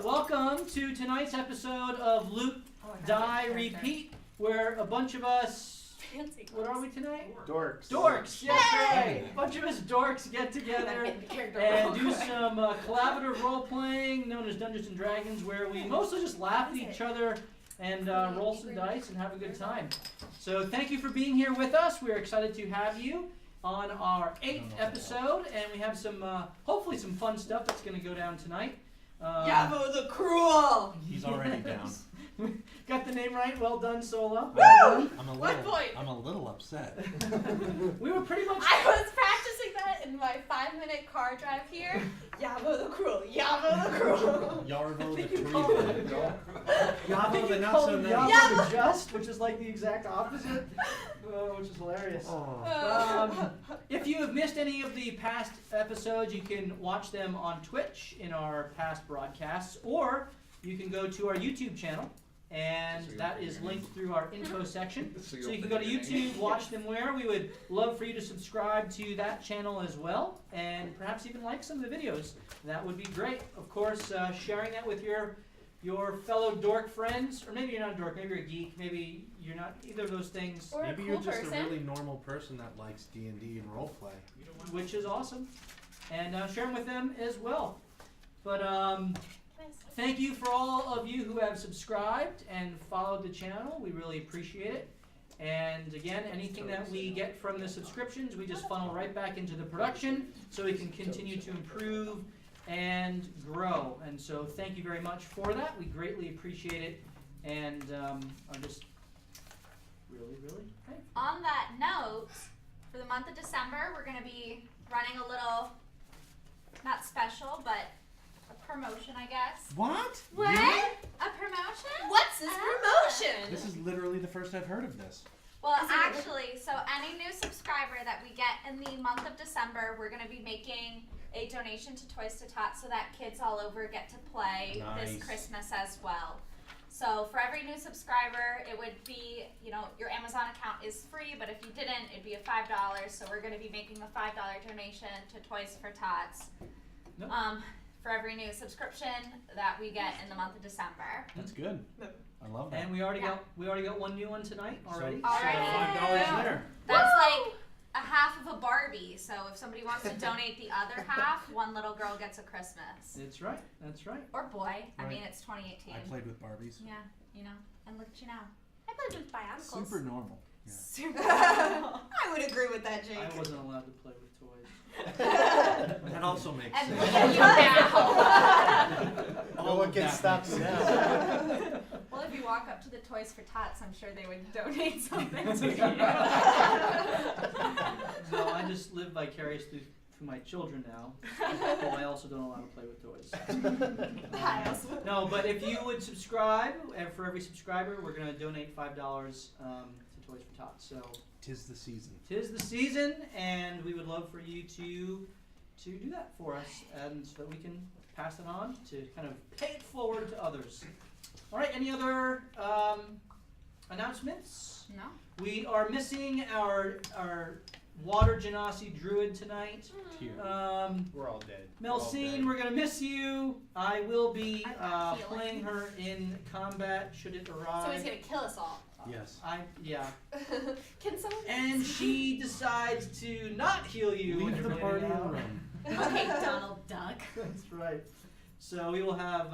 Welcome to tonight's episode of Loot, Die, Repeat, where a bunch of us, what are we tonight? Dorks. Dorks, yes, right. A bunch of us dorks get together and do some collaborative role-playing known as Dungeons & Dragons, where we mostly just laugh at each other and roll some dice and have a good time. So thank you for being here with us. We're excited to have you on our 8th episode, and we have some, hopefully some fun stuff that's going to go down tonight. Yavo the Cruel! He's already down. Got the name right. Well done, Solo. Woo! I'm a little upset. We were pretty much. I was practicing that in my 5-minute car drive here. Yavo the Cruel, Yavo the Cruel. Yarvo the Cruel. Yavo the not so nice. Yavo the Just, which is like the exact opposite, which is hilarious. If you have missed any of the past episodes, you can watch them on Twitch in our past broadcasts, or you can go to our YouTube channel, and that is linked through our info section. So you can go to YouTube, watch them where. We would love for you to subscribe to that channel as well, and perhaps even like some of the videos. That would be great. Of course, sharing that with your fellow dork friends, or maybe you're not a dork, maybe you're a geek, maybe you're not either of those things. Or Maybe a you're cool just person. a really normal person that likes D&D and roleplay. Which is awesome. And share them with them as well. But thank you for all of you who have subscribed and followed the channel. We really appreciate it. And again, anything that we get from the subscriptions, we just funnel right back into the production so we can continue to improve and grow. And so thank you very much for that. We greatly appreciate it, and are just really thankful. On that note, for the month of December, we're going to be running a little, not special, but a promotion, I guess. What? What? Really? A promotion? What's this promotion? This is literally the first I've heard of this. Well, actually, so any new subscriber that we get in the month of December, we're going to be making a donation to Toys to Tots so that kids all over get to play this Christmas as well. So for every new subscriber, it would be, your Amazon account is free, but if you didn't, it'd be a $5. So we're going to be making a $5 donation to Toys for Tots. Nope. For every new subscription that we get in the month of December. That's good. I love that. And we already got one new one tonight already. So $5 winner. That's like a half of a Barbie. So if somebody wants to donate the other half, one little girl gets a Christmas. That's right. Or boy. I Right. mean, it's 2018. I played with Barbies. Yeah, and look at you now. I played with Bionicles. Super normal. Yeah. Super. I would agree with that, Jake. I wasn't allowed to play with toys. That also makes And sense. look at you now. No one can stop me now. Well, if you walk up to the Toys for Tots, I'm sure they would donate something to you. So I just live vicariously through my children now. But I also don't allow to play with toys. No, but if you would subscribe, and for every subscriber, we're going to donate $5 to Toys for Tots. So 'Tis the season. 'tis the season, and we would love for you to do that for us, and so that we can pass it on to kind of pay it forward to others. All right, any other announcements? No. We are missing our Water Genasi Druid tonight. Here. We're all dead. Melsine, we're going to miss you. I will be I'm healing. playing her in combat should it arrive. So he's going to kill us all. Yes. Yeah. Can someone... And she decides to not heal you. when Leave you're the running party out. alone. Okay, Donald Duck. That's right. So we will have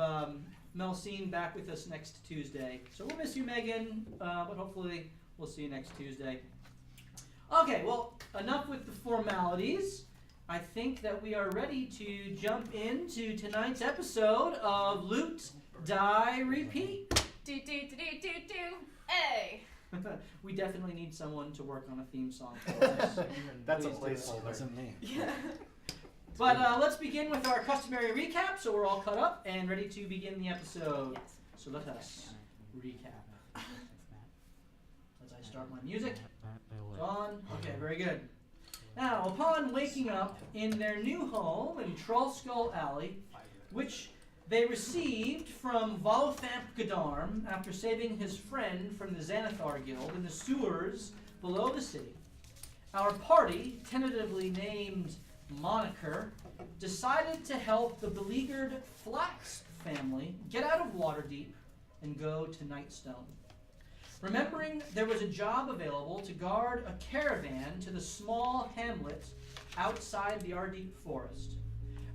Melsine back with us next Tuesday. So we'll miss you, Megan, but hopefully we'll see you next Tuesday. Okay, well, enough with the formalities. I think that we are ready to jump into tonight's episode of Loot, Die, Repeat. Do. Hey. We definitely need someone to work on a theme song for us. That's a Please do. placeholder. Wasn't me. But let's begin with our customary recap, so we're all caught up and ready to begin the episode. Yes. So let us recap. As I start my music. It's on. Okay, very good. Now, upon waking up in their new home in Trollskull Alley, which they received from Volothamp Godarm after saving his friend from the Xanathar Guild in the sewers below the city, our party, tentatively named Moniker, decided to help the beleaguered family get out of Waterdeep and go to Nightstone. Remembering there was a job available to guard a caravan to the small hamlet outside the Ardeep forest,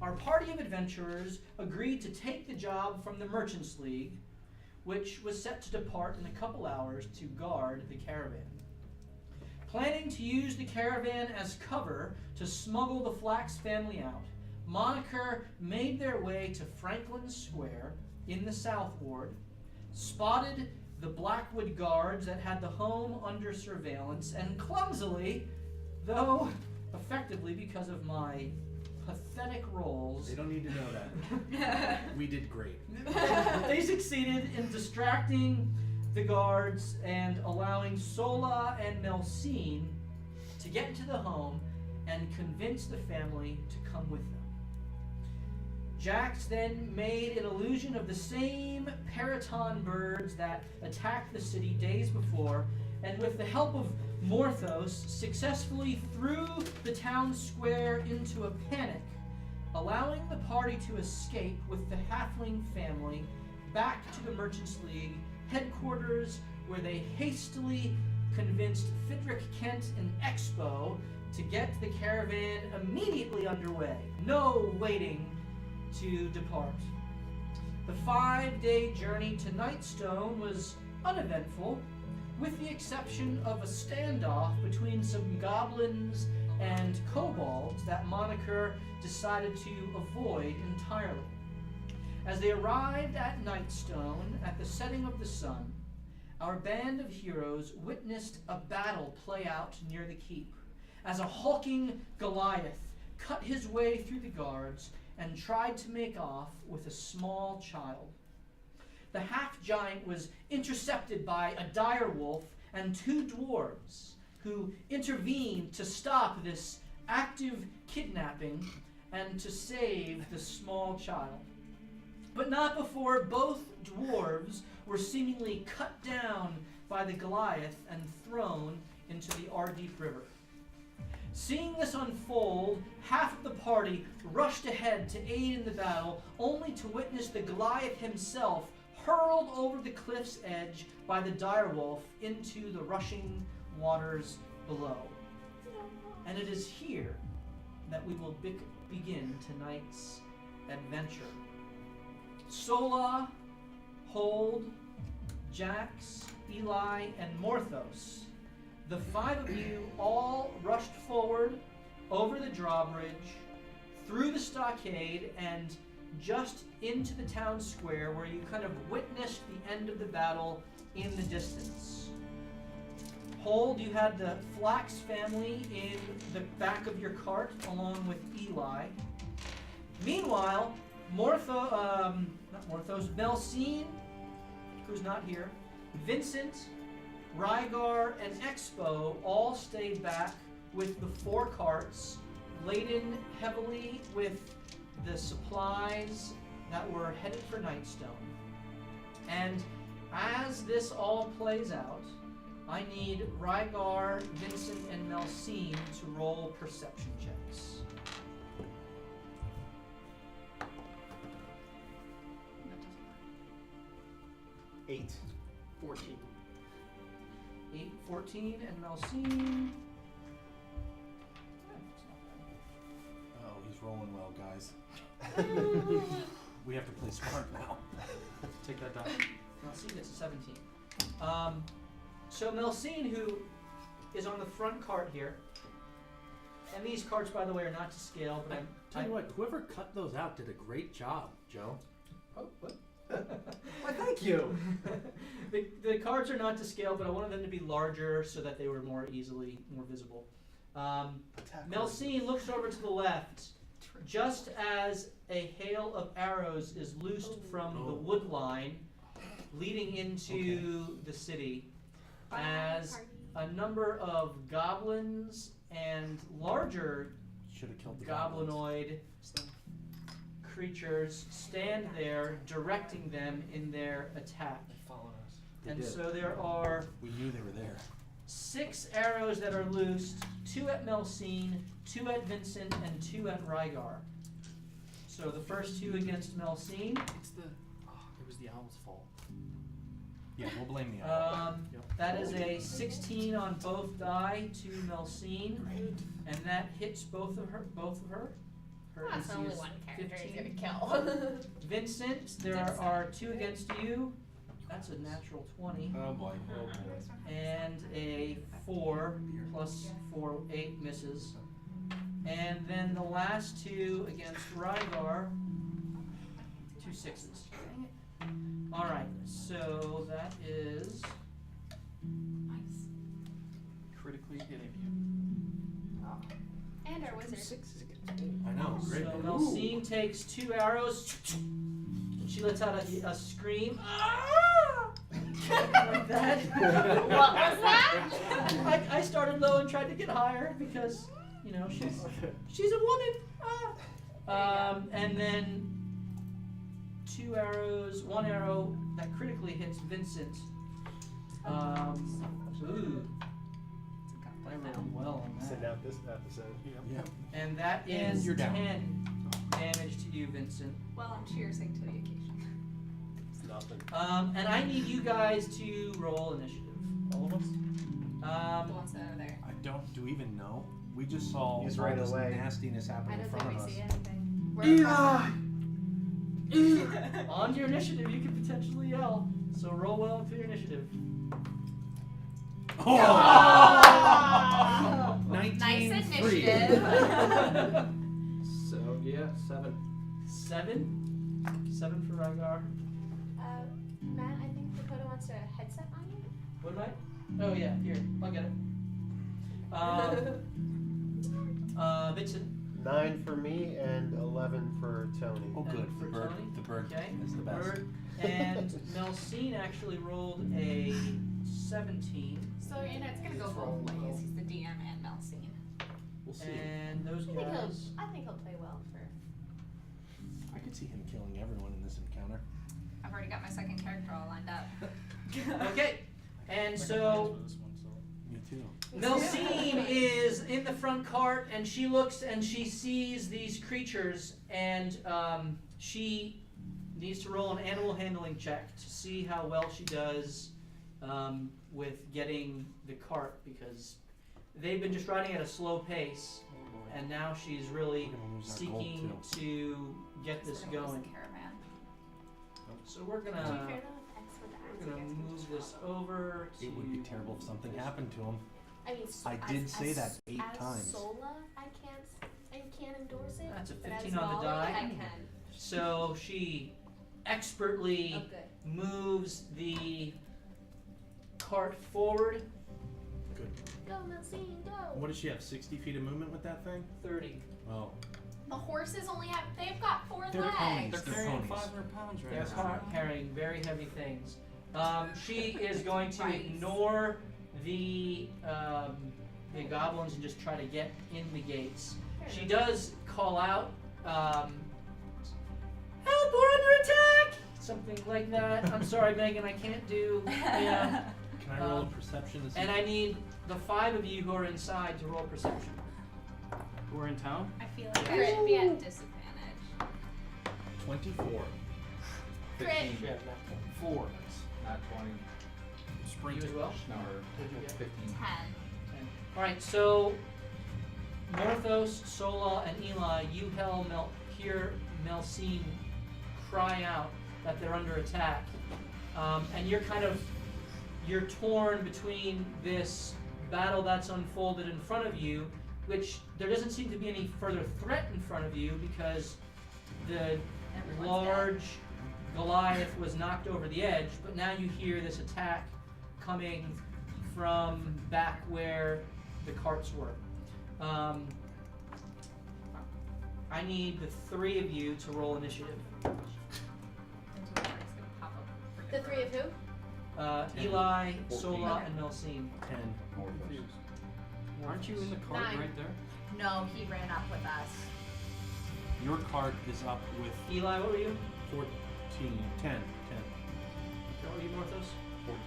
our party of adventurers agreed to take the job from the Merchants League, which was set to depart in a couple hours to guard the caravan. Planning to use the caravan as cover to smuggle the Flax family out, Moniker made their way to Franklin Square in the South Ward, spotted the Blackwood guards that had the home under surveillance, and clumsily, though effectively because of my pathetic rolls, They don't need to know that. We did great. they succeeded in distracting the guards and allowing Sola and Melsine to get into the home and convince the family to come with them. Jax then made an illusion of the same Periton birds that attacked the city days before, and with the help of Morthos, successfully threw the town square into a panic, allowing the party to escape with the halfling family back to the Merchants League headquarters, where they hastily convinced Fidric Kent and Expo to get the caravan immediately underway. No waiting to depart. The 5-day journey to Nightstone was uneventful, with the exception of a standoff between some goblins and kobolds that Moniker decided to avoid entirely. As they arrived at Nightstone at the setting of the sun, our band of heroes witnessed a battle play out near the keep, as a hulking Goliath cut his way through the guards and tried to make off with a small child. The half-giant was intercepted by a dire wolf and 2 dwarves, who intervened to stop this active kidnapping and to save the small child. But not before both dwarves were seemingly cut down by the Goliath and thrown into the Ardeep River. Seeing this unfold, half of the party rushed ahead to aid in the battle, only to witness the Goliath himself hurled over the cliff's edge by the direwolf into the rushing waters below. And it is here that we will begin tonight's adventure. Sola, Hold, Jax, Eli, and Morthos, the 5 of you all rushed forward over the drawbridge, through the stockade, and just into the town square, where you kind of witnessed the end of the battle in the distance. Hold, you had the Flax family in the back of your cart, along with Eli. Meanwhile, Melsine, who's not here, Vincent, Rygar, and Expo all stayed back with the 4 carts, laden heavily with the supplies that were headed for Nightstone. And as this all plays out, I need Rygar, Vincent, and Melsine to roll perception checks. 8. 14. 8, 14, and Melsine. Oh, he's rolling well, guys. We have to play smart now. Take that die. Melsine gets a 17. So Melsine, who is on the front cart here, and these carts, by the way, are not to scale, but Tell you what, whoever cut those out did a great job, Joe. Oh, what? Why, thank you. The cards are not to scale, but I wanted them to be larger so that they were more visible. Melsine looks over to the left, just as a hail of arrows is loosed from the wood line leading into the city, as a number of goblins and larger Should have killed the goblinoid creatures stand there, directing them in their attack. Followed us. And so there are We knew they were there. 6 arrows that are loosed, 2 at Melsine, 2 at Vincent, and 2 at Rygar. So the first 2 against Melsine. It's the Owl's fault. Yeah, we'll blame the owl. That is a 16 on both die to Melsine, and that hits both of her. Her That's AC only is one character he's 15. gonna kill. Vincent, there are 2 against you. That's a natural 20. Oh boy. And a 4 plus 4, 8 misses. And then the last 2 against Rygar, 2 6s. Dang it. Alright, so that is Nice. Critically hitting And our wizard. I know. Great. so Melsine takes 2 arrows. She lets out a scream. Like that. What was that? I started low and tried to get higher because, you know, she's a woman. And then 2 arrows, 1 arrow that critically hits Vincent. Ooh. I rolled well on Send that. out this episode. Yeah. And that And is you're down. 10 damage to you, Vincent. Well, I'm cheersing to the occasion. It's nothing. And I need you guys to roll initiative. All of us? The ones that are there. I don't. Do we even know? We just saw He's all right this away. nastiness I happening in don't front think of we us. see anything. We're On your initiative, you can potentially yell. So roll well for your initiative. Oh! Oh! 19-3. Nice initiative. So yeah, 7. 7? 7 for Rygar. Matt, I think Dakota wants a headset on you. What am I? Oh yeah, here, I'll get it. Vincent. 9 for me and 11 for Tony. Oh, good. And The for bird. Tony? The bird Okay. is the best. Bird. And Melsine actually rolled a 17. So, you know, it's gonna go both ways. He's the DM and Melsine. We'll see. And those guys. I think he'll play well for. I could see him killing everyone in this encounter. I've already got my second character all lined up. Okay. And so Me too. Melsine is in the front cart, and she looks and she sees these creatures, and she needs to roll an animal handling check to see how well she does with getting the cart, because they've been just riding at a slow pace, and now she's really We're gonna lose our gold, seeking too. to get this We're gonna lose going. the caravan. So we're Fair gonna enough. X with the we're X, gonna you guys can move just this roll. over to. It would be terrible if something happened to him. I mean, I did say that 8 as times. Sola, I can't endorse it. That's a but as 15 on the Molly, die. I can. So she expertly Oh, good. moves the cart forward Good. Go, Melsine, go. What does she have? 60 feet of movement with that thing? 30. Oh. The horses only have, they've got 4 They're legs. ponies. They're They're carrying ponies. 500 pounds right They're now. carrying very heavy things. She is going to Right. ignore the goblins and just try to get in the gates. Fair She enough. does call out, "Help! We're under attack!" Something like that. I'm sorry, Megan, I can't do. Yeah. Can I roll a perception to see? And I need the 5 of you who are inside to roll perception. We're in town. I feel like I should be at disadvantage. 24. Crit. 4. Not 20. You as well? No, What'd you get? 15. 10. Alright, so Morthos, Sola, and Eli, you hear Melsine cry out that they're under attack. And you're torn between this battle that's unfolded in front of you, which there doesn't seem to be any further threat in front of you because the Everyone's large Goliath was knocked over the edge, but now you hear this attack coming from back where the carts were. I need the 3 of you to roll initiative. The 3 of who? Eli, 14. Sola, and Melsine. 10. More of those. Aren't you in the cart 9. right there? No, he ran up with us. Your cart is up with Eli, what were you? 14. 10. What were you, Morthos? 14.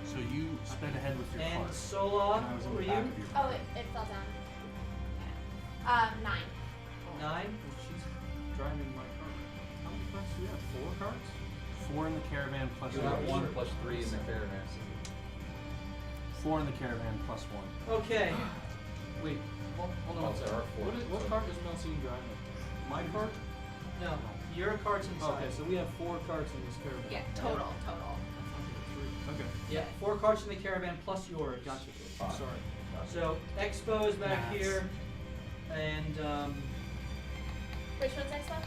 So you sped ahead with your And cart. Sola, And I was what on were the back you? of your Oh, cart. it fell down. 9. 9. Well, she's driving my car. How many carts do we have? 4? carts? 4 in the caravan plus You got yours. 1 plus 3 in the caravan. 4 in the caravan plus 1. Okay. Wait, hold on Oh, one second. there are 4. What cart is Melcine driving? My cart? No, your cart's inside. Okay, so we have 4 carts in this caravan. Yeah, total. Okay. Yeah, 4 carts in the caravan plus yours. Gotcha. Five. Sorry. So Expo's back Maths. here, and Which one's Expo?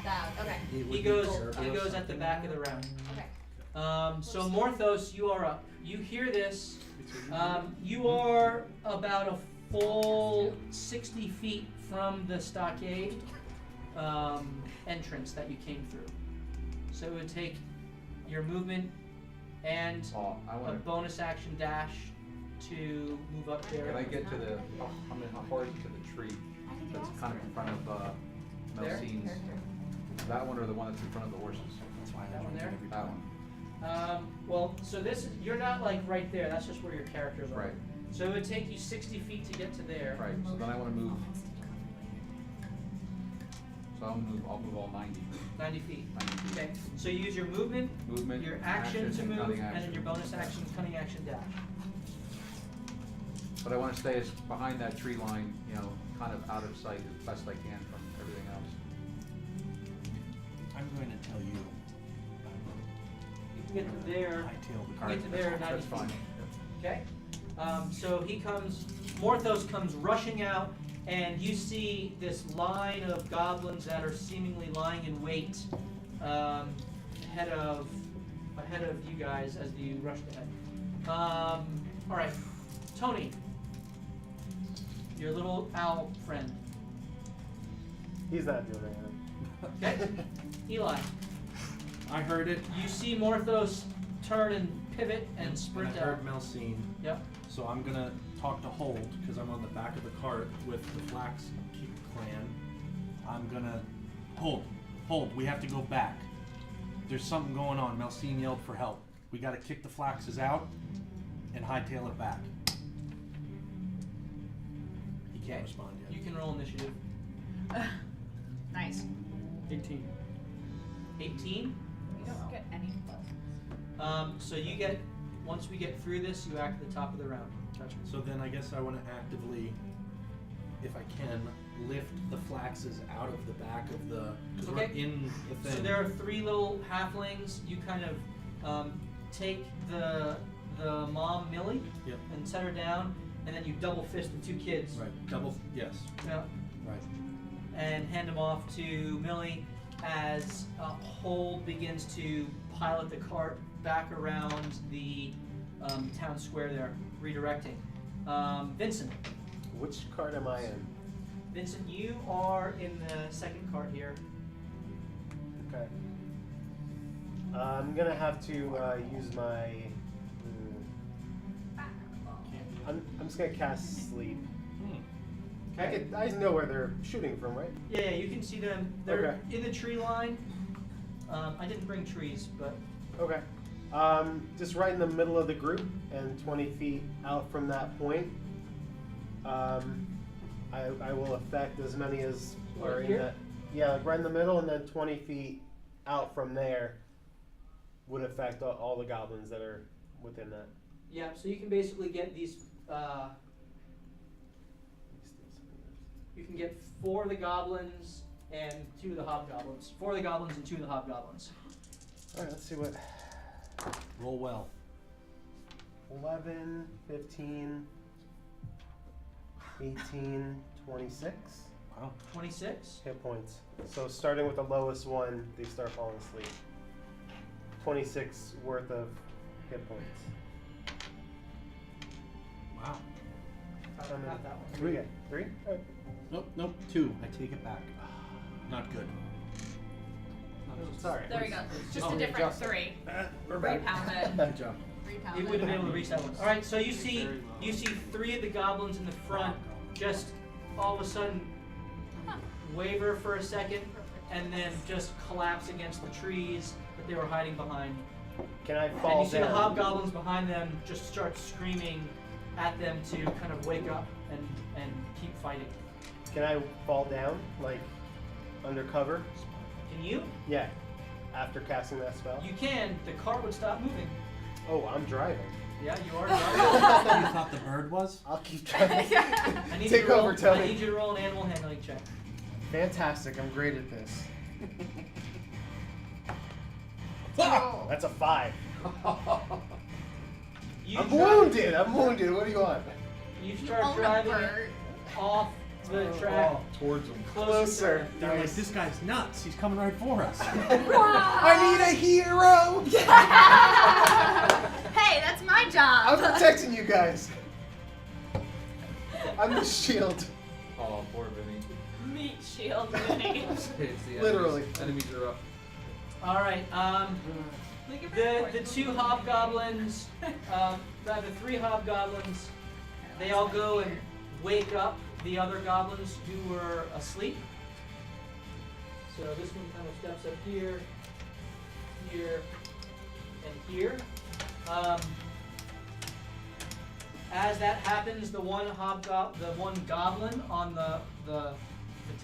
That. Okay. he goes at the back of the round. Okay. So Morthos, you are up. You hear this. You are about a full 60 feet from the stockade entrance that you came through. So it would take your movement and Oh, I a want to. bonus action dash to move up there. Can I get to the? I'm in a horse to the tree that's kind of in front of There? Melcine's. That one or the one that's in front of the horses? That's why That one there? That one. Well, so this is, you're not like right there. That's just where your characters are. Right. So it would take you 60 feet to get to there. Right. So then I want to move. So I'll move all 90. 90 feet. 90 feet. Okay. So you use your movement, Movement. your action to and move, cunning and then action. your bonus action, cunning action dash. But I want to stay as behind that tree line, you know, kind of out of sight as best I can from everything else. I'm going to tell you. You can get to there. Hightail the You cart. can get to there 90 That's feet. fine. Okay. So he comes. Morthos comes rushing out, and you see this line of goblins that are seemingly lying in wait ahead of you guys as you rush ahead. All right, Tony, your little owl friend. He's not doing anything. Okay, Eli, I heard it. you see Morthos turn and pivot and sprint I out. heard Melcine. Yep. So I'm gonna talk to Hold because I'm on the back of the cart with the Flax clan. I'm gonna Hold. We have to go back. There's something going on. Melcine yelled for help. We gotta kick the Flaxes out and hightail it back. He can't Okay. respond yet. You can roll initiative. Nice. 18. 18. You don't get any plus. So you get, once we get through this, you act at the top of the round. Gotcha. So then I guess I want to actively, if I can, lift the Flaxes out of the back of the, because we're Okay. in the thing. So there are 3 little halflings. You kind of take the mom Millie Yep. and set her down, and then you double fist the 2 kids. Right, double, yes, Yeah, right. and hand them off to Millie as Hold begins to pilot the cart back around the town square there, redirecting. Vincent. Which card am I in? Vincent, you are in the second cart here. Okay. I'm gonna have to use my. I'm just gonna cast sleep. I know where they're shooting from, right? Yeah, you can see them. They're Okay. in the tree line. I didn't bring trees, but Okay. Just right in the middle of the group and 20 feet out from that point. I will affect as many as are in Here? that. Yeah, like right in the middle, and then 20 feet out from there would affect all the goblins that are within that. yeah. So you can basically get these. You can get 4 of the goblins and 2 of the hobgoblins. 4 of the goblins and 2 of the hobgoblins. All right, let's see what. Roll well. 11, 15, 18, 26 Wow. 26. hit points. So starting with the lowest one, they start falling asleep. 26 worth of hit points. Wow. Not that one. 3? 3? Nope, 2. I take it back. Not good. Sorry. There we go. Just Oh, a different adjust it. 3. We're Repound it. Good job. Repound You it. wouldn't be able to reach that one. All right. So you see 3 of the goblins in the front just all of a sudden waver for a second and then just collapse against the trees that they were hiding behind. Can I And fall you see the down? hobgoblins behind them just start screaming at them to kind of wake up and keep fighting. Can I fall down, like under cover? Can you? Yeah. after casting that spell? You can. The cart would stop moving. Oh, I'm driving. Yeah, you are. You thought the bird was? I'll keep driving. I need Take you to roll, over, Tony. I need you to roll an animal handling check. Fantastic. I'm great at this. Oh. That's a 5. You I'm drive- wounded. I'm wounded. What do you want? You You start own a driving bird. off the track. Towards him. Closer. They're like, Nice. this guy's nuts. He's coming right for us. I need a hero. Hey, that's my I'm job. protecting you guys. I'm the shield. Oh, poor Vinny. Meat shield Vinny. It's the Literally. Enemies are up. All right. The 2 hobgoblins, rather 3 hobgoblins, they all go and wake up the other goblins who were asleep. So this one kind of steps up here, here, and here. As that happens, the one goblin on the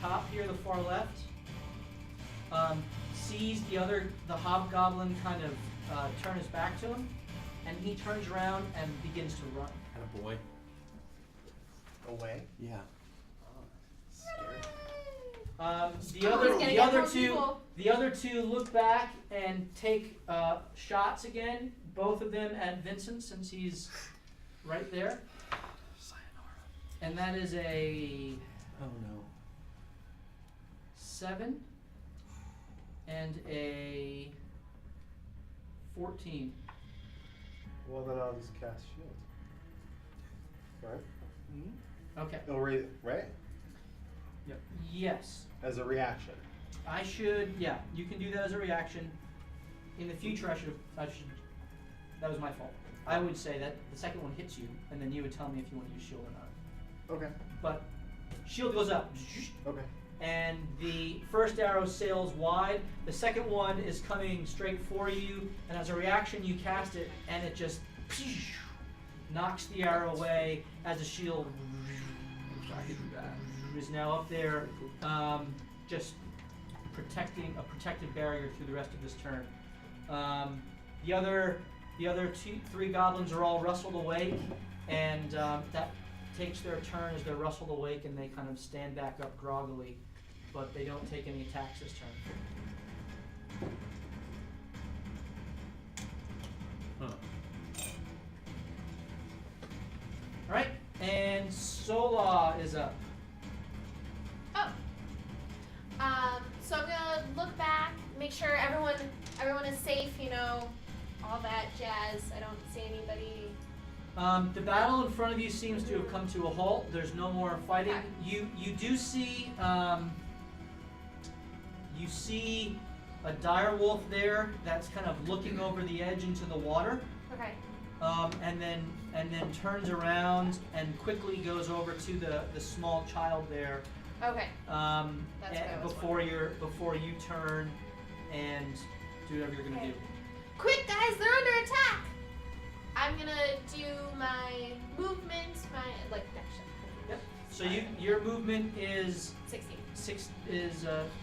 top here, the far left, sees the hobgoblin kind of turn his back to him, and he turns around and begins to run. Attaboy. Away. Yeah. The other two look back and take shots again, both of them at Vincent since he's right there. And that is a Oh no. 7 and a 14. Well, then I'll just cast shield. Right? Okay. It'll right? Yes. As a reaction. I should. Yeah. You can do that as a reaction. In the future, I should. That was my fault. I would say that the second one hits you, and then you would tell me if you want to use shield or not. Okay. But shield goes up. Okay. And the first arrow sails wide. The second one is coming straight for you, and as a reaction, you cast it, and it just knocks the arrow away as the shield is now up there, just protecting a protective barrier through the rest of this turn. The other 3 goblins are all rustled awake, and that takes their turn as they're rustled awake, and they kind of stand back up groggily, but they don't take any attacks this turn. Huh. All right, and Sola is up. So I'm gonna look back, make sure everyone is safe, all that jazz. I don't see anybody. The battle in front of you seems to have come to a halt. There's no more fighting. Okay. You do see you see a dire wolf there that's kind of looking over the edge into the water. Okay. And then turns around and quickly goes over to the small child there. Okay. That's what I was before you turn and do whatever you're gonna do. Quick, guys! They're under attack. I'm gonna do my movement, my dash. Yep. So your movement is 60.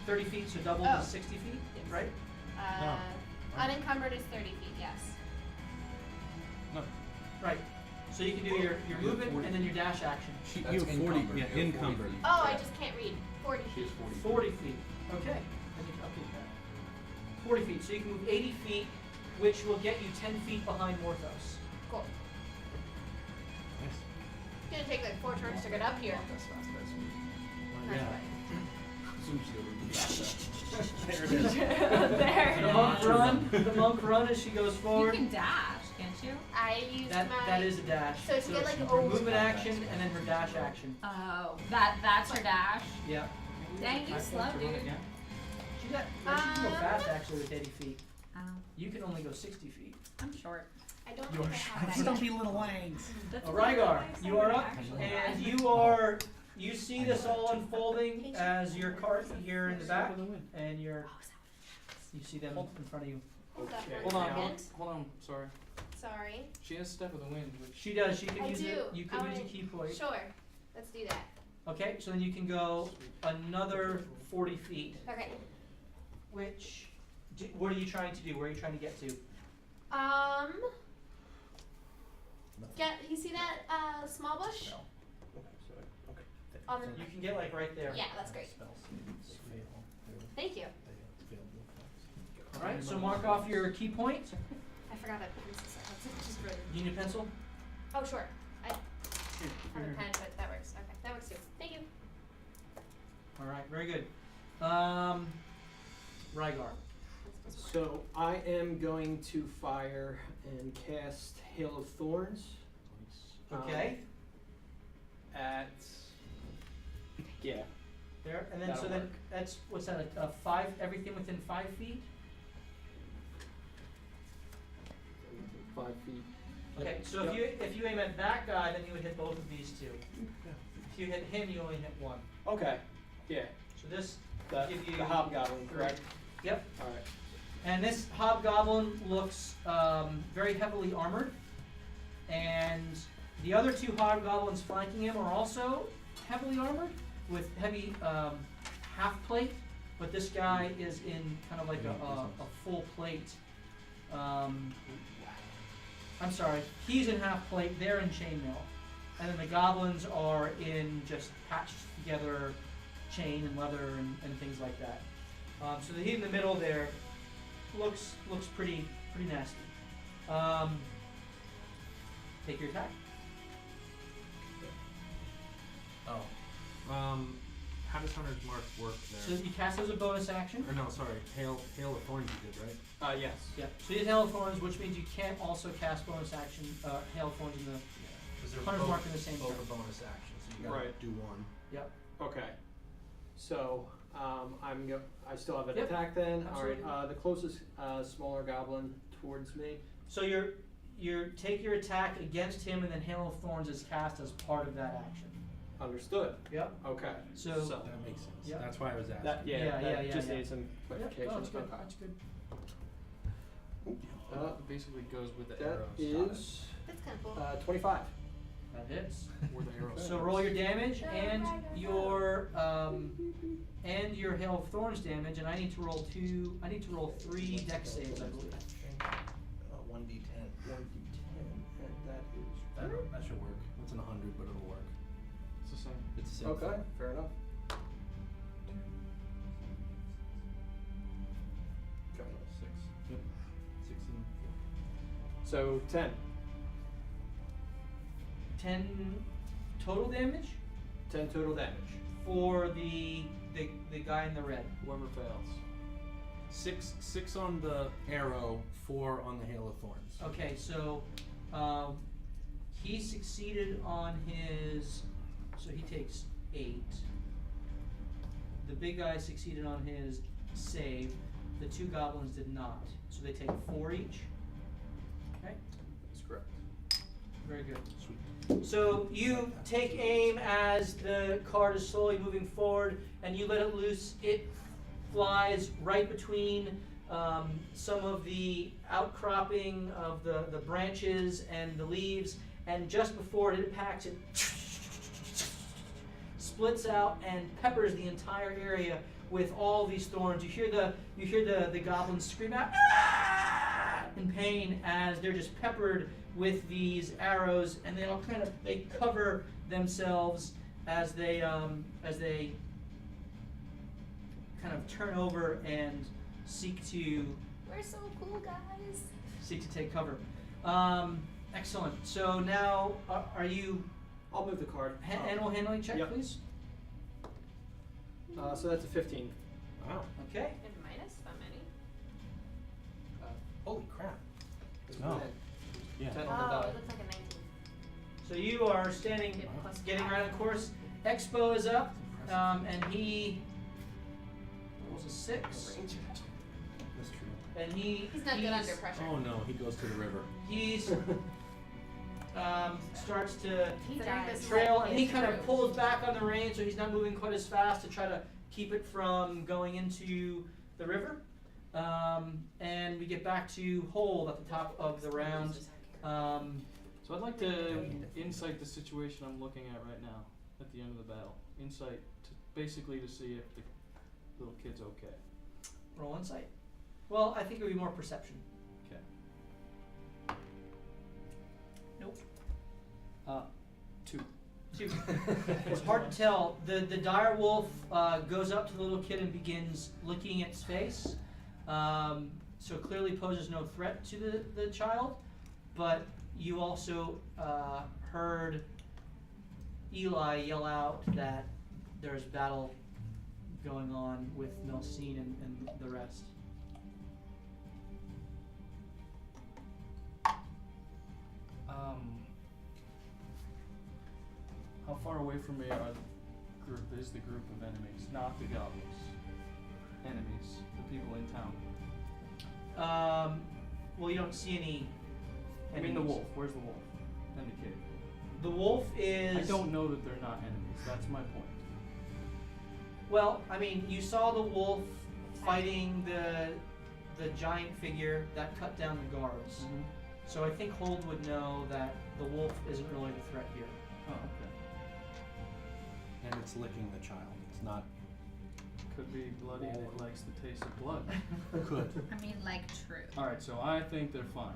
30 feet, so double Oh. is 60 feet, Yes. right? Unencumbered is 30 feet. Yes. Right. So you can do your movement and then your dash action. You That's have 40. encumbered. Yeah, You have 40 encumbered. feet. Oh, I just can't read. 40 She feet. is 40 feet. Okay. I need to update that. 40 feet. So you can move 80 feet, which will get you 10 feet behind Morthos. Cool. Nice. It's gonna take like 4 turns to get up here. Oh, That's yeah. right. There it is. There. The monk run as she goes You forward. can dash, can't you? I used That my. is a dash. So to get, like, her over- movement action and then her dash action. Oh, that's her dash. Yeah. Dang, you slow, dude. Yeah. She can go fast actually with 80 feet. Oh, You can only go 60 feet. I'm short. I don't You're think I have that. Stumpy little wangs. That's Rygar, nice you are up, actually. and you see this all unfolding as your cart here in the back, and you see them in front of you. Hold that Hold for a on, second. hold on, sorry. Sorry. She has Step of the Wind, which She does. She can I use do. it. You can use a Alright. key point. Sure. Let's do that. Okay, so then you can go another 40 feet, Okay. which What are you trying to do? Where are you trying to get to? You see that small bush? On the, You can get like right there. yeah, that's great. Thank you. All right. So mark off your key point. I forgot it. Just really. Do you need a pencil? Oh, sure. I have a pen, but that works. Okay, that works too. Thank you. All right. Very good. Rygar. So I am going to fire and cast Hail of Thorns. Okay. At yeah. There, and then That'll so then work. that's what's that? A 5? Everything within 5 feet. 5 feet. Okay. So Yep. if you aim at that guy, then you would hit both of these two. If you hit him, you only hit one. Okay. Yeah. So this The, give you the hobgoblin, correct? Yep. All right. And this hobgoblin looks very heavily armored, and the other 2 hobgoblins flanking him are also heavily armored with heavy half plate, but this guy is in kind of like a full plate. I'm sorry, he's in half plate, they're in chainmail, and then the goblins are in just patched together chain and leather and things like that. So the heat in the middle there looks pretty nasty. Take your attack. Oh. How does Hunter's Mark work So there? you cast as a bonus action. Or no, sorry. Hail of Thorns you did, right? Yes. Yeah. So you did Hail of Thorns, which means you can't also cast bonus action Hail of Thorns in the Because they're Hunter's both, Mark in the same both turn. a bonus action, so you gotta Right. do one. Yep. Okay. So I still have an Yep, attack then. absolutely. All right. The closest smaller goblin towards me. So you take your attack against him, and then Hail of Thorns is cast as part of that action. Understood. Yep. Okay. So That makes sense. Yeah. That's why I was asking. That Yeah, just yeah. needs some Yep. clarification. No, that's good. Okay. That's good. It basically goes with the That arrows. is That's kind of cool. 25. That hits. Where the arrows. So roll your damage Go, and Rygar, your Hail of Thorns damage, and I need to roll 3 dex saves, I believe. 1d10. 1d10, and that is. That should work. It's in 100, but it'll work. It's the same. It's the same Okay, thing. fair enough. Okay. 6. Yep. 16. So 10. 10 total damage 10 total damage. for the guy in the red. Whoever fails. 6 on the arrow, 4 on the Hail of Thorns. Okay, so he succeeded on his, so he takes 8. The big guy succeeded on his save. The 2 goblins did not, so they take 4 each. Okay, That's correct. very good. Sweet. So you take aim as the cart is slowly moving forward, and you let it loose. It flies right between some of the outcropping of the branches and the leaves, and just before it impacts, it splits out and peppers the entire area with all these thorns. You hear the goblins scream out "Ah!" in pain as they're just peppered with these arrows, and they cover themselves as they kind of turn over and seek to We're so cool, guys. take cover. Excellent. So now, are you I'll move the card. animal handling check, Yep. please? So that's a 15. Wow. Okay. And minus that many. Holy crap. It's No. 10. Yeah. 10 on the Oh, die. it looks like a 19. So you are standing, Get plus getting 5. right on course. Expo is up, and he rolls a 6, That's true. and He's not good under pressure. Oh no, he goes to the river. He's starts to He dies. dies. trail, and he kind of pulls back on the rein, so he's not moving quite as fast to try to keep it from going into the river. And we get back to Hold at the top of the round. So I'd like to insight the situation I'm looking at right now at the end of the battle. Insight to basically to see if the little kid's okay. Roll insight. Well, I think it would be more perception. Okay. Nope. 2. It's hard to tell. The dire wolf goes up to the little kid and begins licking its face. So clearly poses no threat to the child. But you also heard Eli yell out that there's battle going on with Melcine and the rest. How far away from me is the group of enemies? Not the goblins. Enemies. The people in town. Well, you don't see any I mean the enemies. wolf. Where's the wolf? And the kid. The wolf is... I don't know that they're not enemies. That's my point. Well, I mean, you saw the wolf fighting the giant figure that cut down the guards. Mm-hmm. So I think Hold would know that the wolf isn't really the threat here. Oh, okay. And it's licking the child. It's not. Could be bloody and it likes the taste of blood. Could. I mean, like, true. Alright, so I think they're fine.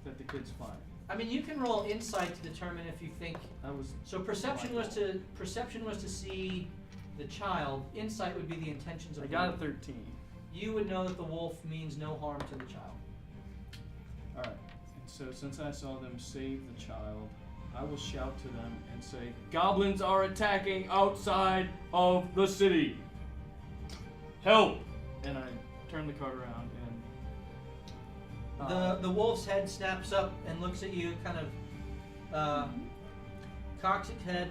That the kid's fine. I mean, you can roll insight to determine if you think. That was So perception was to see the child. Insight would be the intentions of. I the got a wolf. 13. You would know that the wolf means no harm to the child. Alright. And so since I saw them save the child, I will shout to them and say, "Goblins are attacking outside of the city. Help!" And I turn the cart around and The wolf's head snaps up and looks at you, kind of cocks its head,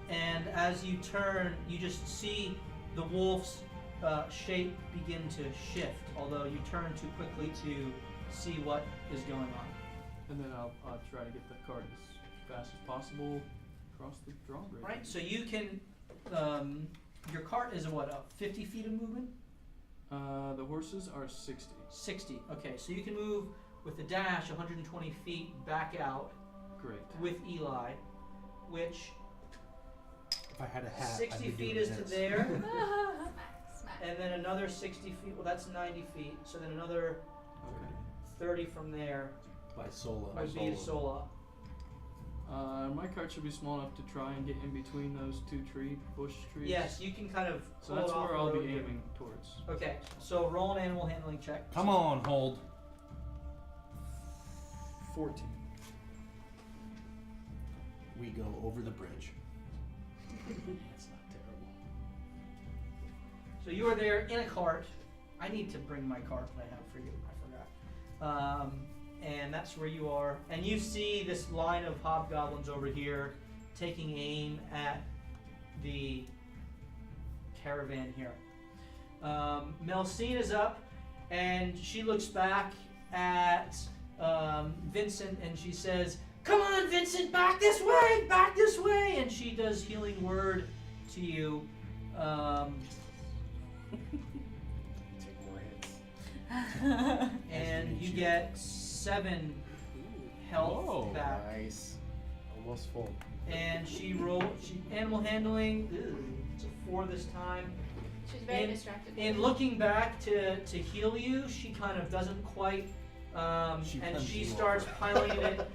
and as you turn, you just see the wolf's shape begin to shift, although you turn too quickly to see what is going on. and then I'll try to get the cart as fast as possible across the drawbridge. Right, so you can, your cart is what, 50 feet of movement? The horses are 60. 60, okay, so you can move with the dash 120 feet back out Great. with Eli, which If I had a hat, 60 I'd be feet doing is to this. there, Smack. and then another 60 feet, well that's 90 feet, so then another Okay. 30 from there By Sola. would be to Sola. My cart should be small enough to try and get in between those two bush trees. Yes, you can kind of So pull that's it off where the I'll be road here. aiming towards. Okay, so roll an animal handling check. Come on, Hold. 14. We go over the bridge. It's not terrible. So you are there in a cart. I need to bring my cart that I have for you. I forgot. And that's where you are. And you see this line of hobgoblins over here taking aim at the caravan here. Melcine is up, and she looks back at Vincent, and she says, "Come on, Vincent, back this way, back this way!" And she does healing word to you. Take more hits. And you get 7 health Whoa, back. Nice. Almost full. And she animal handling. It's a 4 this time. She's very In- distracted. In looking back to heal you, she kind of doesn't quite. She And runs she you starts over. piloting it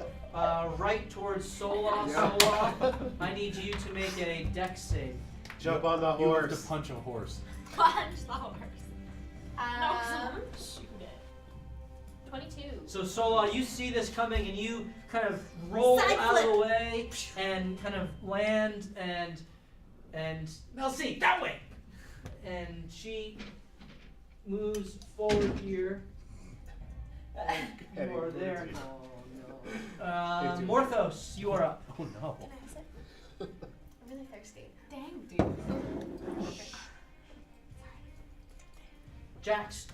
right towards Sola. Yeah. Sola, I need you to make a dex save. Jump on the You have horse. to punch a horse. Punch the horse. Shoot it. 22. So Sola, you see this coming, and you kind of roll Side out of flip. the way and kind of land and Melcy, that way. And she moves forward here. You are there. Morthos, you are up. Oh no. Can I have it? I'm really thirsty. Dang, dude. Jax,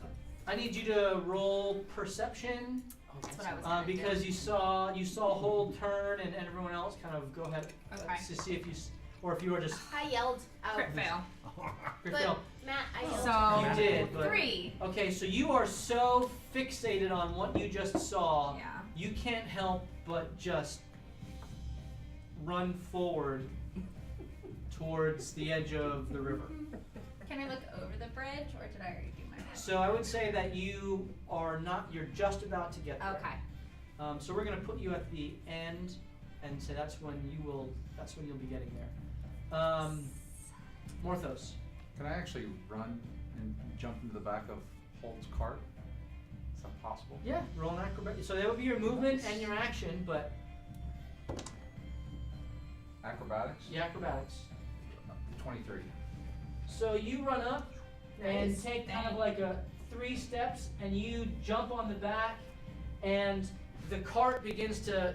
I need you to roll perception That's what I was gonna because do. you saw Hold turn and everyone else kind of go ahead Okay. to see if or if you were just I yelled out. Crit fail. Phil. Matt, I yelled. So, You did, but 3. okay, so you are so fixated on what you just saw, Yeah. you can't help but just run forward towards the edge of the river. Can I look over the bridge, or did I already do my So I would say that you are not. You're just about to get there. Okay. So we're gonna put you at the end, and say that's when you will. That's when you'll be getting there. Morthos. Can I actually run and jump into the back of Hold's cart? Is that possible? Yeah. Roll an acrobatics. So that would be your movement and your action, but Acrobatics? the acrobatics. 23. So you run up and Nice. take kind of like a 3 steps, and you jump on the back, and the cart begins to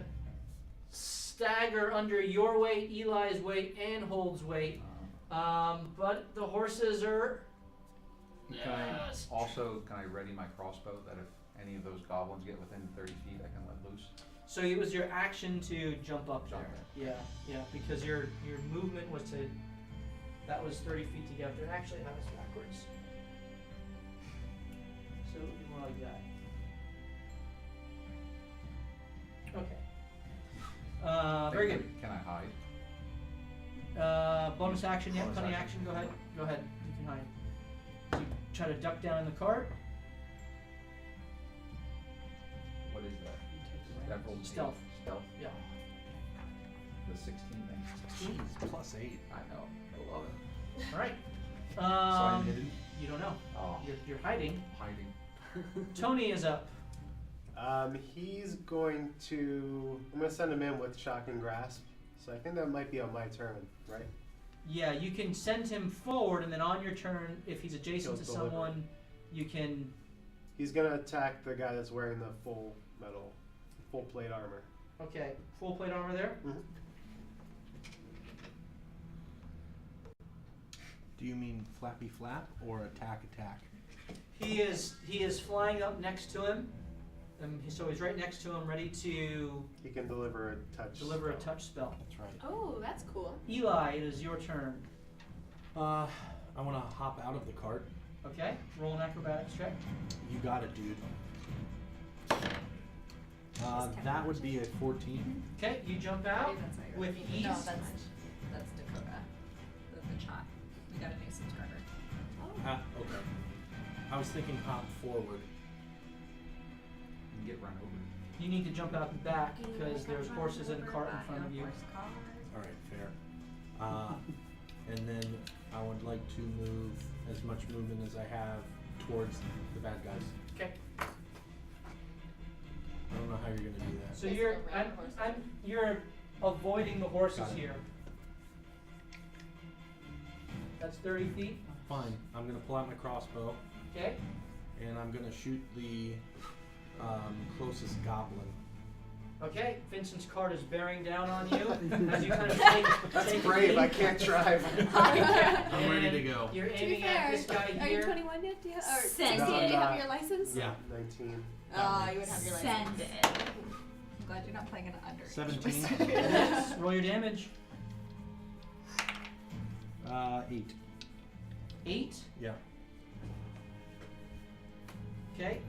stagger under your weight, Eli's weight, and Hold's weight. But the horses are. Yes. Also, can I ready my crossbow that if any of those goblins get within 30 feet, I can let loose? So it was your action to jump up Jump there. Yeah, because your movement was to. That was 30 feet to get up there. Actually, I have this backwards. So it would be more like that. Okay. Very good. Can I hide? Bonus action, yeah, Bonus cunning action. action. Go ahead. Go ahead. You can hide. So you try to duck down in the cart. What is that? That rolled Stealth. Stealth? Yeah. The 16 thing. Jeez, plus 8. I know. I love it. All right. So I'm hidden? You don't know. Oh, You're hiding. hiding. Tony is up. He's going to. I'm going to send him in with Shocking Grasp. So I think that might be on my turn, right? Yeah, you can send him forward, and then on your turn, if he's adjacent to He'll deliver. someone, you can. He's going to attack the guy that's wearing the full plate armor. Okay, full plate armor there. Mm-hmm. Do you mean flappy flap or attack? He is flying up next to him, so he's right next to him, ready to He can deliver a touch. deliver a spell. touch spell. That's right. Oh, that's cool. Eli, it is your turn. I want to hop out of the cart. Okay, roll an acrobatics check. You got it, dude. That would be a 14. Okay, you jump out That's not your with opinion. ease. No, that's Dakota. The chat. We got a new subscriber. Okay. I was thinking hop forward. And get run over. You need to jump out the back You because got there's run horses and a over cart in by front a of you. horse car. All right, fair. And then I would like to move as much movement as I have towards the bad guys. Okay. I don't know how you're gonna do that. So Yes, you're go around the horses. you're avoiding the horses Got it. here. That's 30 feet. Fine. I'm gonna pull out my crossbow Okay. and I'm gonna shoot the closest goblin. Okay. Vincent's cart is bearing down on you as you kind of take That's take brave. a I leap. can't drive. I'm ready to And go. You're To be aiming fair, at this guy are you here. 21 yet? Do you have, or Send 16? it. Do you have your license? Yeah. 19. Oh, you would have your license. Send it. I'm glad you're not playing an underage. 17. Yes, roll your damage. 8. 8. Yeah. Okay.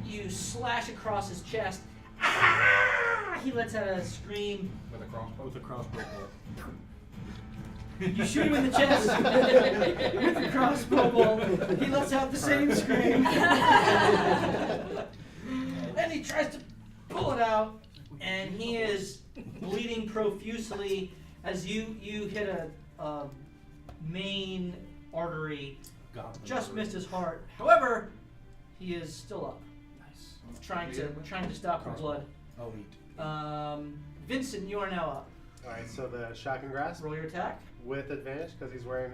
You slash across his chest. Ah! He lets out a scream. With a crossbow? With a crossbow bolt. You shoot him in the chest with a crossbow bolt. He lets out the same scream. And he tries to pull it out, and he is bleeding profusely as you hit a main artery. Goblin. Just missed his heart. However, he is still up, Nice. trying to stop the blood. Oh, 8. Vincent, you are now up. All right. So the Shocking Grasp Roll your attack. with advantage because he's wearing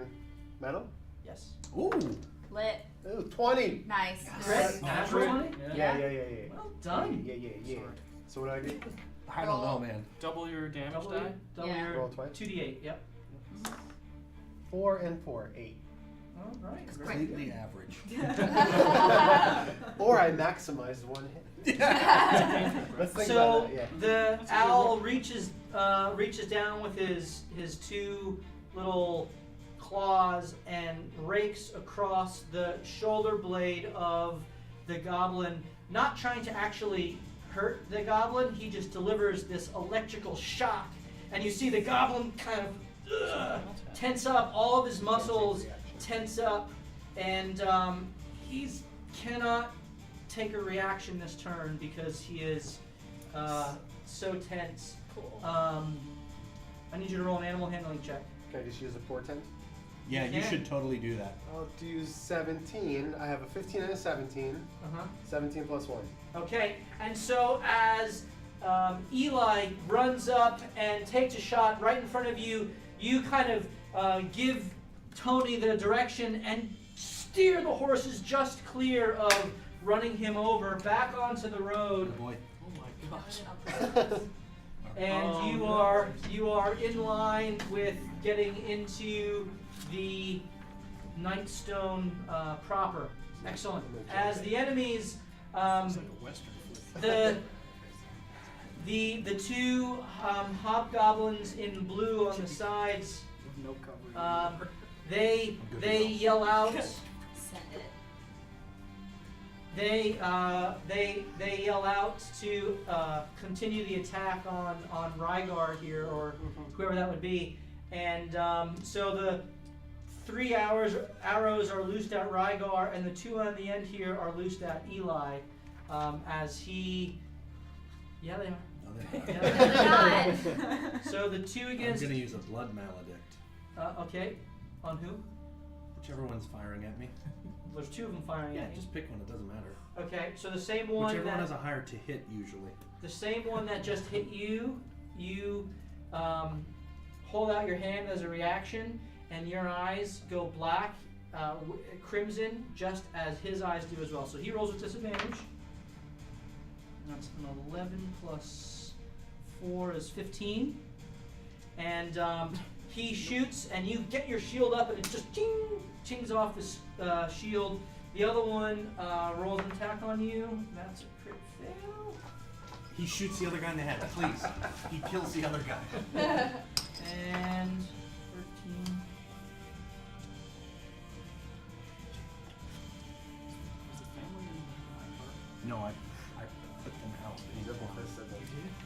metal. Yes. Ooh. Lit. Ooh, 20. Nice. Crit. Natural 20. Yeah. Well done. Yeah. So what do I do? I don't know, man. Double your damage Double, die. double Yeah. your Roll twice. 2d8. Yep. 4 and 4, 8. All right. Completely average. Or I maximized one hit. Let's think So about that. Yeah. the owl reaches down with his 2 little claws and rakes across the shoulder blade of the goblin, not trying to actually hurt the goblin. He just delivers this electrical shock, and you see the goblin kind of tense up, all of his muscles tense up, and He's cannot take a reaction this turn because he is so tense. Cool. I need you to roll an animal handling check. Can I just use a portent? Yeah, You you can. should totally do that. I'll do 17. I have a 15 and a 17. 17 plus 1. Okay, and so as Eli runs up and takes a shot right in front of you, you kind of give Tony the direction and steer the horses just clear of running him over back onto the road. Oh boy. Oh my gosh. And Oh, you are in line with getting into the Nightstone proper. Excellent. As the enemies, It's like a western. the two hobgoblins in blue on the sides, With no cover. they yell out. Send it. They yell out to continue the attack on Rygar here, or whoever that would be, and so the 3 arrows are loosed at Rygar, and the 2 on the end here are loosed at Eli, as he. Yeah, they are. No, they're Yeah, not. they are. So the 2 I'm against. gonna use a blood maledict. Okay, on who? Whichever one's firing at me. There's 2 of them firing Yeah, at you. just pick one. It doesn't matter. Okay, so the same one Whichever one that has a higher to hit usually. the same one that just hit you, you hold out your hand as a reaction, and your eyes go black, crimson, just as his eyes do as well. So he rolls with disadvantage. That's an 11 plus 4 is 15. And he shoots, and you get your shield up, and it just chings off the shield. The other one rolls an attack on you. That's a crit fail. He shoots the other guy in the head, please. He kills the other guy. And 13. Is the family in my car? No, I put them out.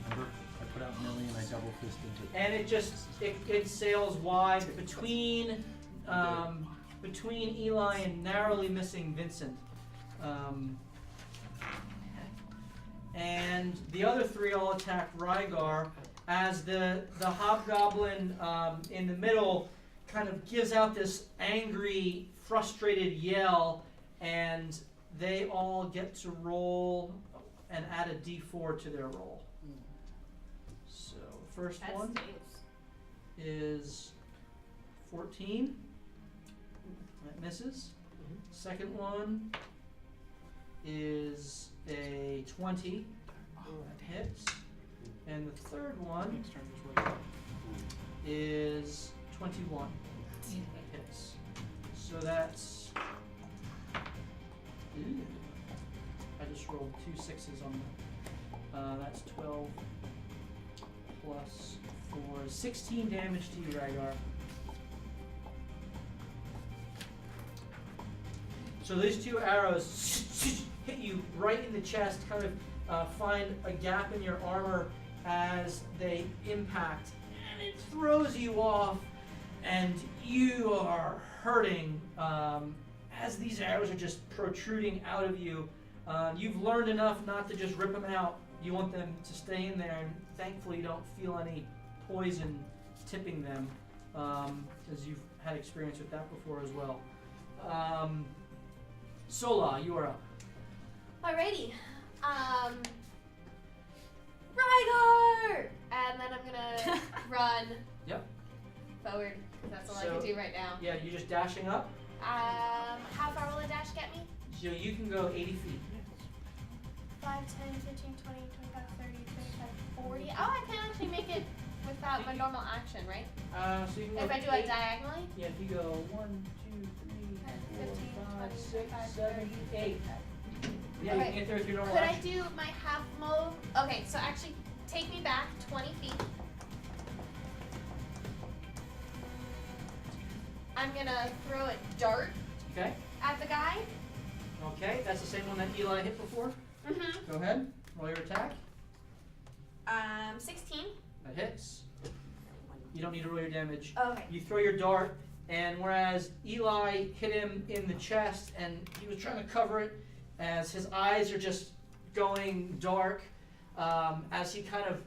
Remember? I put out Millie and I double fisted it. And it just it sails wide between Eli and narrowly missing Vincent. And the other 3 all attack Rygar as the hobgoblin in the middle kind of gives out this angry, frustrated yell, and they all get to roll and add a d4 to their roll. So first That one stinks. is 14. That misses. Second one is a 20. That hits. And the third one Next turn just wait. is 21. That hits. So that's. Ooh. I just rolled 2 6s on that. That's 12 plus 4, 16 damage to you, Rygar. So these 2 arrows hit you right in the chest, kind of find a gap in your armor as they impact, and it throws you off, and you are hurting as these arrows are just protruding out of you. You've learned enough not to just rip them out. You want them to stay in there, and thankfully you don't feel any poison tipping them, as you've had experience with that before as well. Sola, you are up. Alrighty. Rygar! And then I'm gonna run Yep. forward, 'cause that's all I So- can do right now. Yeah, you're just dashing up. How far will a dash get me? So you can go 80 feet. 5, 10, 15, 20, 25, 30, 35, 40. Oh, I can actually make it without my normal action, right? So you can go If I do it diagonally? Yeah, if you go 1, 2, 3, 10, 4, 15, 5, 20, 6, 25, 7, 30, 8. Yeah, Okay. you can get there with your normal Could I action. do my half move? Okay, so actually take me back 20 feet. I'm gonna throw a dart Okay. at the guy. Okay, that's the same one that Eli hit before. Mm-hmm. Go ahead. Roll your attack. 16. That hits. You don't need to roll your damage. Okay. You throw your dart, And whereas Eli hit him in the chest and he was trying to cover it, as his eyes are just going dark, as he kind of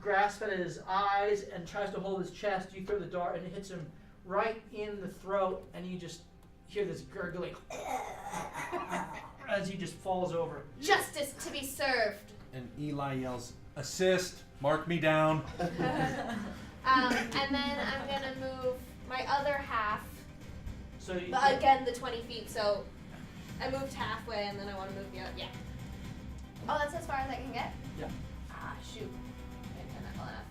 grasps at his eyes and tries to hold his chest, you throw the dart and it hits him right in the throat, and you just hear this gurgling as he just falls over. Justice to be served. And Eli yells, "Assist! Mark me down." And then I'm gonna move my other half. So you, But again, the 20 feet. So I moved halfway, and then I want to move the other. Yeah. Oh, that's as far as I can get. Yeah. Ah, shoot. I didn't turn that well enough.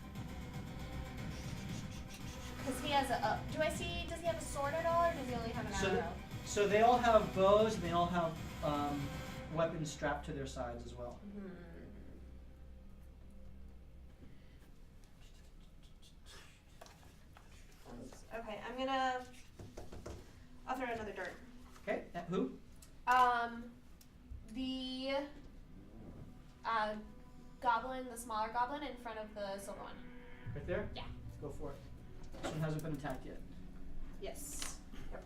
Because he has a. Do I see? Does he have a sword at all, or does he only have an arrow? So they all have bows and they all have weapons strapped to their sides as well. Okay, I'll throw another dart. Okay, at who? The goblin, the smaller goblin in front of the silver one. Right there? Yeah. Go for it. This one hasn't been attacked yet. Yes. Yep.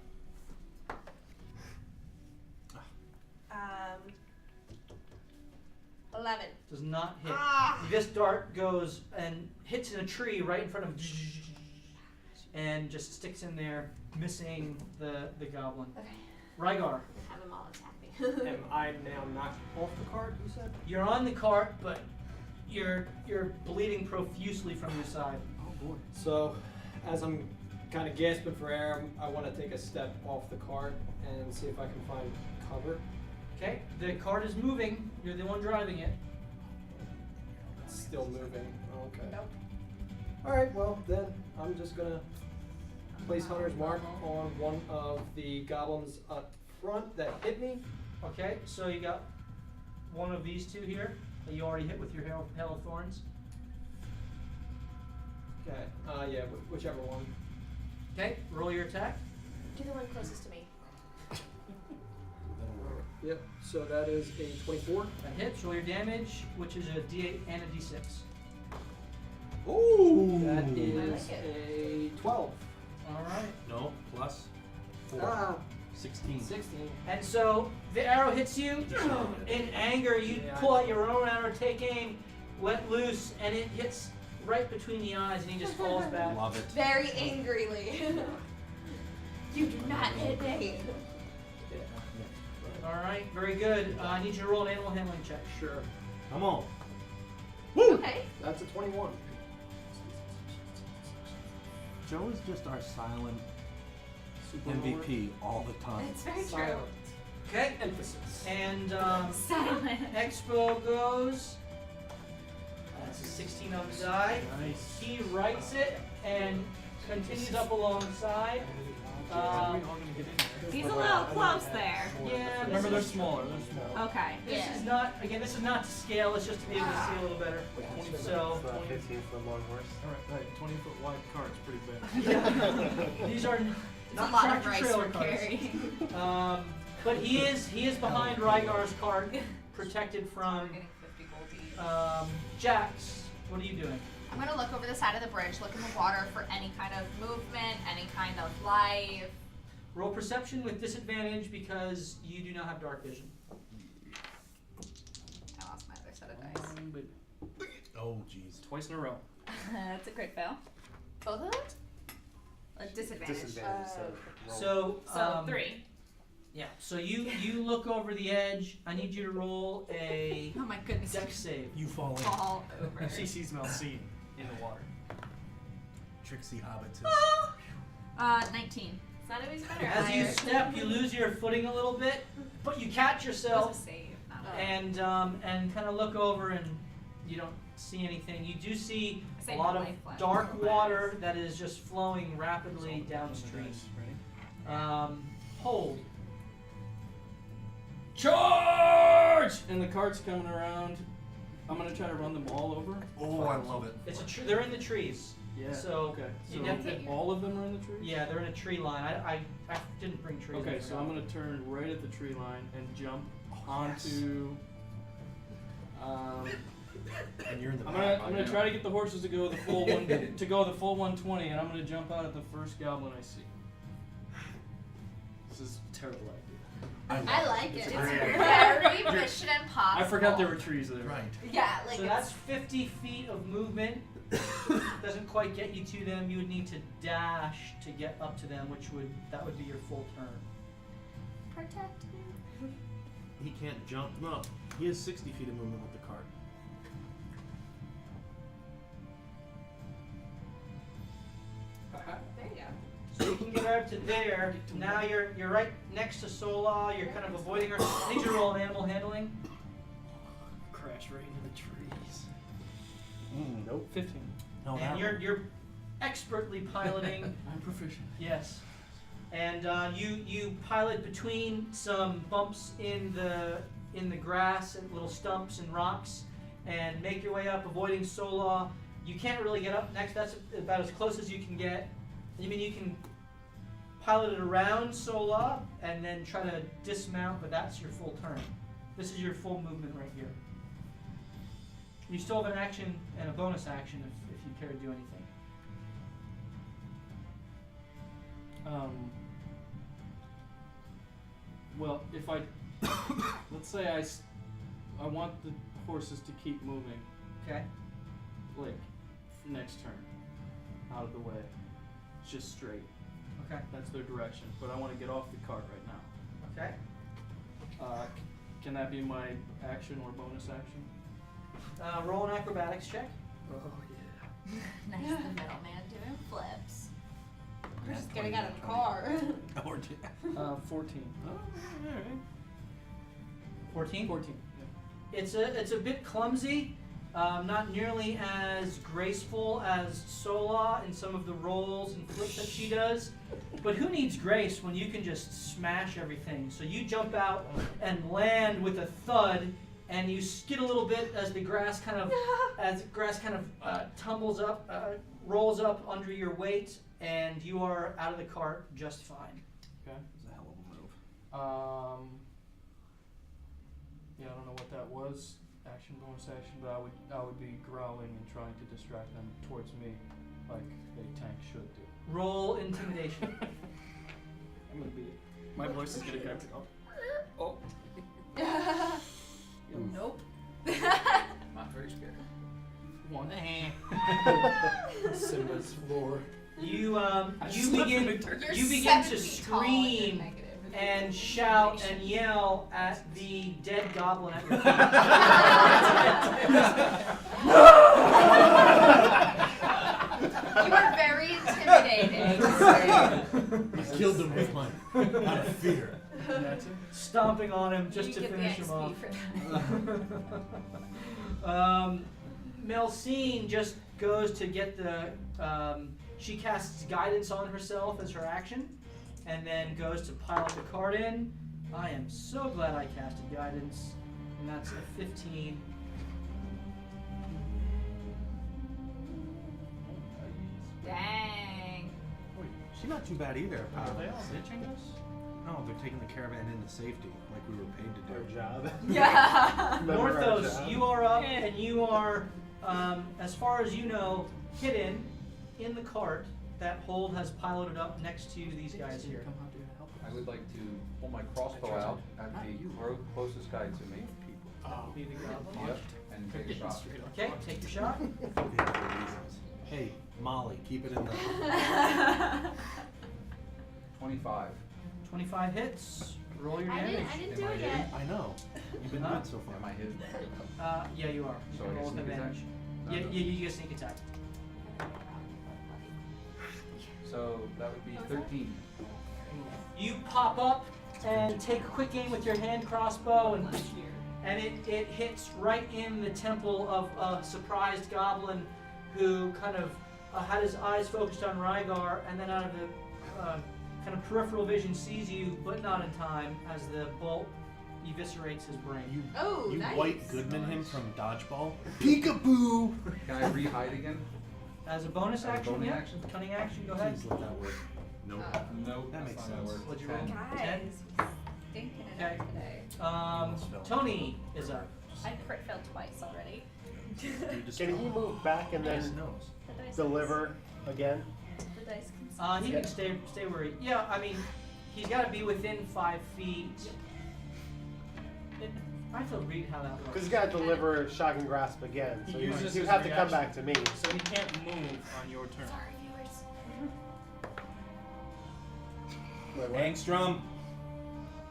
11. Does not hit. Ah! This dart goes and hits in a tree right in front of and just sticks in there, missing the goblin. Okay. Rygar, Have them all attack me. Am I now knocked off the cart, you said? you're on the cart, but you're bleeding profusely from your side. Oh boy. So, as I'm kind of gasping for air, I want to take a step off the cart and see if I can find cover. Okay, the cart is moving. You're the one driving it. It's still moving. Okay. Nope. Alright, well, then I'm just gonna place Hunter's Mark on one of the goblins up front that hit me. Okay, so you got one of these two here that you already hit with your hail of thorns. Okay. Yeah, whichever one. Okay, roll your attack. Do the one closest to me. Yep. So that is a 24. That hits. Roll your damage, which is a D8 and a D6. Ooh! That I is like a 12. All right. No, plus 4. Ah, 16. 16. And so the arrow hits you. In anger, you Yeah, pull I out your own arrow, take aim, let loose, and it hits right between the eyes, and he just falls back. Love it. Very angrily. You do not hit me. All right, very good. I need you to roll an animal handling check. Sure. Come on. Okay. That's a 21. Joe is just our silent Super MVP all the time. It's very true. Silent. Okay. Emphasis. And Silent. Expo goes. That's a 16 on the die. Nice. He writes it and continues up alongside. He's a little close there. Yeah, Remember, they're this is, smaller. They're small. Okay. this is not, again, this is not to scale, it's just to be able to see a little better. So, 15 for a long horse. Right, 20-foot wide cart's pretty big. these are It's not a lot of tractor rice trailer we're cars. carrying. But he is behind Rygar's cart, protected We're from getting 50 gold each. Jax. What are you doing? I'm gonna look over the side of the bridge, look in the water for any kind of movement, any kind of life. Roll perception with disadvantage because you do not have dark vision. I lost my other set of dice. Oh, jeez. Twice in a row. That's a crit fail. Both of them? A disadvantage. Disadvantage. So, So 3. yeah. So you look over the edge. I need you to roll a Oh my goodness. dex save. You fall in. Fall over. CC smells seed in the water. Tricksy hobbits. 19. It's not always better. As you step, you lose your footing a little bit, but you catch It was yourself a save, not a and kind of look over, and you don't see anything. You do see I a saved lot my of life left. dark water that is just flowing rapidly downstream. Hold. Charge! And the cart's coming around. I'm gonna try to run them all over. Oh, I love it. It's a they're in the trees. Yeah. So okay. you So have to- all of them are in the tree. Yeah, they're in a tree line. I didn't bring trees. Okay, I so I'm gonna turn right at the tree line and jump onto. And you're in the I'm back. gonna try to get the horses to go the full 120, and I'm gonna jump out at the first goblin I see. This is a terrible idea. I like It's it. a It's great very Very mission impossible. I forgot there were trees there. Right. Yeah, like So it's- that's 50 feet of movement. Doesn't quite get you to them. You would need to dash to get up to them, that would be your full turn. Protect me. He can't jump. No, he has 60 feet of movement with the cart. There you go. So you can get out to there. Now you're right next to Sola. You're kind of avoiding her. I need you to roll an animal handling. Crash right into the trees. Nope. 15. No, And you're expertly piloting. I'm proficient. Yes. And you pilot between some bumps in the grass and little stumps and rocks, and make your way up, avoiding Sola. You can't really get up next. That's about as close as you can get. I mean, you can pilot it around Sola and then try to dismount, but that's your full turn. This is your full movement right here. You still have an action and a bonus action if you care to do anything. Well, if I let's say I want the horses to keep moving, Okay. like next turn, out of the way, just straight. Okay. That's their direction. But I want to get off the cart right now. Okay. Can that be my action or bonus action? Roll an acrobatics check. Oh yeah. Nice, the middleman doing flips. We're just getting out of the car. 14. Oh, all right. 14? 14. Yeah. It's a bit clumsy, not nearly as graceful as Sola in some of the rolls and flips that she does. But who needs grace when you can just smash everything? So you jump out and land with a thud, and you skid a little bit as the grass kind of tumbles up, rolls up under your weight, and you are out of the cart just fine. Okay. It's a hell of a move. Yeah, I don't know what that was, action, bonus action, but I would be growling and trying to distract them towards me, like a tank should do. Roll intimidation. I'm gonna be. My voice is gonna go. Oh. Nope. Not very scared. One. Simba's floor. You slept begin in a turn. You're you begin to 7 feet tall and you're scream negative. and shout and yell at the dead goblin at your feet. You are very intimidating. I killed him with my out of fear. That's it. Stomping on him just You to get the finish him XP off. for that. Melcine just goes to get the. She casts guidance on herself as her action, and then goes to pilot the cart in. I am so glad I casted guidance, and that's a 15. Dang. Wait, she's not too bad either. Are they all ditching us? No, they're taking the caravan into safety, like we were paid to Our do. job. Yeah. Remember our Northos, job? you are up, and you are, as far as you know, hidden in the cart that Hold has piloted up next to these guys here. Come out to help us. I would like to pull my crossbow out at the closest guy to me. Be the goblin. Yep, and take a shot. Straight up. Okay, take your shot. Hey, Molly, keep it in the. 25. 25 hits. Roll your I damage. didn't do Am I it hidden? yet. I know. You've been Huh? good so far. Am I hidden? Yeah, you are. You So can I get roll with sneak attack? advantage. No, Yeah, no. you get sneak attack. So that would be 13. You pop up and take a quick aim with your hand crossbow, and it hits right in the temple of a surprised goblin who kind of had his eyes focused on Rygar, and then out of the kind of peripheral vision sees you, but not in time, as the bolt eviscerates his brain. You, Oh, you nice. White Goodman him from Dodgeball. Peekaboo! Can I re-hide again? As a bonus As a action, bonus yeah. action? Cunning action, go ahead. Please let that work. Nope. Nope. That makes that's not sense. gonna work. What'd you roll? 10. Guys, stinking it Okay. up today. Tony is up. I crit failed twice already. You just Can he move back and Yes, then knows. The dice deliver again? Can, the dice can He can stay where he. Yeah, I mean, he's got to be within 5 feet. I have to read how that works. Because he's got to deliver shocking grasp again. So He you uses you his have to come reaction. back to me. So he can't move on your turn. Sorry, viewers. Wait, what? Angstrom.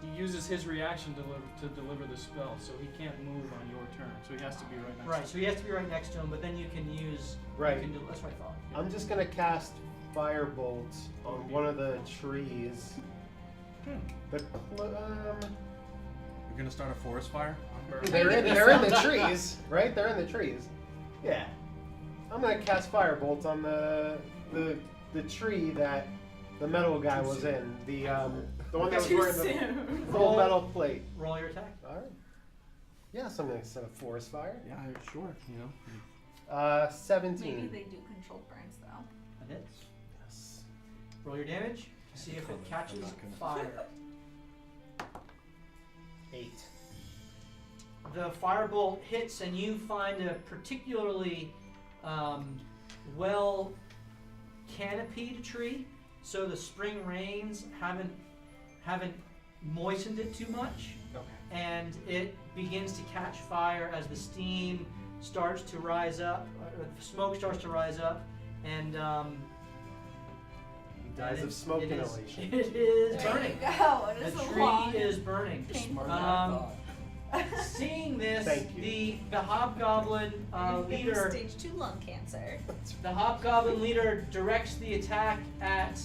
He uses his reaction to deliver the spell, so he can't move on your turn. So he has to be right next Right, to so he has to be right next to him, but then you can use. Right. You can do, that's what I thought. I'm just gonna cast Firebolt on one of the trees. The You're gonna start a forest fire? they're in the trees, right? They're in the trees. Yeah. I'm gonna cast Firebolt on the tree that the metal guy was in. The one that was wearing the full metal plate. Roll your attack. All right. Yes, I'm gonna set a forest fire. Yeah, sure. You know. 17. Maybe they do controlled burns though. That hits. Yes. Roll your damage. See if it catches fire. 8. The firebolt hits, and you find a particularly well canopied tree, so the spring rains haven't moistened it too much, Okay. and it begins to catch fire as the steam starts to rise up, the smoke starts to rise up, and He dies of smoke inhalation. It is burning. Go. It The is a tree long, is burning. painful Seeing this, Thank you. the hobgoblin leader, Stage 2 lung cancer. the hobgoblin leader directs the attack at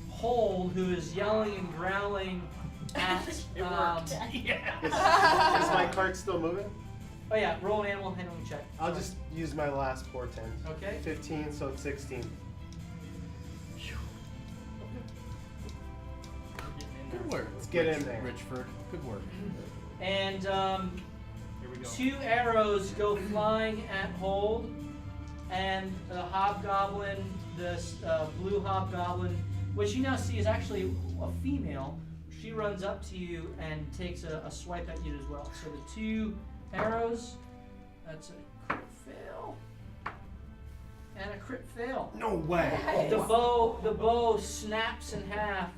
Hold, who is yelling and growling at. It worked. Is my cart still moving? Oh yeah, roll an animal handling check. I'll just use my last portent. Okay. 15, so it's 16. Good work. Let's get in there. Richford. Good work. And Here we go. 2 arrows go flying at Hold, and the hobgoblin, this blue hobgoblin, which you now see is actually a female. She runs up to you and takes a swipe at you as well. So the 2 arrows, that's a crit fail, and a crit fail. No way. The bow snaps in half,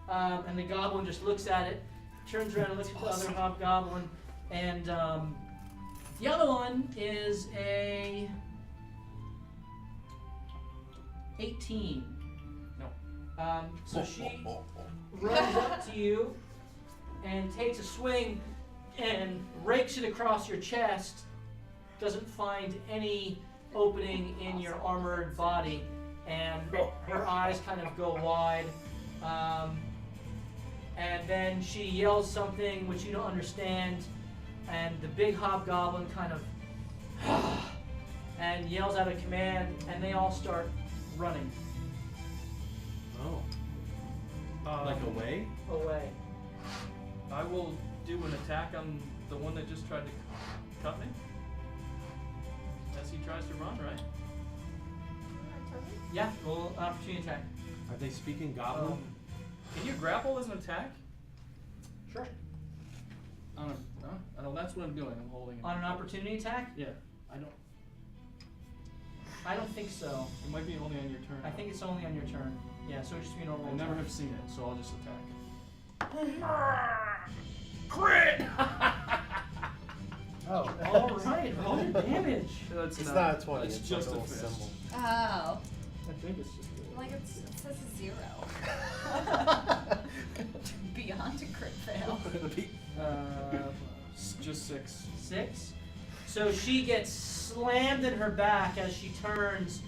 and the goblin just looks at it, turns around and looks at the other hobgoblin, and the other one is a 18. No. So she runs up to you and takes a swing and rakes it across your chest. Doesn't find any opening in your armored body, and her eyes kind of go wide. And then she yells something which you don't understand, and the big hobgoblin kind of and yells out a command, and they all start running Oh. Like away? away. I will do an attack on the one that just tried to cut me. As he tries to run, right? Yeah, roll an opportunity attack. Are they speaking goblin? Can you grapple as an attack? Sure. No, that's what I'm doing. I'm holding it. On an opportunity attack? Yeah. I don't think so. It might be only on your turn. I think it's only on your turn. Yeah, so it's just be a normal I never attack. have seen it, so I'll just attack. Crit! Oh. Alright, roll your damage. That's It's not a 20, It's it's just like a a little fist. symbol. Oh. I think it's just Like it says a 0. Beyond a crit fail. just 6. 6. So she gets slammed in her back as she turns,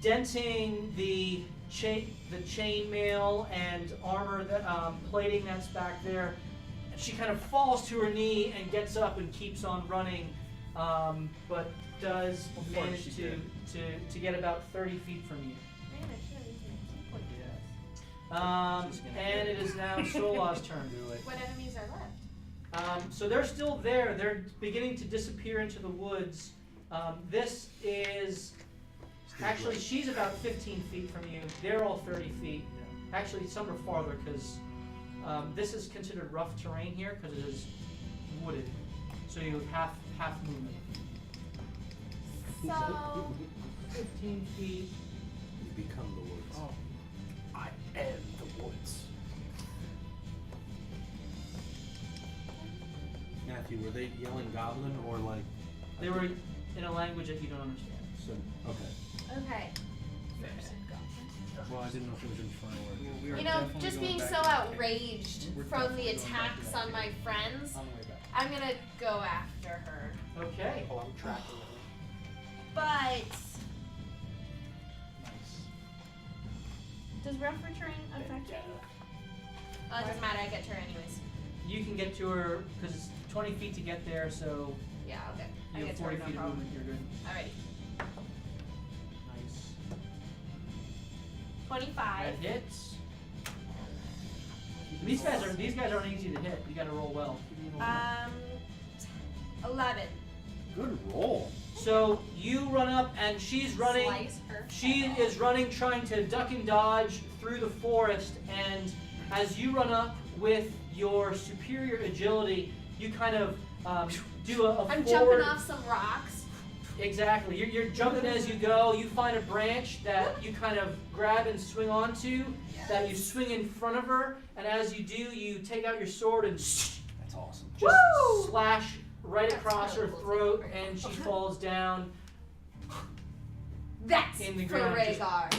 denting the chainmail and armor that plating that's back there. She kind of falls to her knee and gets up and keeps on running, but does manage to get about 30 feet from you. And it is now Sola's turn. What enemies are left? So they're still there. They're beginning to disappear into the woods. This is actually, she's about 15 feet from you. They're all 30 feet. Actually, some are farther because this is considered rough terrain here because it is wooded. So you have half movement. So 15 feet. You become the woods. Oh. I am the woods. Matthew, were they yelling goblin or like? They were in a language that you don't understand. So, okay. Okay. Well, I didn't know if it was in front or. We are You know, definitely just going being back so to the camp. outraged We're from definitely the going back to attacks that on my friends, On the way back. I'm gonna go after her. Okay. Oh, I'm tracking them. But Nice. does rougher terrain affect me? Oh, it doesn't matter. I get to her anyways. You can get to her because it's 20 feet to get there, so Yeah, okay. I you get have to her, 40 no feet of problem. movement. You're good. Alrighty. Nice. 25. That hits. These guys aren't easy to hit. You got to roll well. 11. Good roll. So you run up, and she's running. Slice her She head is running, trying to duck and dodge through the forest, and as you run up with your superior agility, you kind of do a I'm forward. jumping off some rocks. Exactly. You're jumping as you go. You find a branch that you kind of grab and swing onto, that you swing in front of her, and as you do, you take out your sword and That's awesome. just Woo! slash right That's across her really cool. throat, and she falls down, That's In the for ground, just- Rhaegar.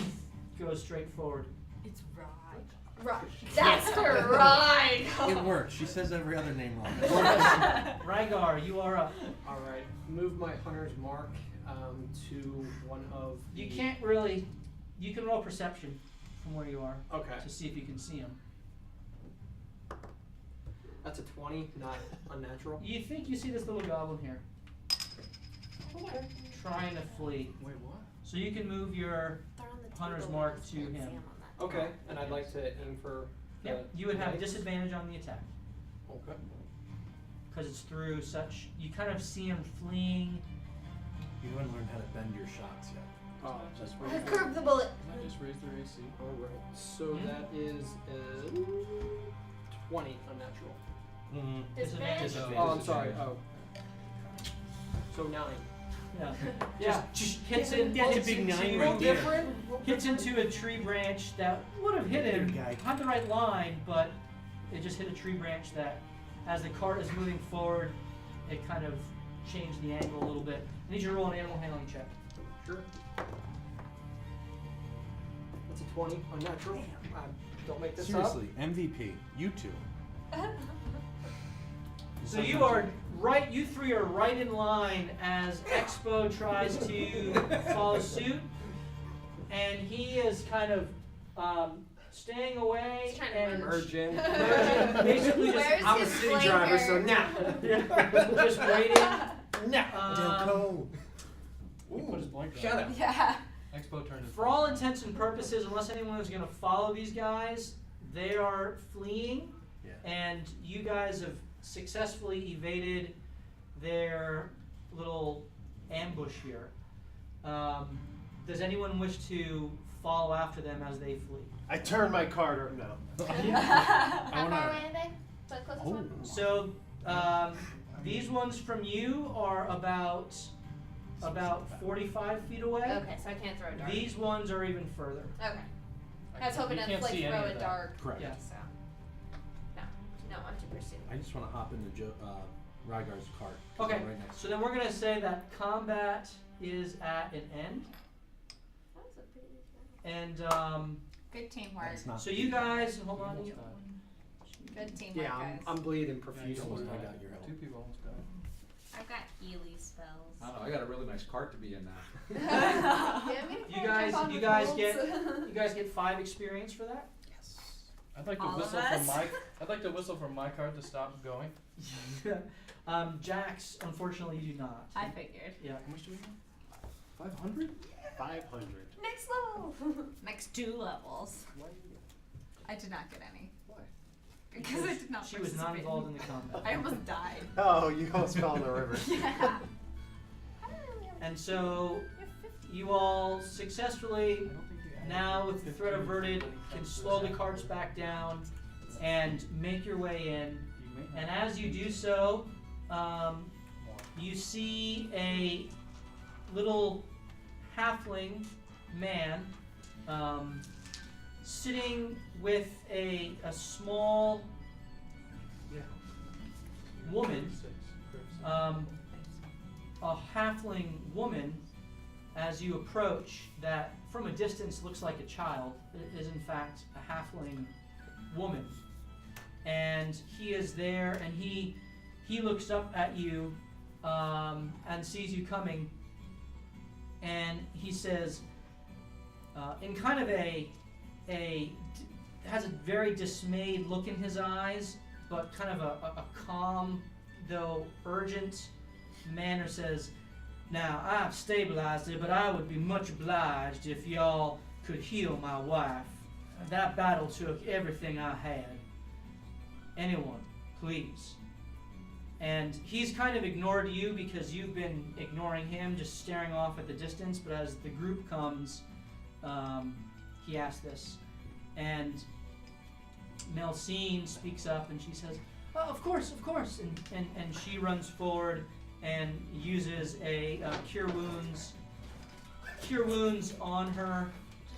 goes straight forward. It's right. Right. That's for Rhaegar. It works. She says every other name wrong. Rygar, you are up. All right. Move my hunter's mark to one of. You can't really. You can roll perception from where you are Okay. to see if you can see him. That's a 20, not unnatural. You think you see this little goblin here, Okay. trying to flee. Wait, what? So you can move your. They're on the Hunter's table mark with to Sam him. on that. Okay, and I'd like to aim for. Yep. You would have knights. disadvantage on the attack Okay. because it's through such. You kind of see him fleeing. You haven't learned how to bend your shots yet. Oh, Just I raise curved the bullet. Can I just raise their AC? all right. So Hmm? that is 20 unnatural. Mm-hmm. Disadvantage. Oh, I'm sorry. Oh. So 9. Yeah. Yeah. Just hits in. That's a hits big into- nine Real right there. different. Hits into a tree branch that would have hit him, Good guy. had the right line, but it just hit a tree branch that, as the cart is moving forward, it kind of changed the angle a little bit. I need you to roll an animal handling check. Sure. That's a 20 unnatural. Don't make this Seriously, MVP. You two. So you are right. You three are right in line as Expo tries to follow suit, and he is kind of staying away He's trying to and Merge in. merging, basically just Where's I'm a his city flanker? driver, so nah. just waiting. Delco. He put his blanket Shut on. up. Yeah. Expo turned his For all intents and purposes, unless anyone is going to follow these guys, they are fleeing, Yeah. and you guys have successfully evaded their little ambush here. Does anyone wish to follow after them as they flee? I turn my card or no. How far away are they? The closest one? So these ones from you are about 45 feet away. Okay, so I can't throw a dart. These ones are even further. Okay. I was hoping You to can't like see any throw of a that. dart. Correct. Yeah. So. No, I'm to pursue. I just want to hop into Rygar's cart. 'cause Okay, I'm right next so then we're going to say that combat is at an end. That was a pretty good job. And Good teamwork. It's not. so you guys, hold on. almost You, died. Good teamwork, Yeah, guys. I'm bleeding Yeah, you profusely. almost I died. got your help. 2 people almost died. I've got Ely spells. I don't know, I got a really nice cart to be in now. Yeah, I'm gonna you try guys, to jump on you the guys poles. get, you guys get 5 experience for that. Yes. I'd like to All of whistle us? from my. I'd like to whistle from my card to stop going. Jax, unfortunately, you do not. I figured. Yeah. How much do we have? 500. 500. Next level. Next 2 levels. I did not get any. Why? Because I did not She was not participate. involved in the combat. I almost died. Oh, you almost fell in the river. Yeah. And so you all successfully, I don't think you added now with the 15 threat averted, when it can comes to slow the this carts after. back down and make your way in. You may And have as you do so, more. you see a little halfling man sitting with a small woman, a halfling woman, as you approach, that from a distance looks like a child, is in fact a halfling woman. And he is there, and he looks up at you and sees you coming, and he says, in kind of has a very dismayed look in his eyes, but kind of a calm, though urgent manner, says, "Now, I've stabilized it, but I would be much obliged if y'all could heal my wife. That battle took everything I had. Anyone, please." And he's kind of ignored you because you've been ignoring him, just staring off at the distance, but as the group comes, he asks this. And Melsine speaks up and she says, "Oh, of course. And she runs forward and uses a cure wounds on her,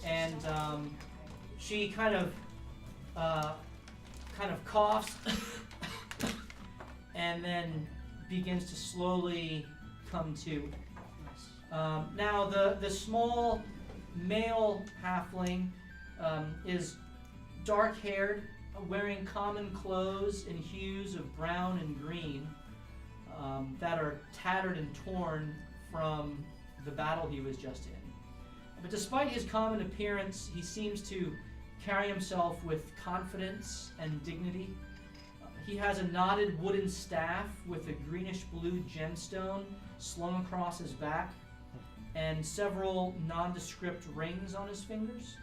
and she kind of coughs and then begins to slowly come to. Now the small male halfling is dark-haired, wearing common clothes in hues of brown and green that are tattered and torn from the battle he was just in. But despite his common appearance, he seems to carry himself with confidence and dignity. He has a knotted wooden staff with a greenish-blue gemstone slung across his back and several nondescript rings on his fingers.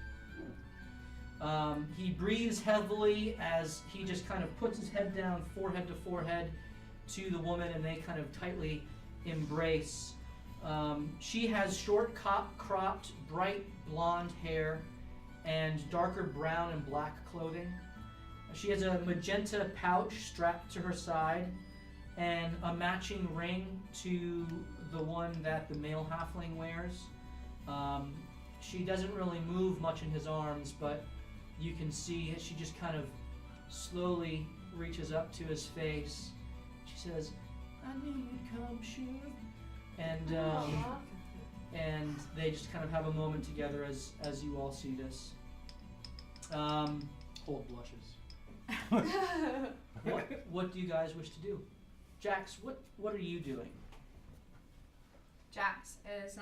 He breathes heavily as he just kind of puts his head down, forehead to forehead, to the woman, and they kind of tightly embrace. She has short, cropped, bright blonde hair and darker brown and black clothing. She has a magenta pouch strapped to her side and a matching ring to the one that the male halfling wears. She doesn't really move much in his arms, but you can see she just kind of slowly reaches up to his face. She says, "I knew you'd come, Shug." And they just kind of have a moment together as you all see this. Holt blushes. What do you guys wish to do? Jax, what are you doing? Jax is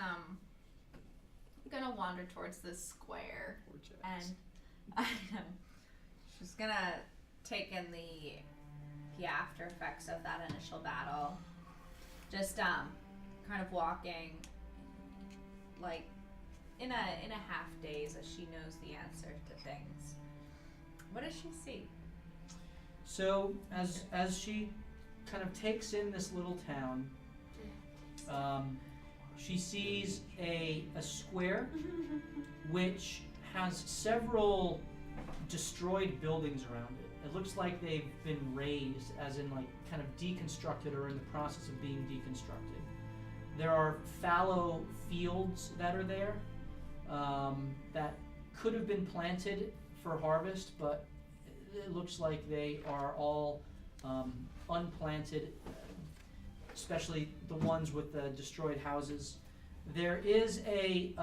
gonna wander towards this square, and she's gonna take in the after effects of that initial battle. Just kind of walking like in a half daze as she knows the answer to things. What does she see? So as she kind of takes in this little town, she sees a square which has several destroyed buildings around it. It looks like they've been razed, as in like kind of deconstructed or in the process of being deconstructed. There are fallow fields that are there that could have been planted for harvest, but it looks like they are all unplanted, especially the ones with the destroyed houses. There is a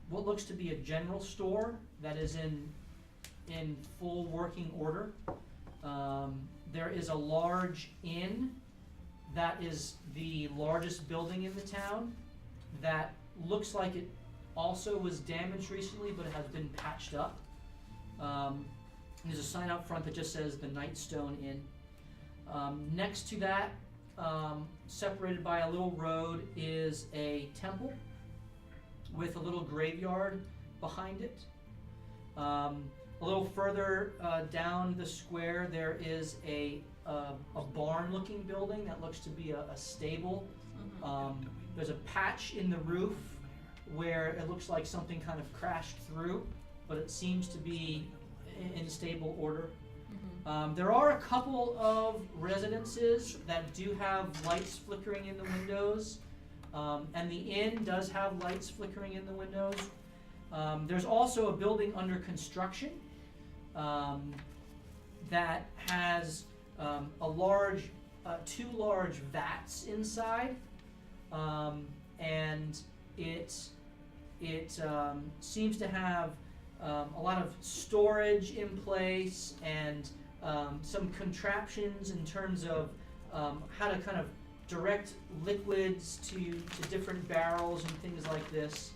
what looks to be a general store that is in full working order. There is a large inn that is the largest building in the town that looks like it also was damaged recently, but it has been patched up. There's a sign out front that just says the Nightstone Inn. Next to that, separated by a little road, is a temple with a little graveyard behind it. A little further down the square, there is a barn-looking building that looks to be a stable. There's a patch in the roof where it looks like something kind of crashed through, but it seems to be in stable order. There are a couple of residences that do have lights flickering in the windows, and the inn does have lights flickering in the windows. There's also a building under construction that has two large vats inside, and it seems to have a lot of storage in place and some contraptions in terms of how to kind of direct liquids to different barrels and things like this.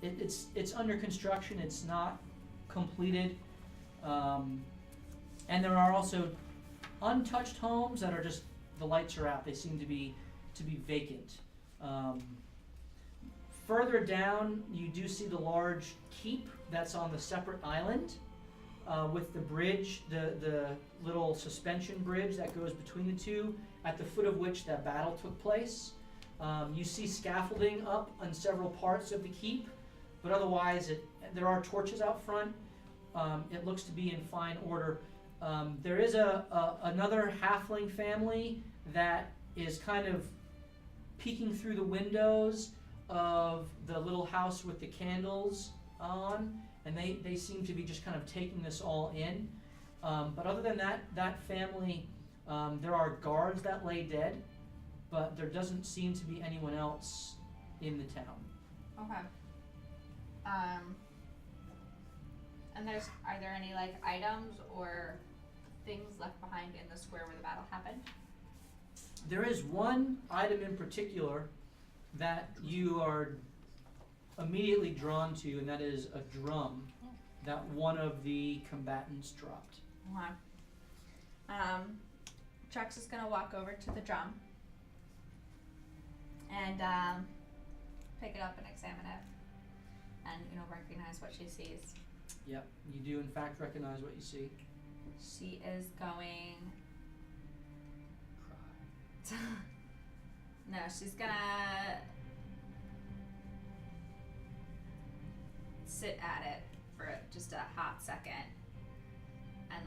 It's under construction. It's not completed, and there are also untouched homes that are just the lights are out. They seem to be vacant. Further down, you do see the large keep that's on the separate island with the bridge, the little suspension bridge that goes between the two, at the foot of which that battle took place. You see scaffolding up on several parts of the keep, but otherwise there are torches out front. It looks to be in fine order. There is another halfling family that is kind of peeking through the windows of the little house with the candles on, and they seem to be just kind of taking this all in. But other than that family, there are guards that lay dead, but there doesn't seem to be anyone else in the town. Okay. And are there any like items or things left behind in the square where the battle happened? There is one item in particular that you are immediately drawn to, and that is a drum that one of the combatants dropped. Okay. Chuck's is gonna walk over to the drum and pick it up and examine it, and recognize what she sees. Yep, you do in fact recognize what you see. She is going. No, she's gonna sit at it for just a hot second and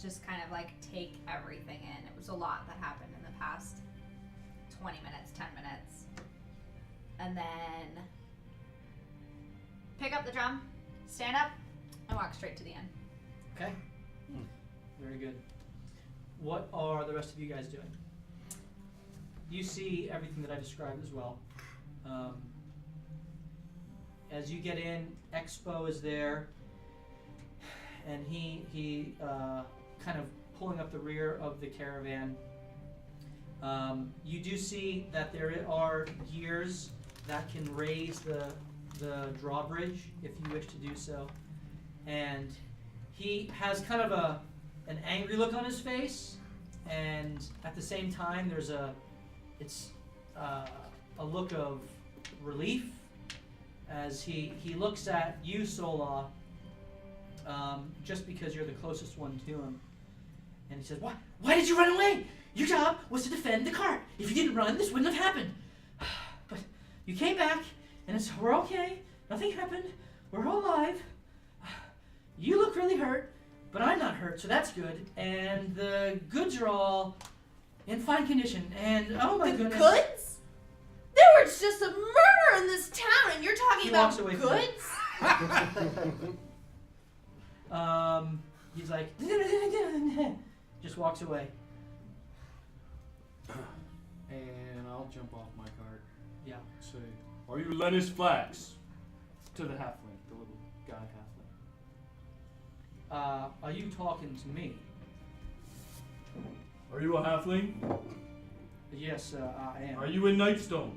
just kind of take everything in. It was a lot that happened in the past 20 minutes, 10 minutes. And then pick up the drum, stand up, and walk straight to the end. Okay. Very good. What are the rest of you guys doing? You see everything that I described as well. As you get in, Expo is there, and he kind of pulling up the rear of the caravan. You do see that there are gears that can raise the drawbridge if you wish to do so, and he has kind of an angry look on his face, and at the same time there's a look of relief as he looks at you, Sola, just because you're the closest one to him, and he says, Why did you run away? Your job was to defend the cart. If you didn't run, this wouldn't have happened. But you came back, and we're okay. Nothing happened. We're all alive. You look really hurt, but I'm not hurt, so that's good. And the goods are all in fine condition. And oh my goodness. Goods? There was just a murder in this town, and you're talking about goods? He's like, just walks away. And I'll jump off my cart. Yeah. Say, are you Lennis Flax? To the halfling, the little guy halfling. Are you talking to me? Are you a halfling? Yes, I am. Are you in Nightstone?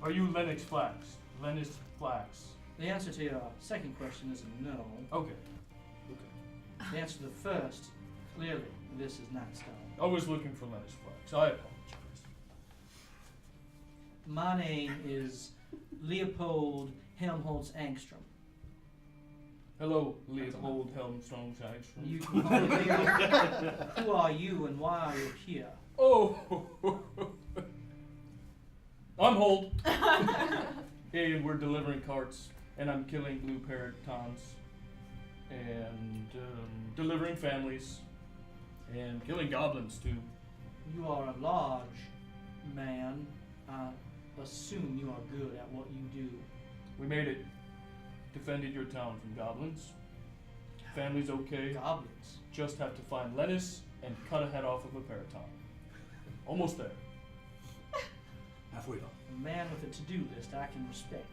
Are you Lennox Flax? Lennis Flax? The answer to your second question is no. Okay. The answer to the first, clearly, this is Nightstone. I was looking for Lennis Flax. I apologize. My name is Leopold Helmholtz Angstrom. Hello, Leopold Helmstrong Angstrom. You can call me Leo. Who are you and why are you here? Oh, I'm Holt. And we're delivering carts, and I'm killing blue paratons, and delivering families, and killing goblins too. You are a large man, assume you are good at what you do. We made it. Defended your town from goblins. Family's okay. Goblins. Just have to find lettuce and cut a head off of a paraton. Almost there. Halfway done. A man with a to-do list, I can respect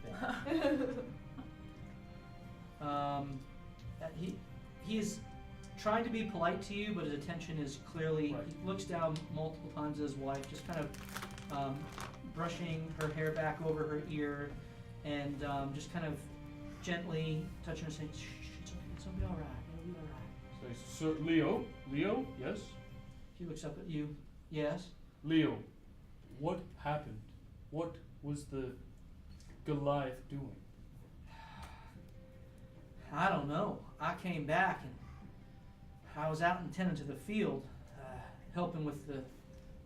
that. He is trying to be polite to you, but his attention is clearly. Right. He looks down multiple times at his wife, just kind of brushing her hair back over her ear, and just kind of gently touching her, saying, "Shh, it'll be all right. It'll be all right." Say, Sir Leo. Leo, yes? He looks up at you. Yes. Leo, what happened? What was the Goliath doing? I don't know. I came back and I was out and tending to the field, helping with the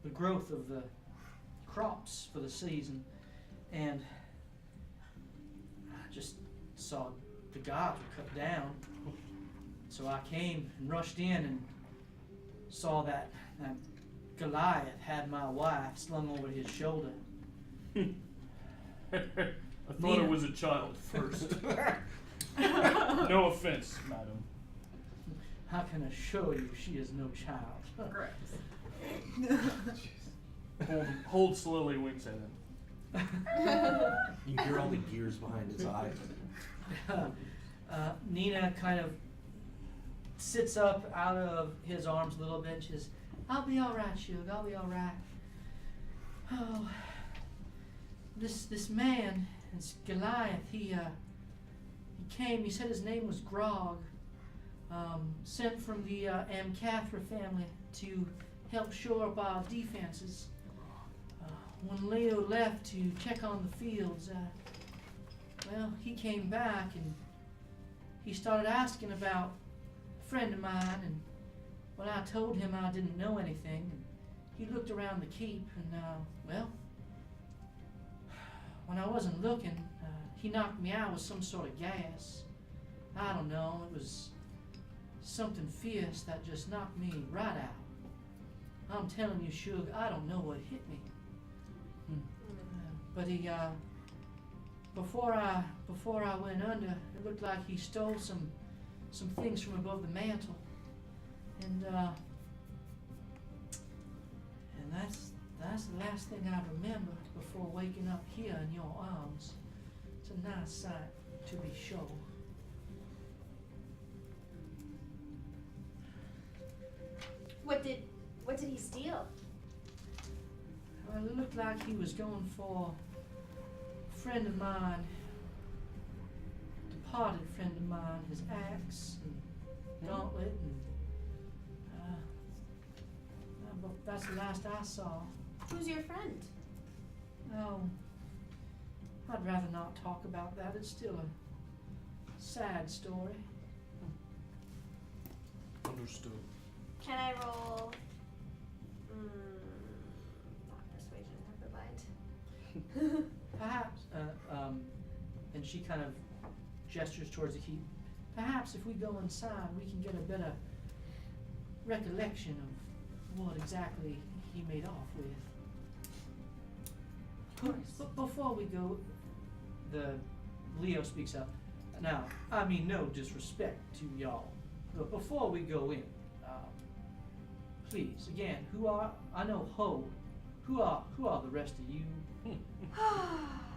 growth of the crops for the season, and I just saw the gods were cut down. So I came and rushed in and saw that Goliath had my wife slung over his shoulder. I thought Nina. it was a child first. No offense, madam. I can assure you she is no child. Hold slowly winks at him. You hear all the gears behind his eyes. Nina kind of sits up out of his arms a little bit and she says, "I'll be all right, Shug. I'll be all right. Oh, this man, this Goliath, he came. He said his name was Grog. Sent from the Amcathra family to help shore up our defenses. When Leo left to check on the fields, well, he came back and he started asking about a friend of mine, and when I told him I didn't know anything, and he looked around the keep, and well, when I wasn't looking, he knocked me out with some sort of gas. I don't know, it was something fierce that just knocked me right out. I'm telling you, Shug, I don't know what hit me. But he, before I went under, it looked like he stole some things from above the mantle, and that's the last thing I remember before waking up here in your arms. It's a nice sight, to be sure. What did he steal? Well, it looked like he was going for a friend of mine, departed friend of mine, his axe and gauntlet, and but that's the last I saw. Who's your friend? Oh, I'd rather not talk about that. It's still a sad story. Understood. Can I roll? Not persuasion. Never mind. Perhaps, and she kind of gestures towards the keep. Perhaps if we go inside, we can get a better recollection of what exactly he made off with. But before we go, Leo speaks up. Now, I mean no disrespect to y'all, but before we go in, please, again, I know Hold. Who are the rest of you?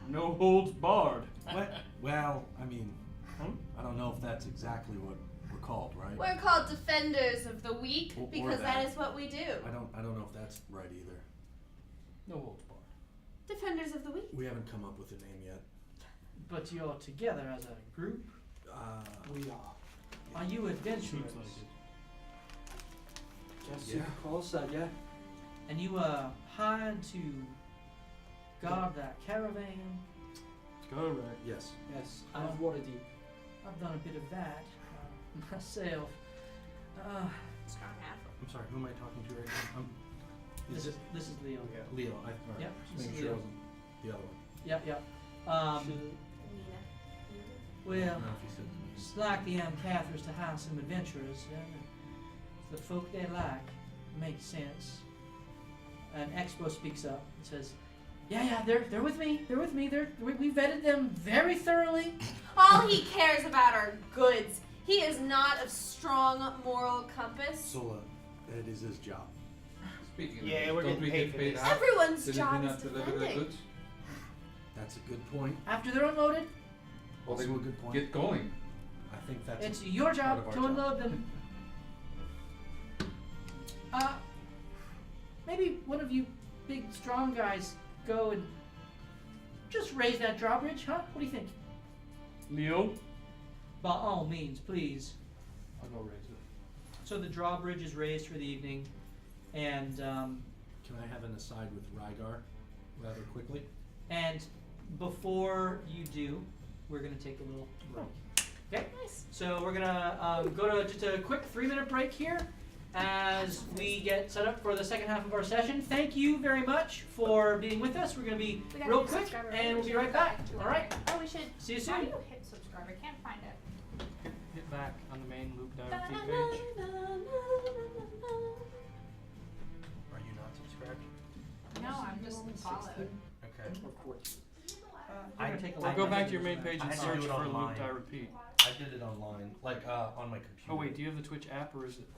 No holds barred. What? Well, I mean, I don't know if that's exactly what we're called, right? We're called Defenders of the Weak Or because that. that is what we do. I don't know if that's right either. No holds barred. Defenders of the Weak. We haven't come up with a name yet. But you're together as a group? We are. Are you adventurers? Seems like it. Yes, you could call us that, yeah. And you hired to guard that caravan? Correct. Yes. Yes, out of Waterdeep. I've done a bit of that myself. Strong half. I'm sorry, who am I talking to right now? This is Leo. Leo. Alright. Yep, Just this making is sure it Leo. wasn't the other one. Yep. Nina. Well, I don't know if he said it's like the Amcathras to hire some adventurers. The folk they like makes sense. An Expo speaks up and says, Yeah, they're with me. They're with me. We vetted them very thoroughly. All he cares about are goods. He is not of strong moral compass. So, it is his job. Speaking Yeah, of we're which, don't we getting get paid paid for out? Everyone's Did job we is not deliver the defending. goods? That's a good point. After they're unloaded, Well, Also then a good point. get going. I think that's it's your part job of our to job. unload them. Maybe one of you big strong guys go and just raise that drawbridge, huh? What do you think? Leo? By all means, please. I'll go raise it. So the drawbridge is raised for the evening, and Can I have an aside with Rygar rather quickly? before you do, we're gonna take a little break. Okay. Nice. So we're gonna go to just a quick 3-minute break here as we get set up for the second half of our session. Thank you very much for being with us. We're gonna be We got a real new quick, subscriber. and we'll We be should right go back. back to All right. Oh, we should. See you How do soon. you hit subscribe? I can't find it. Hit back on the main loop dial repeat page. Are you not subscribed? No, I'm just followed. Okay. Or 14. I Gonna take a Or lot go of back messages to your main now. page I and had to search do it for loop online. die repeat. I did it online, like on my computer. Oh wait, do you have the Twitch app or is it?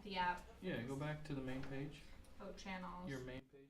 The app, Yeah, go back to the main page. channels. Your main page.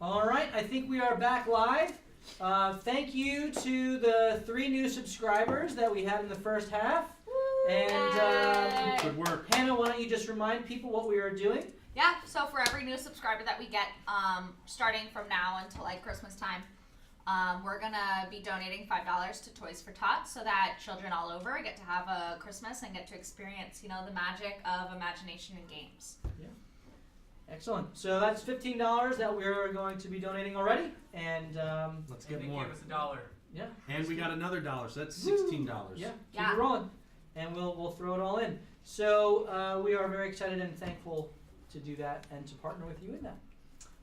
All right, I think we are back live. Thank you to the 3 new subscribers that we had in the first half. And Good work. Hannah, why don't you just remind people what we are doing? Yeah, so for every new subscriber that we get, starting from now until like Christmas time, we're gonna be donating $5 to Toys for Tots so that children all over get to have a Christmas and get to experience, you know, the magic of imagination and games. Yeah. Excellent. So that's $15 that we're going to be donating already, and Let's get They more. gave us $1. yeah. And we got another $1, so that's $16. Yeah, keep Yeah. it rolling, and we'll throw it all in. So we are very excited and thankful to do that and to partner with you in that.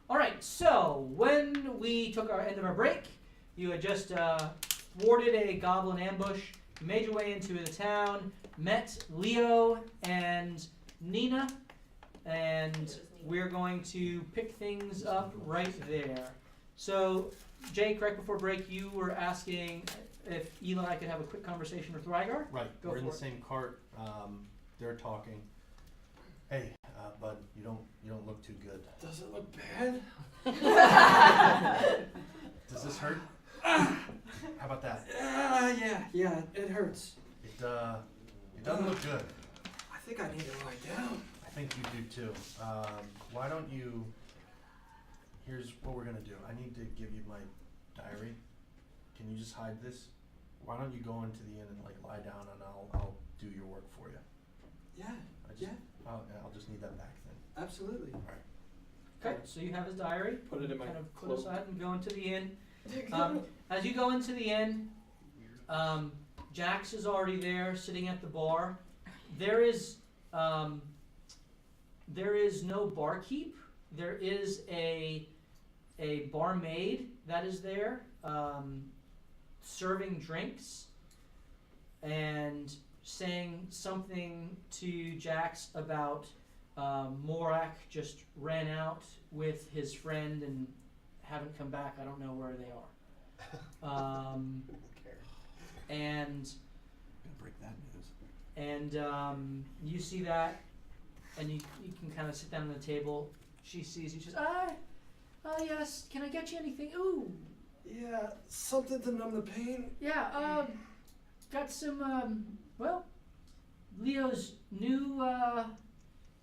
All right. So when we took our end of our break, you had just thwarted a goblin ambush. You made your way into the town, met Leo and Nina, and we're going to pick things up right there. So, Jake, right before break, you were asking if Eli could have a quick conversation with Rygar. Right, Go we're in for the it. same cart. They're talking. Hey, bud, you don't look too good. Does it look bad? Does this hurt? How about that? Yeah, it hurts. It doesn't look good. I think I need to lie down. I think you do too. Why don't you? Here's what we're gonna do. I need to give you my diary. Can you just hide this? Why don't you go into the inn and like lie down, and I'll do your work for you. Yeah, I just, yeah, I'll just need that back then. absolutely. Okay, so you have his diary. Put it in my Kind of put cloak. aside and go into the inn. As you go into the inn, Jax is already there, sitting at the bar. There is no barkeep. There is a barmaid that is there, serving drinks and saying something to Jax about Morak just ran out with his friend and haven't come back. I don't know where they are. And Gonna break that news. and you see that, and you can kind of sit down at the table. She sees you. She says, yes. Can I get you anything? Ooh, Yeah, something to numb the pain. yeah. Got some. Well, Leo's new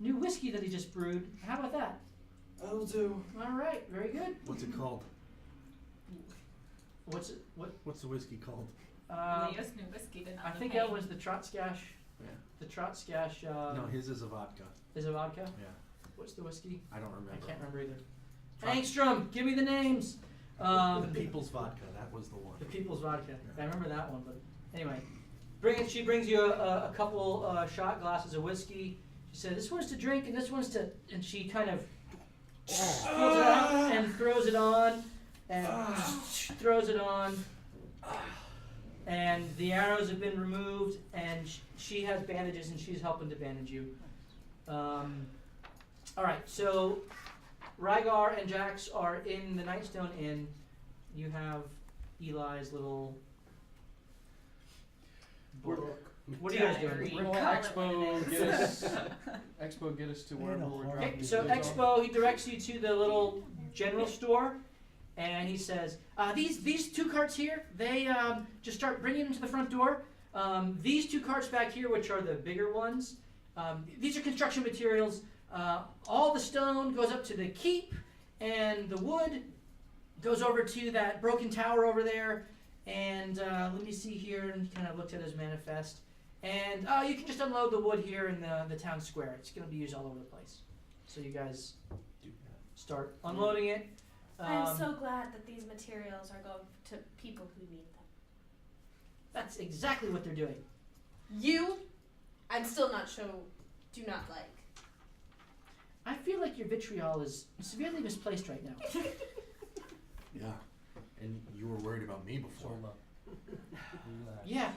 whiskey that he just brewed. How about that? That'll do. All right, very good. What's it called? What's it? What? What's the whiskey called? Leo's new whiskey did not I have think pain. that was the Trotskash. Yeah. The Trotskash. No, his is a vodka. Is it vodka? Yeah. What's the whiskey? I don't remember. I can't remember either. Trot- Angstrom, give me the names. The People's Vodka. That was the one. The People's Vodka. I remember that one, but anyway. She brings you a couple shot glasses of whiskey. She said, "This one's to drink, and this one's to..." And she kind of pulls it out and throws it on, and throws it on. And the arrows have been removed, and she has bandages, and she's helping to bandage you. All right, so Rygar and Jax are in the Nightstone Inn. You have Eli's little book. What are you guys doing? Will Expo get us to wherever we're dropping Okay, so the goods off? Expo, he directs you to the little general store, and he says, these 2 carts here, they just start bringing them to the front door. These 2 carts back here, which are the bigger ones, these are construction materials. All the stone goes up to the keep, and the wood goes over to that broken tower over there. And let me see here, and he kind of looked at his manifest. And you can just unload the wood here in the town square. It's going to be used all over the place. So you guys start unloading it. I'm so glad that these materials are going to people who need them. That's exactly what they're doing. You, I'm still not sure, do not like. I feel like your vitriol is severely misplaced right now. Yeah. And you were worried about me before. Yeah.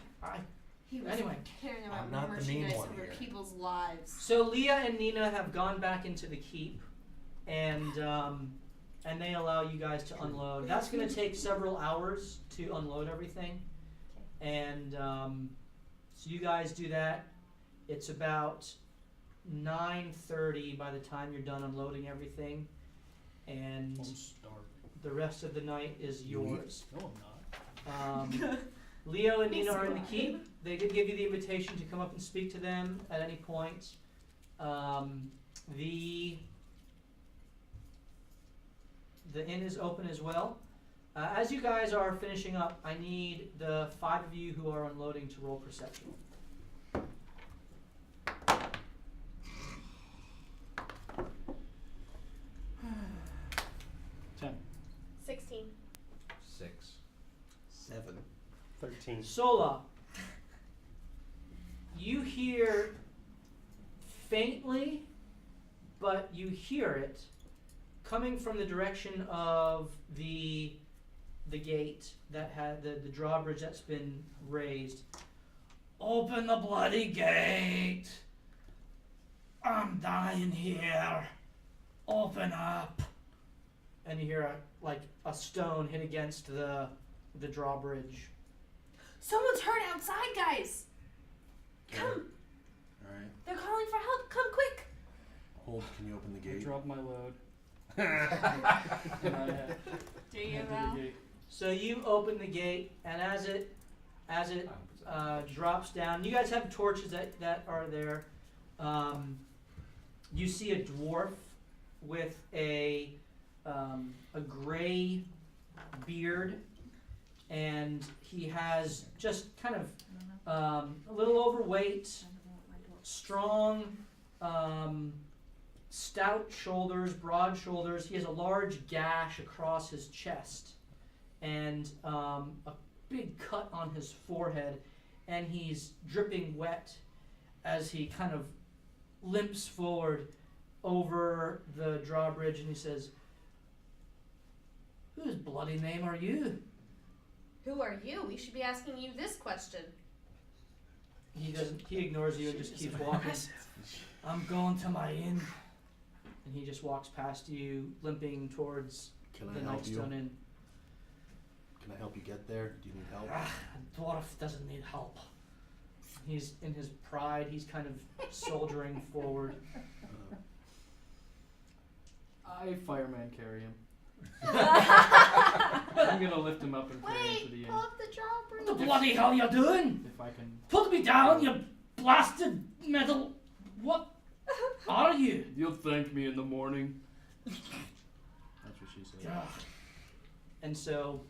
He was Anyway. caring I'm about not the mean merchandise one over here. people's lives. So Leah and Nina have gone back into the keep, and they allow you guys to unload. That's going to take several hours to unload everything, and so you guys do that. It's about 9:30 by the time you're done unloading everything, and I'm starving. the rest of the night is yours. No, I'm not. Leo and Nina are in the keep. They did give you the invitation to come up and speak to them at any point. The inn is open as well. As you guys are finishing up, I need the 5 of you who are unloading to roll perception. 16. 6. 7. 13. Sola, you hear faintly, but you hear it coming from the direction of the gate that had the drawbridge that's been raised. Open the bloody gate! I'm dying here. Open up! And you hear a stone hit against the drawbridge. Someone's hurt outside, guys. Come. Alright. They're calling for help. Come quick. Hold, can you open the I gate? dropped my load. Do you, Enter Val? the gate. So you open the gate, and as it drops down, you guys have torches that are there. You see a dwarf with a gray beard, and he has just kind of a little overweight, strong, stout shoulders, broad shoulders. He has a large gash across his chest and a big cut on his forehead, and he's dripping wet as he kind of limps forward over the drawbridge, and he says, "Whose bloody name are you?" Who are you? We should be asking you this question. He ignores you and just keeps walking. "I'm going to my inn." And he just walks past you, limping towards Can the I help you? Nightstone Inn. Can I help you get there? Do you need help? A dwarf doesn't need help. He's in his pride. He's kind of soldiering forward. I fireman carry him. I'm gonna lift him up and carry him to the Wait, inn. pull up the drawbridge. What the bloody hell you doing? If I can. Put me down, you blasted metal. What are you? You'll thank me in the morning. That's what she said. Ugh. And so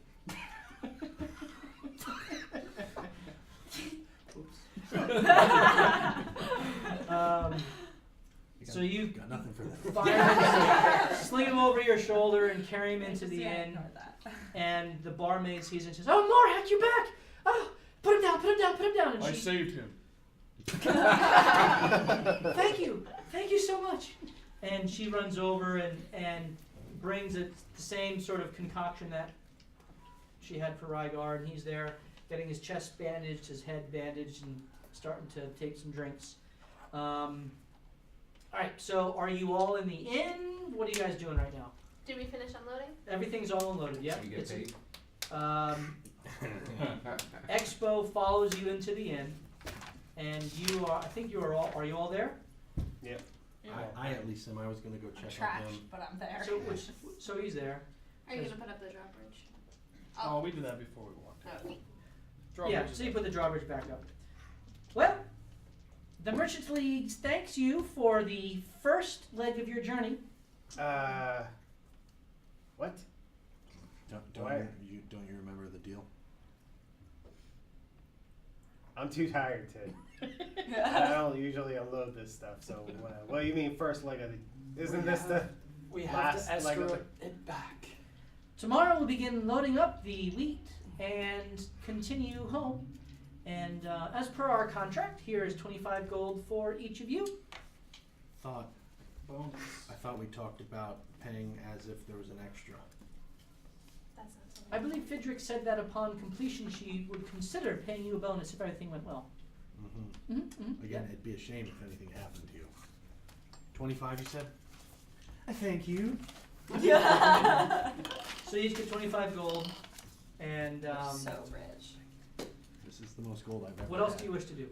so you Got nothing for that. fire, sling him over your shoulder and carry him into the Yeah, inn. ignore that. And the barmaid sees it and says, "Oh, Morhack, you're back! Oh, put him down, put him down, put him down." And I she, saved him. Thank you so much. And she runs over and brings the same sort of concoction that she had for Rygar, and he's there getting his chest bandaged, his head bandaged, and starting to take some drinks. Alright, so are you all in the inn? What are you guys doing right now? Did we finish unloading? Everything's all unloaded, yep. You get paid. Expo follows you into the inn, and you are, I think you are all there? Yep. I at least am. I was going to go I'm check on trashed, him. but I'm there. So he's there. Are you gonna put up the drawbridge? Oh, we did that before we walked. Oh. Yeah, so you put the drawbridge back up. Well, the Merchants League thanks you for the first leg of your journey. What? Don't Why? you remember the deal? I'm too tired to. I don't usually unload this stuff. So, what do you mean first leg of the? Isn't this the? We have Last to leg of escort it back. Tomorrow we'll begin loading up the wheat and continue home. And as per our contract, here is 25 gold for each of you. I thought we talked about paying as if there was an extra. That's not something. I believe Fidrick said that upon completion she would consider paying you a bonus if everything went well. Mm-hmm. Mm-hmm, mm-hmm. Again, it'd be a shame if anything happened to you. 25, you said? I thank you. So you each get 25 gold. And So rich. This is the most gold I've ever what else had. do you wish to do?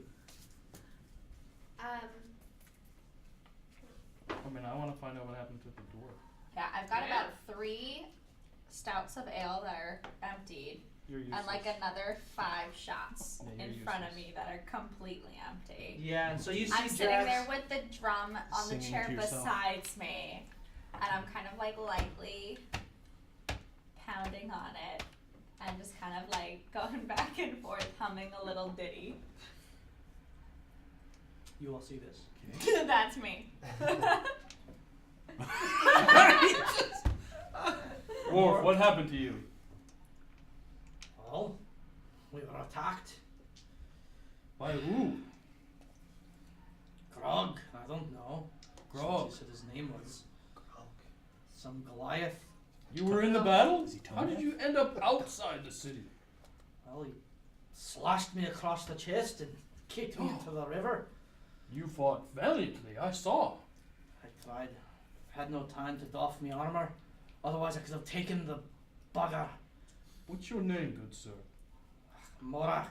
Um, I mean, I want to find out what happened to the dwarf. Yeah, I've got about 3 stouts of ale that are emptied, You're useless. and like another 5 shots Yeah, in you're front of useless. me that are completely empty. Yeah, and so you see I'm sitting Jax- there with the drum on the Singing chair to yourself. besides me, and I'm kind of like lightly pounding on it, and just kind of like going back and forth, humming a little ditty. You all see this. That's me. Worf, what happened to you? Well, we were attacked. By who? Grog, I don't know. Grog. Somebody said his name was some Goliath. You were in the battle? Is he How did you end up outside the city? Well, he slashed me across the chest and kicked me into the river. You fought valiantly, I saw. I tried. Had no time to doff my armor. Otherwise, I could have taken the bugger. What's your name, good sir? Morak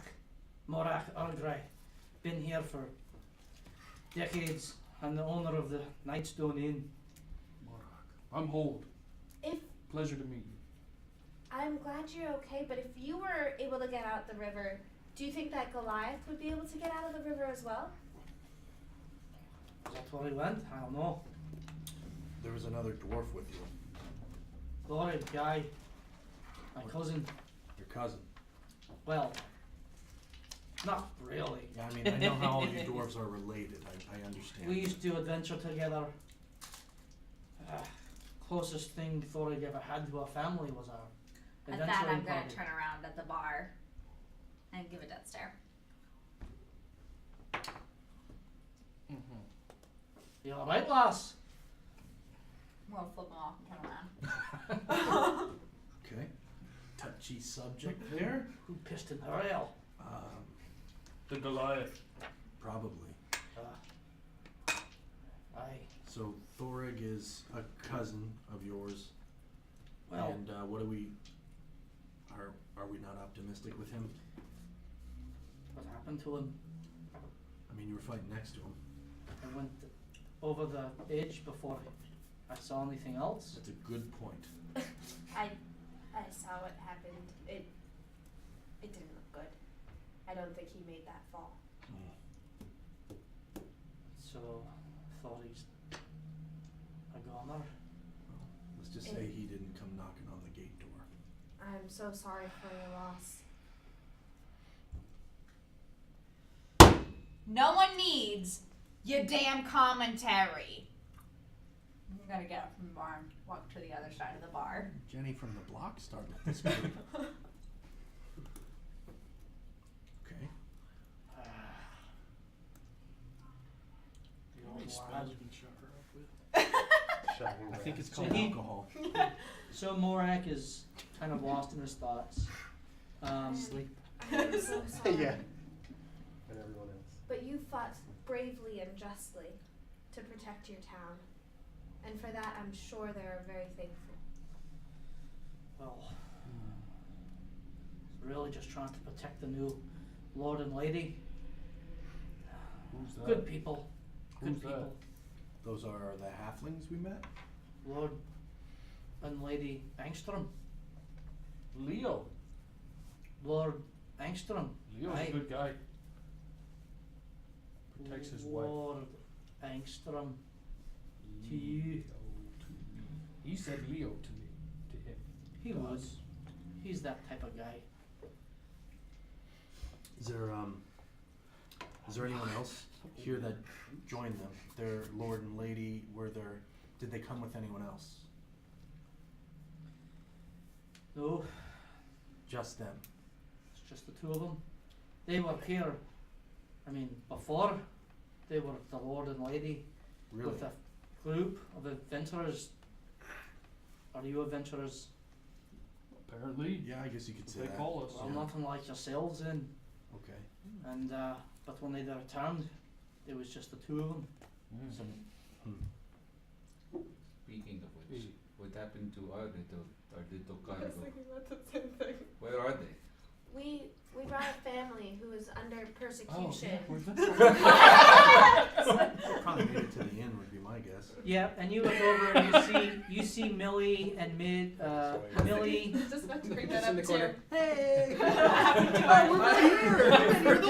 Ardrey. Been here for decades. I'm the owner of the Nightstone Inn. I'm Hold. If Pleasure to meet you. I'm glad you're okay, but if you were able to get out the river, do you think that Goliath would be able to get out of the river as well? Is that where he went? I don't know. There was another dwarf with you. Glory, guy. My cousin. Your cousin. Well, not really. Yeah, I mean, I know how all you dwarves are related. I understand. We used to adventure together. Closest thing Thorig ever had to a family was our At that, adventuring I'm gonna party. turn around at the bar and give a death stare. You alright, lass? I'm gonna flip him off and turn around. Okay. Touchy subject there. Who pissed in her ale? The Goliath. Probably. Aye. So Thorig is a cousin of yours. Well, And what do we? Are we not optimistic with him? what happened to him? I mean, you were fighting next to him. I went over the edge before I saw anything else. That's a good point. I saw what happened. It didn't look good. I don't think he made that fall. So, thought he's a goner. Let's just say he didn't come knocking on the gate door. I'm so sorry for your loss. No one needs your damn commentary. I'm gonna get up from the bar and walk to the other side of the bar. Jenny from the block started this group. Okay. The How old many lad. spells you can shut her up with? Shocking I think it's rat. called So he- alcohol. So Morak is kind of lost in his thoughts. Sleep. I'm so sorry. Yeah. And everyone else. But you fought bravely and justly to protect your town. And for that, I'm sure they're very thankful. Well, really just trying to protect the new Lord and Lady. Who's that? Good people. Good Who's that? people. Those are the halflings we met? Lord and Lady Angstrom. Leo. Lord Angstrom. Leo's Aye. a good guy. Protects his wife. Lord Angstrom. To you. Leo to me. He said Leo to me. To him. He To would. us. He's that type of guy. Is there anyone else here that joined them? Their lord and lady, did they come with anyone else? No, Just them. it's just the two of them. They were here, before they were the Lord and Lady Really? with a group of adventurers. Are you adventurers? Apparently. Yeah, I guess you could say They that. call us. Well, Yeah. nothing like yourselves in. Okay. And but when they returned, it was just the two of them. Mm. So Speaking of which, what happened to our little cargo? about the same thing. Where are they? we brought a family who is under persecution. Probably made it to the end would be my guess. Yeah, and you look over and you see Millie and Millie. Just about to bring Just that in up the corner. too. Hey! We're right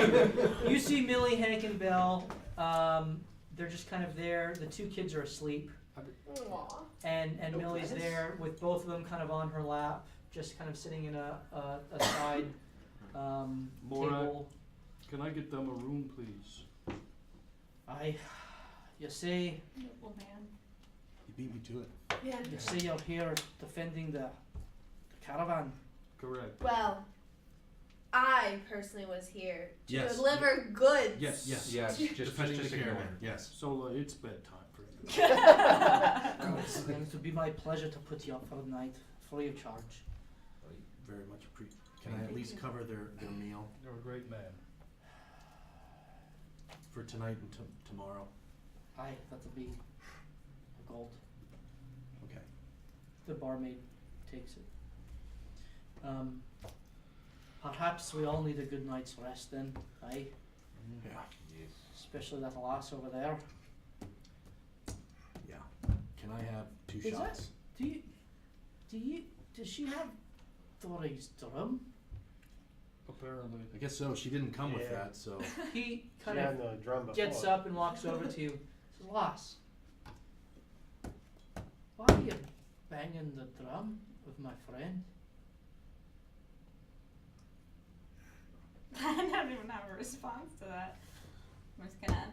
here. You see Millie, Hank, and Belle. They're just kind of there. The two kids are asleep, Aw. and Millie's there with both of them kind of on her lap, just kind of sitting in a side table. Can I get them a room, please? You say Oh man. You beat me to it. Yeah. you say you're here defending the caravan. Correct. Well, I personally was here to Yes. deliver goods. Yes. Yes, just Defending the ignore caravan. it. Yes. Sola, it's bedtime for you. It would be my pleasure to put you up for the night, free of charge. Very much appreciate. Can I at least cover their meal You're a great man. for tonight and tomorrow? Aye, that'll be a gold. Okay. The barmaid takes it. Perhaps we all need a good night's rest then, aye? Yeah. Yes. Especially that lass over there. Yeah. Can I have 2 Is that- shots? Does she have Dory's drum? Apparently. I guess so. She didn't come with Yeah. that, so. He She kind had of no drum before. gets up and walks over to you. Says, lass, why are you banging the drum with my friend? I don't even have a response to that. I'm just gonna.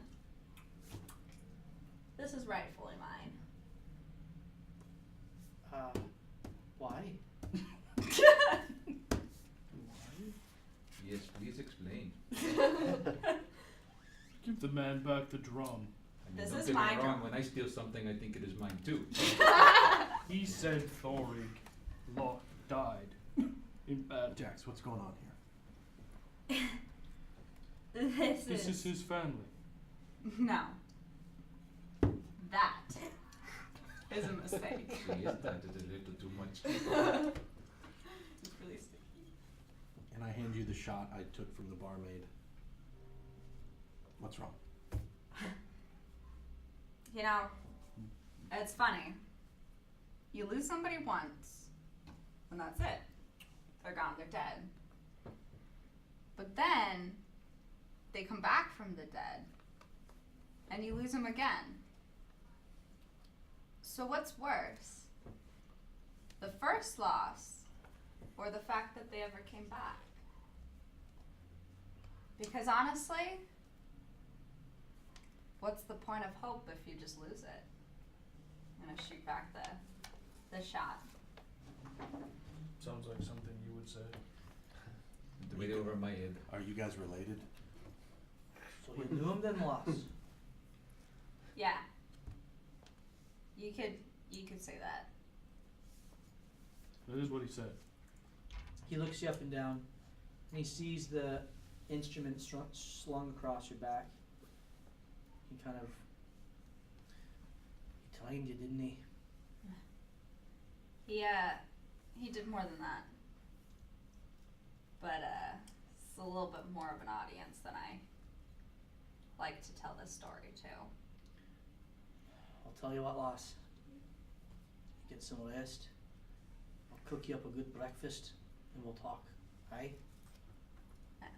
This is rightfully mine. Why? Yes, please explain. Give the man back the drum. I mean, This don't is get my me wrong, drum. when I steal something, I think it is mine too. He said Thorig died in battle. Jax, what's going on here? This is his family. No. That is a mistake. Yes, that is a little too much. It's really sticky. And I hand you the shot I took from the barmaid. What's wrong? You know, it's funny. You lose somebody once, and that's it. They're gone, they're dead. But then, they come back from the dead, and you lose them again. So what's worse? The first loss, or the fact that they ever came back? Because honestly, what's the point of hope if you just lose it? I'm gonna shoot back the shot. Sounds like something you would say. Way over my head. Are you guys related? So you knew him then, lass? Yeah. You could say that. That is what he said. He looks you up and down, and he sees the instrument slung across your back. He kind of... He trained you, didn't he? He did more than that. But it's a little bit more of an audience than I like to tell this story to. I'll tell you what, lass. Get some rest. I'll cook you up a good breakfast, and we'll talk. Aye? Yeah.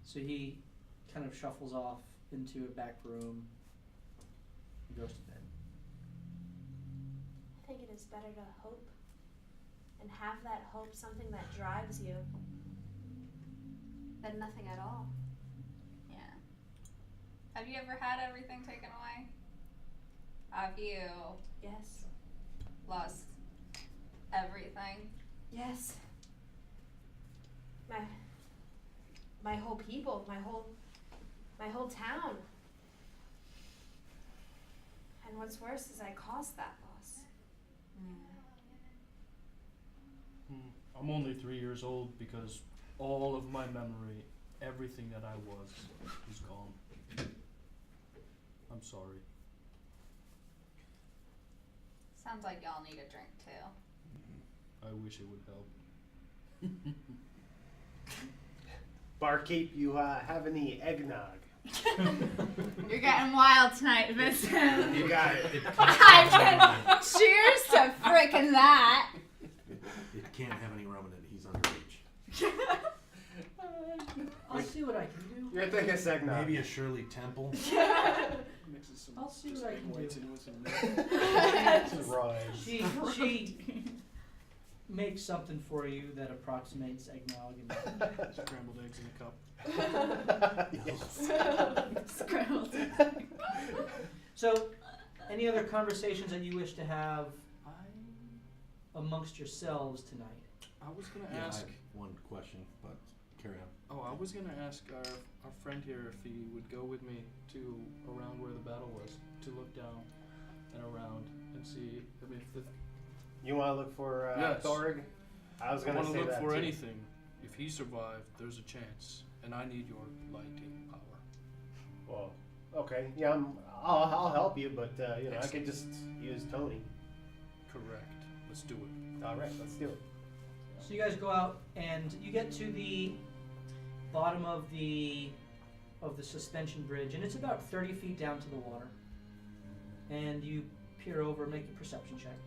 So he kind of shuffles off into a back room and goes to bed. I think it is better to hope and have that hope something that drives you than nothing at all. Yeah. Have you ever had everything taken away? Have you Yes. lost everything? Yes. My whole people, my whole town. And what's worse is I caused that loss. I'm only 3 years old because all of my memory, everything that I was, is gone. I'm sorry. Sounds like y'all need a drink too. I wish it would help. Barkeep, you have any eggnog? You're getting wild tonight, Vincent. You got it. Cheers to frickin' that. It can't have any rum in it. He's underage. I'll see what I can do. You're thinking eggnog. Maybe a Shirley Temple. Mixes some I'll see what I can whites do. in with some Right. She makes something for you that approximates eggnog and scrambled eggs in a cup. Scrambled. So, any other conversations that you wish to have amongst yourselves tonight? I was gonna Yeah, I ask. have one question, but carry on. Oh, I was gonna ask our friend here if he would go with me to around where the battle was to look down and around and see. I mean, if the You want to look for Yes. Thorg? I was I going to want say to look that for too. anything. If he survived, there's a chance, and I need your lighting power. Well, okay. Yeah, I'll help you, but you know, I could just use Tony. Correct. Let's do it. All right, let's do it. So you guys go out and you get to the bottom of the suspension bridge, and it's about 30 feet down to the water. And you peer over, make a perception check.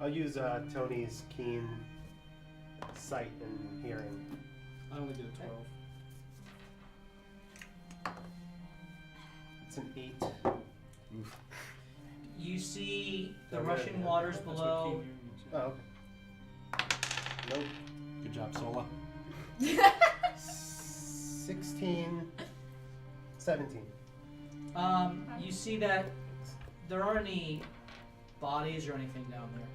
I'll use Tony's keen sight and hearing. I only did a 12. It's an 8. You see the Okay. rushing waters That's what below. keen hearing means, yeah. Oh, okay. Nope. Good job, Sola. 16, 17. You see that there aren't any bodies or anything down there.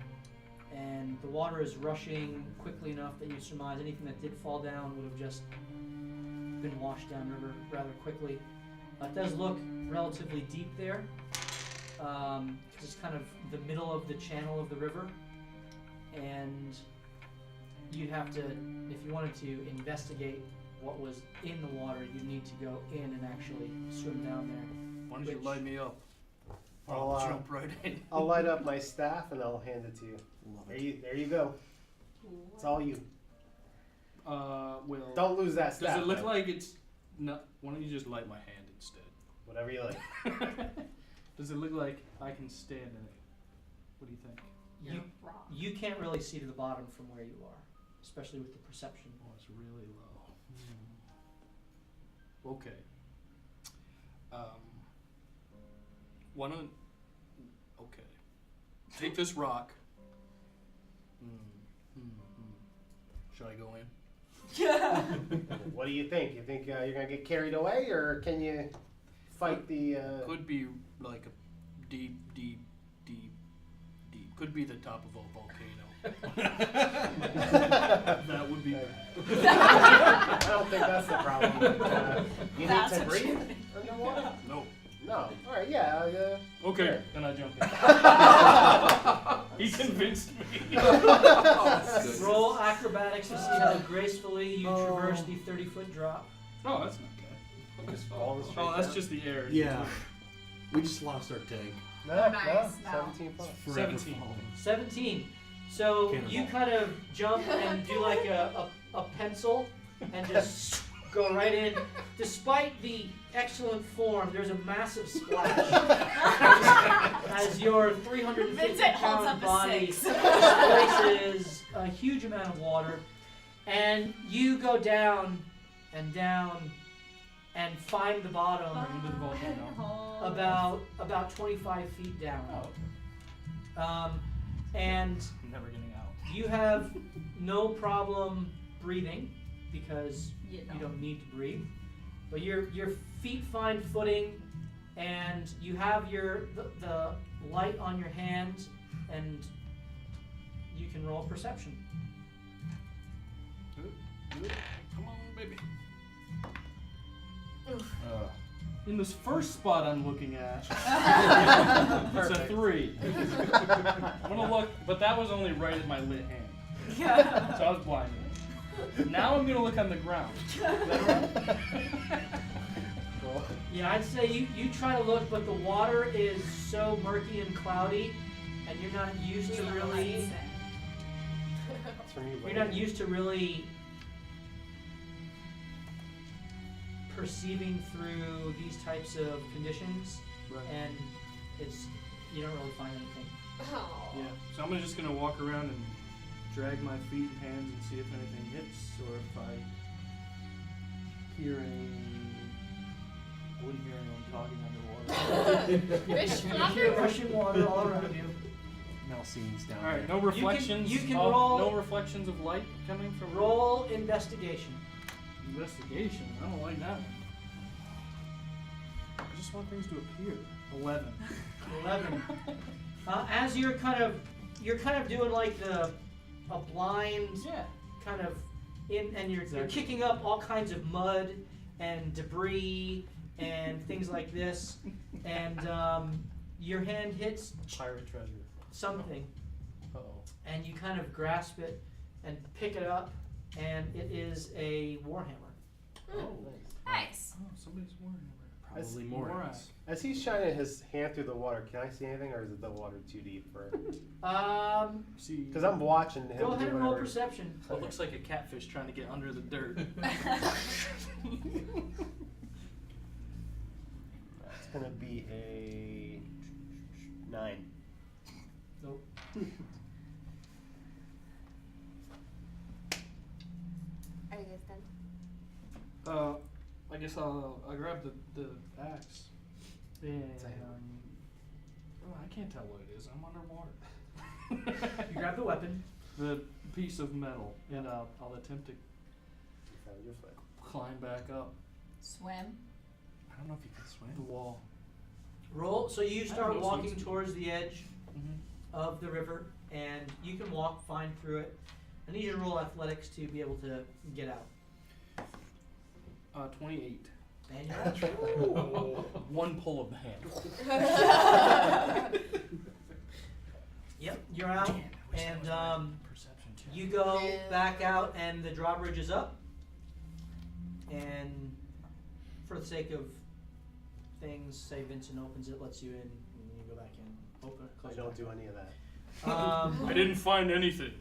And the water is rushing quickly enough that you surmise anything that did fall down would have just been washed downriver rather quickly. It does look relatively deep there, because it's kind of the middle of the channel of the river. And you'd have to, if you wanted to investigate what was in the water, you'd need to go in and actually swim down there. Why don't you Which- light me up? I'll jump right in. I'll light up my staff and I'll hand it to you. Love There you go. It's all you. Well. Don't lose that staff. Does it look though. like it's not? Why don't you just light my hand instead? Whatever you like. Does it look like I can stand in it? What do you think? You can't really see to the bottom from where you are, especially with the perception. Oh, it's really low. Okay. Why don't? Okay. Take this rock. Should I go in? What do you think? You think you're gonna get carried away, or can you fight the? Could be like a deep. Could be the top of a volcano. That would be bad. I don't think that's the problem. You need to breathe underwater? No. No. All right. Yeah. Okay, then I jump in. He convinced me. Roll acrobatics to see how gracefully you traverse the 30-foot drop. Oh, that's not bad. Oh, that's just the air. Yeah. We just lost our tank. No. Nice, no. 17 plus. Forever 17. falling. 17. So Cannonball. you kind of jump and do like a pencil and just go right in. Despite the excellent form, there's a massive splash as your 350 Vincent holds pound up a body 6. displaces a huge amount of water, and you go down and down and find the bottom Into the volcano. about 25 feet down. Oh, And I'm never getting out. you have no problem breathing because You you don't need to breathe. But your feet find footing, and you have the light on your hand, and you can roll perception. Good. Come on, baby. In this first spot I'm looking at, it's a 3. I'm gonna look, but that was only right at my lit hand. So I was blinded. Now I'm gonna look on the ground. Yeah, I'd say you try to look, but the water is so murky and cloudy, and you're not used to really That's from you, You're not used to really perceiving through these types of conditions, and you don't really find anything. Oh. Yeah. So I'm just gonna walk around and drag my feet and hands and see if anything hits, or if I hear any. I wouldn't hear anyone talking underwater. Fish You flopping? hear rushing water all around you. Melcine's down All right. there. No reflections. You can of, roll- No reflections of light coming from. Roll investigation. Investigation. I don't like that one. I just want things to appear. 11. 11. As you're kind of doing like a blind kind of and you're kicking up all kinds of mud and debris and things like this, and your hand hits Pirate treasure. something, Uh-oh. and you kind of grasp it and pick it up, and it is a warhammer. Oh, Nice. Oh, somebody's warning Probably more. As he's shining his hand through the water, can I see anything, or is the water too deep for? See. Because I'm watching him. Go ahead do and roll whatever. perception. It looks like a catfish trying to get under the dirt. It's gonna be a 9. Nope. Are you guys done? I guess I'll grab the axe. And I can't tell what it is. I'm underwater. You grab the weapon. The piece of metal, and I'll attempt to Your foot. climb back up Swim. I don't know if you can swim. the wall. Roll. So you I start don't know, walking so towards the edge Mm-hmm. of the river, and you can walk fine through it. I need you to roll athletics to be able to get out. 28. And you're out. One pull of the hand. Yep, you're out, Damn, I wish that and was my perception check. you go back out, and the drawbridge is up. And for the sake of things, say Vincent opens it, lets you in, and you go back in. Open it, I close don't it. do any of that. I didn't find anything.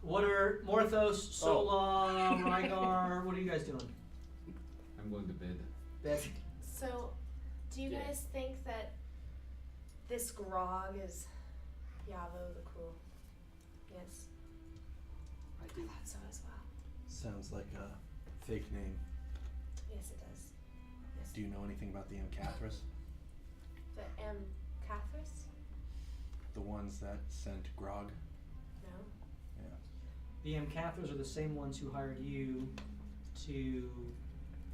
What are Morthos, Sola, Rygar? What are you guys doing? I'm going to bed. Bed. So, do you guys think that this grog is Yavo the Cruel? Yes. I do. I thought so as well. Sounds like a fake name. Yes, it does. Yes. Do you know anything about the Amcathras? The M. Cathras? The ones that sent Grog? No. The Amcathras are the same ones who hired you to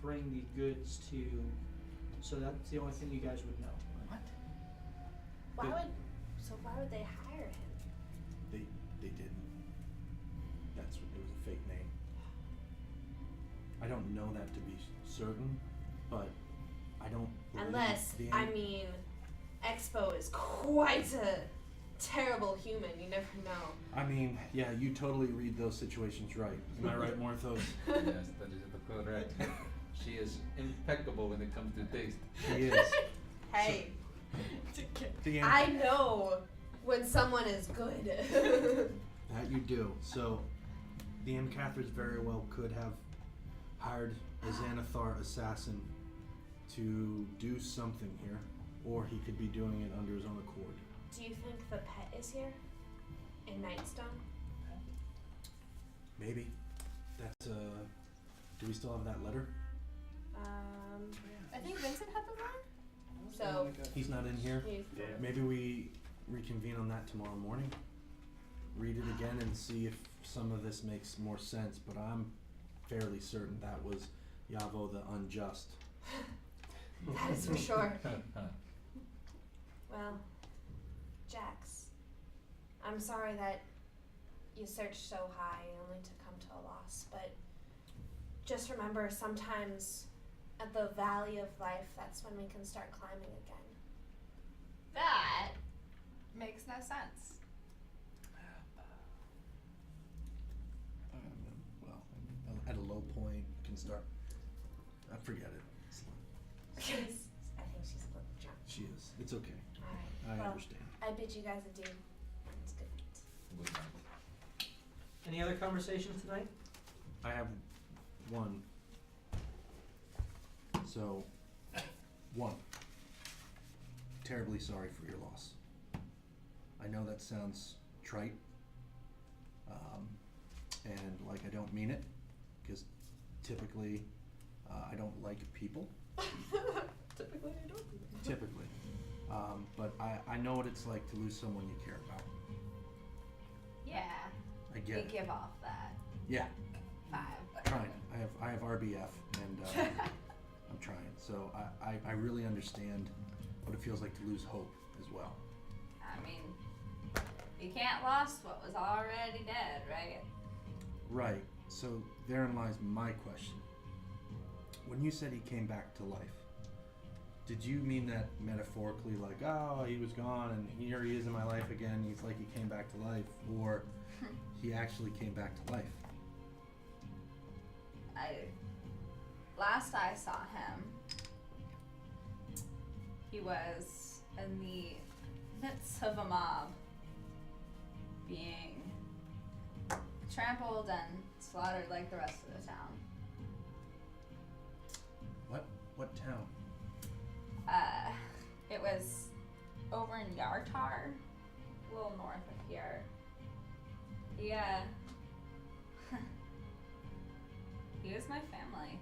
bring the goods to. So that's the only thing you guys would know. What? Why would they hire him? They didn't. That's what, it was a fake name. I don't know that to be certain, but I don't believe Unless, the I mean, Expo is quite a terrible human. You never know. I mean, yeah, you totally read those situations right. Am I right, Morthos? Yes, that is the correct. She is impeccable when it comes to taste. She is. Hey, The I know when someone is good. That you do. So, the Amcathras very well could have hired a Xanathar assassin to do something here, or he could be doing it under his own accord. Do you think the pet is here? In Nightstone? Maybe. That's do we still have that letter? I think Vincent had the line. So He's not in here. Yeah. Maybe we reconvene on that tomorrow morning. Read it again and see if some of this makes more sense, but I'm fairly certain that was Yavo the Unjust. that is for sure. Well, Jax, I'm sorry that you searched so high only to come to a loss, but just remember sometimes at the valley of life, that's when we can start climbing again. That makes no sense. Well, at a low point, you can start. I forget it. I think she's a little drunk. She is. It's okay. Alright. I well, understand. I bid you guys adieu. It's good. Good night. Any Any other conversations tonight? I have one. So, one. Terribly sorry for your loss. I know that sounds trite, and like I don't mean it, because typically I don't like people. Typically, I don't. Typically. But I know what it's like to lose someone you care about. Yeah. I get We it. give off that Yeah, 5. trying. I have RBF, and I'm trying. So I really understand what it feels like to lose hope as well. I mean, you can't lost what was already dead, right? Right. So therein lies my question. When you said he came back to life, did you mean that metaphorically, like, oh, he was gone and here he is in my life again, he's like he came back to life, or he actually came back to life? Last I saw him, he was in the midst of a mob, being trampled and slaughtered like the rest of the town. What town? It was over in Yartar, a little north of here. He was my family.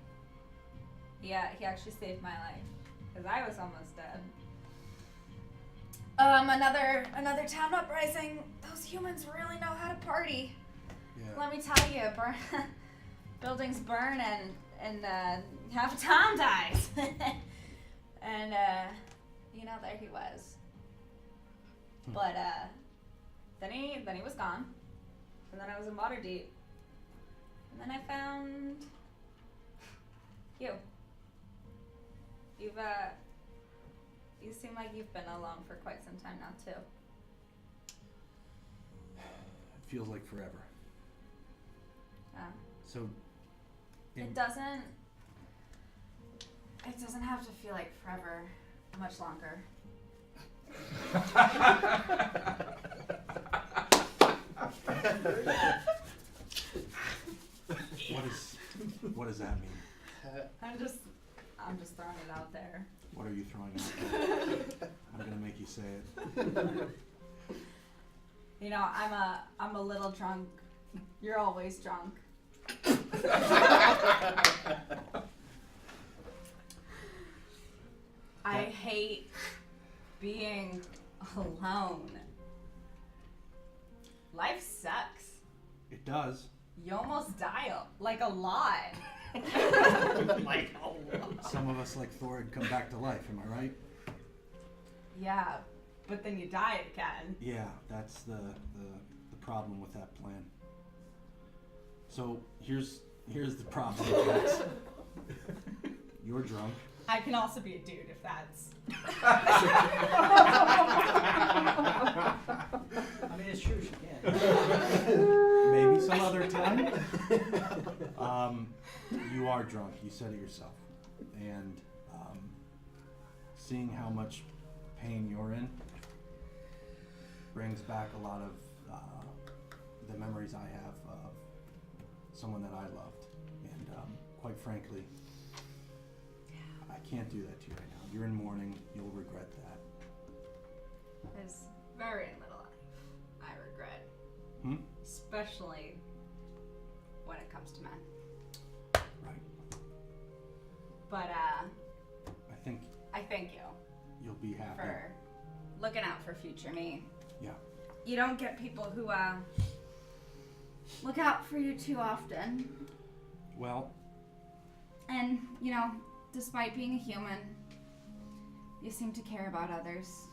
He actually saved my life, because I was almost dead. Another town uprising. Those humans really know how to party. Yeah. Let me tell you, buildings burn and half the town dies. And there he was. But then he was gone, and then I was in water deep, and then I found you. You seem like you've been alone for quite some time now too. It feels like forever. Yeah. So It doesn't have to feel like forever much longer. What does that mean? I'm just throwing it out there. What are you throwing out there? I'm gonna make you say it. I'm a little drunk. You're always drunk. I hate being alone. Life sucks. It does. You almost die like a lot. Like a lot. Some of us, like Thor, come back to life. Am I right? Yeah, but then you die again. Yeah, that's the problem with that plan. So here's the problem with that. You're drunk. I can also be a dude if that's. I mean, it's true, she can. Maybe some other time. You are drunk. You said it yourself. And seeing how much pain you're in brings back a lot of the memories I have of someone that I loved. And quite frankly, I can't do that to you right now. You're in mourning. You'll regret that. There's very little I regret. Especially when it comes to men. Right. But I I thank you you'll be happy. for looking out for future me. Yeah. You don't get people who look out for you too often. Well, And, despite being a human, you seem to care about others,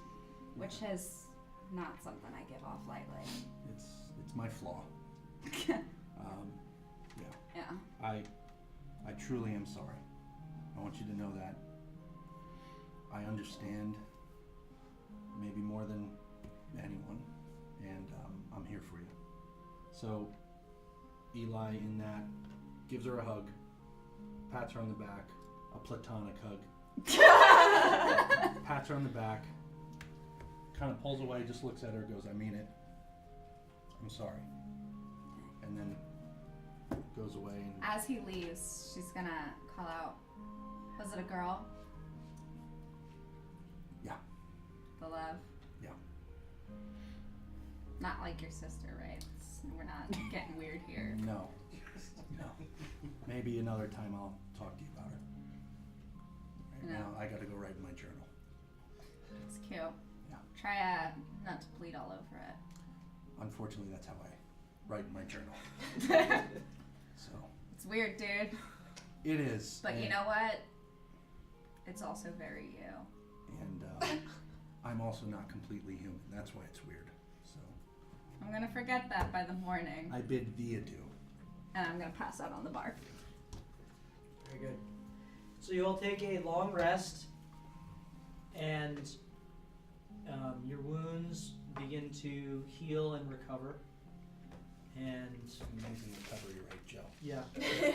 which is not something I give off lightly. it's my flaw. Yeah. I truly am sorry. I want you to know that. I understand maybe more than anyone, and I'm here for you. So Eli, in that, gives her a hug, pats her on the back, a platonic hug. Pats her on the back, kind of pulls away, just looks at her, goes, I mean it. I'm sorry. and then goes away. And As he leaves, she's gonna call out, was it a girl? Yeah. The love? Yeah. Not like your sister, right? We're not getting weird here. No. No. Maybe another time I'll talk to you about her. Right No. now, I gotta go write in my journal. It's cute. Yeah. Try not to bleed all over it. Unfortunately, that's how I write in my journal. So. It's weird, dude. It is. But you know what? It's also very you. And I'm also not completely human. That's why it's weird. So. I'm gonna forget that by the morning. I bid thee adieu. And I'm gonna pass out on the bar. Very good. So you all take a long rest, and your wounds begin to heal and recover. And amazing recovery rate, Joe. Yeah.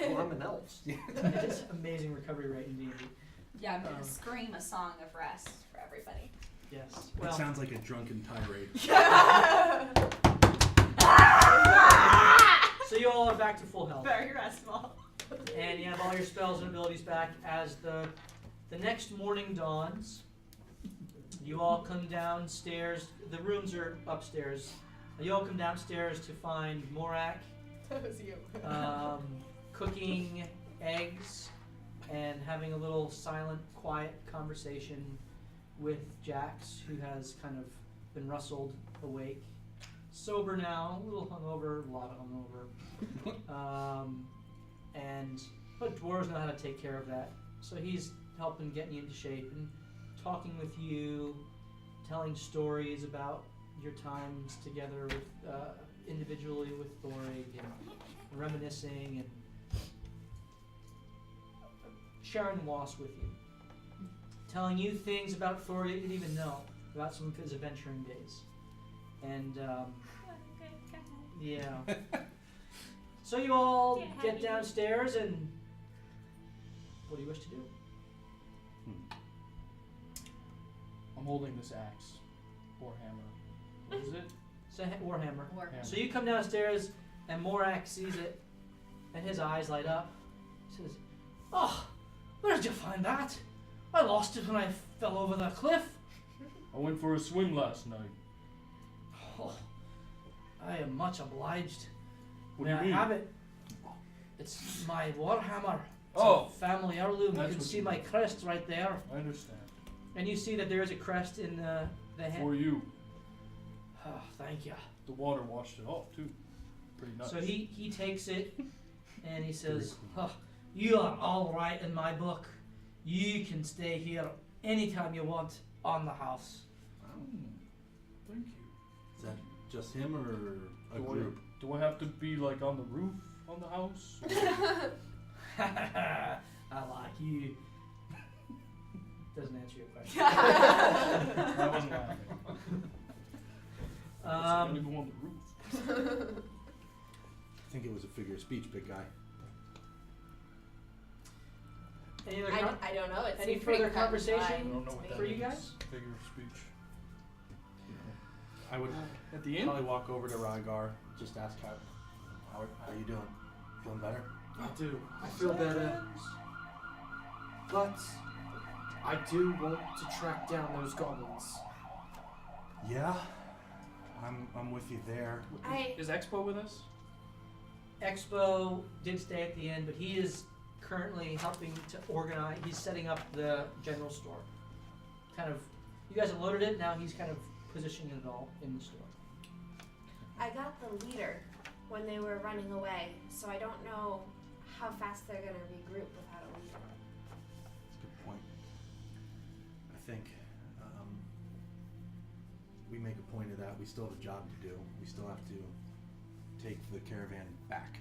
Well, I'm an elf. It's amazing recovery rate in D&D. Yeah, I'm gonna scream a song of rest for everybody. Yes. It sounds like a drunken tirade. So you all are back to full health. Very restful. And you have all your spells and abilities back as the next morning dawns. You all come downstairs. The rooms are upstairs. You all come downstairs to find Morak That was you. cooking eggs and having a little silent, quiet conversation with Jax, who has kind of been rustled awake. Sober now, a little hungover, a lot of hungover. But dwarves know how to take care of that. So he's helping getting you into shape and talking with you, telling stories about your times together with individually with Thorig, and reminiscing and sharing was with you, telling you things about Thorig you didn't even know about some of his adventuring days, and yeah. So you all get downstairs, and what do you wish to do? I'm holding this axe or hammer. What is it? It's a warhammer. Warhammer. So you come downstairs, and Morak sees it, and his eyes light up. He says, "Oh, where did you find that? I lost it when I fell over the cliff." I went for a swim last night. Oh, I am much obliged. What May do you I mean? have it? It's my warhammer. It's Oh. a family heirloom. That's You can what see you my mean. crest right there. I understand. And you see that there is a crest in the hand. For you. Oh, thank you. The water washed it off too. Pretty nice. So he takes it and he says, "Oh, you are all right in my book. You can stay here anytime you want on the house." Thank you. Is that just him or a group? Do I have to be like on the roof on the house? I like you. Doesn't answer your question. I wasn't laughing. I'm gonna go on the roof. I think it was a figure of speech, big guy. Any other I don't know. It any seemed pretty further cut and dry conversation I don't know what to that for you means. guys? Figure of speech. I would At the end? probably walk over to Rygar, just ask how you doing? Feeling better? I do. I feel better. But I do want to track down those goblins. Yeah, I'm with you there. Is Expo with us? Expo did stay at the end, but he is currently helping to organize. He's setting up the general store. Kind of, you guys have loaded it. Now he's kind of positioning it all in the store. I got the leader when they were running away, so I don't know how fast they're gonna regroup without a leader. That's a good point. I think we make a point of that. We still have a job to do. We still have to take the caravan back.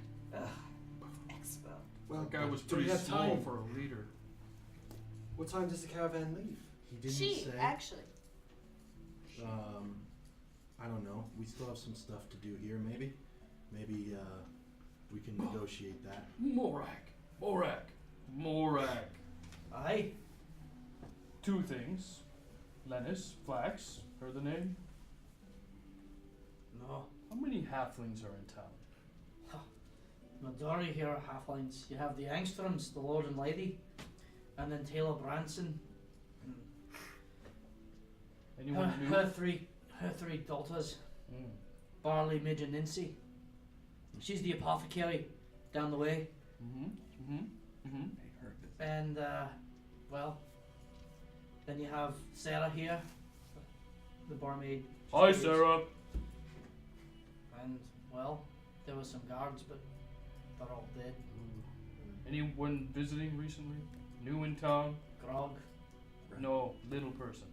Expo. Well, That guy was do we pretty have small time? for a leader. What time does the caravan leave? He didn't She say. actually. I don't know. We still have some stuff to do here. Maybe we can negotiate that. Morak. Aye. Two things. Lennis, Flax, heard the name? No. How many halflings are in town? Majority here are halflings. You have the Angstroms, the Lord and Lady, and then Taylor Branson. Anyone new? Her three daughters, Barley, Midge, and Nancy. She's the apothecary down the way. And well, then you have Sarah here, the barmaid. Hi, Sarah. And well, there were some guards, but they're all dead. Anyone visiting recently? New in town? Grog? No, little person.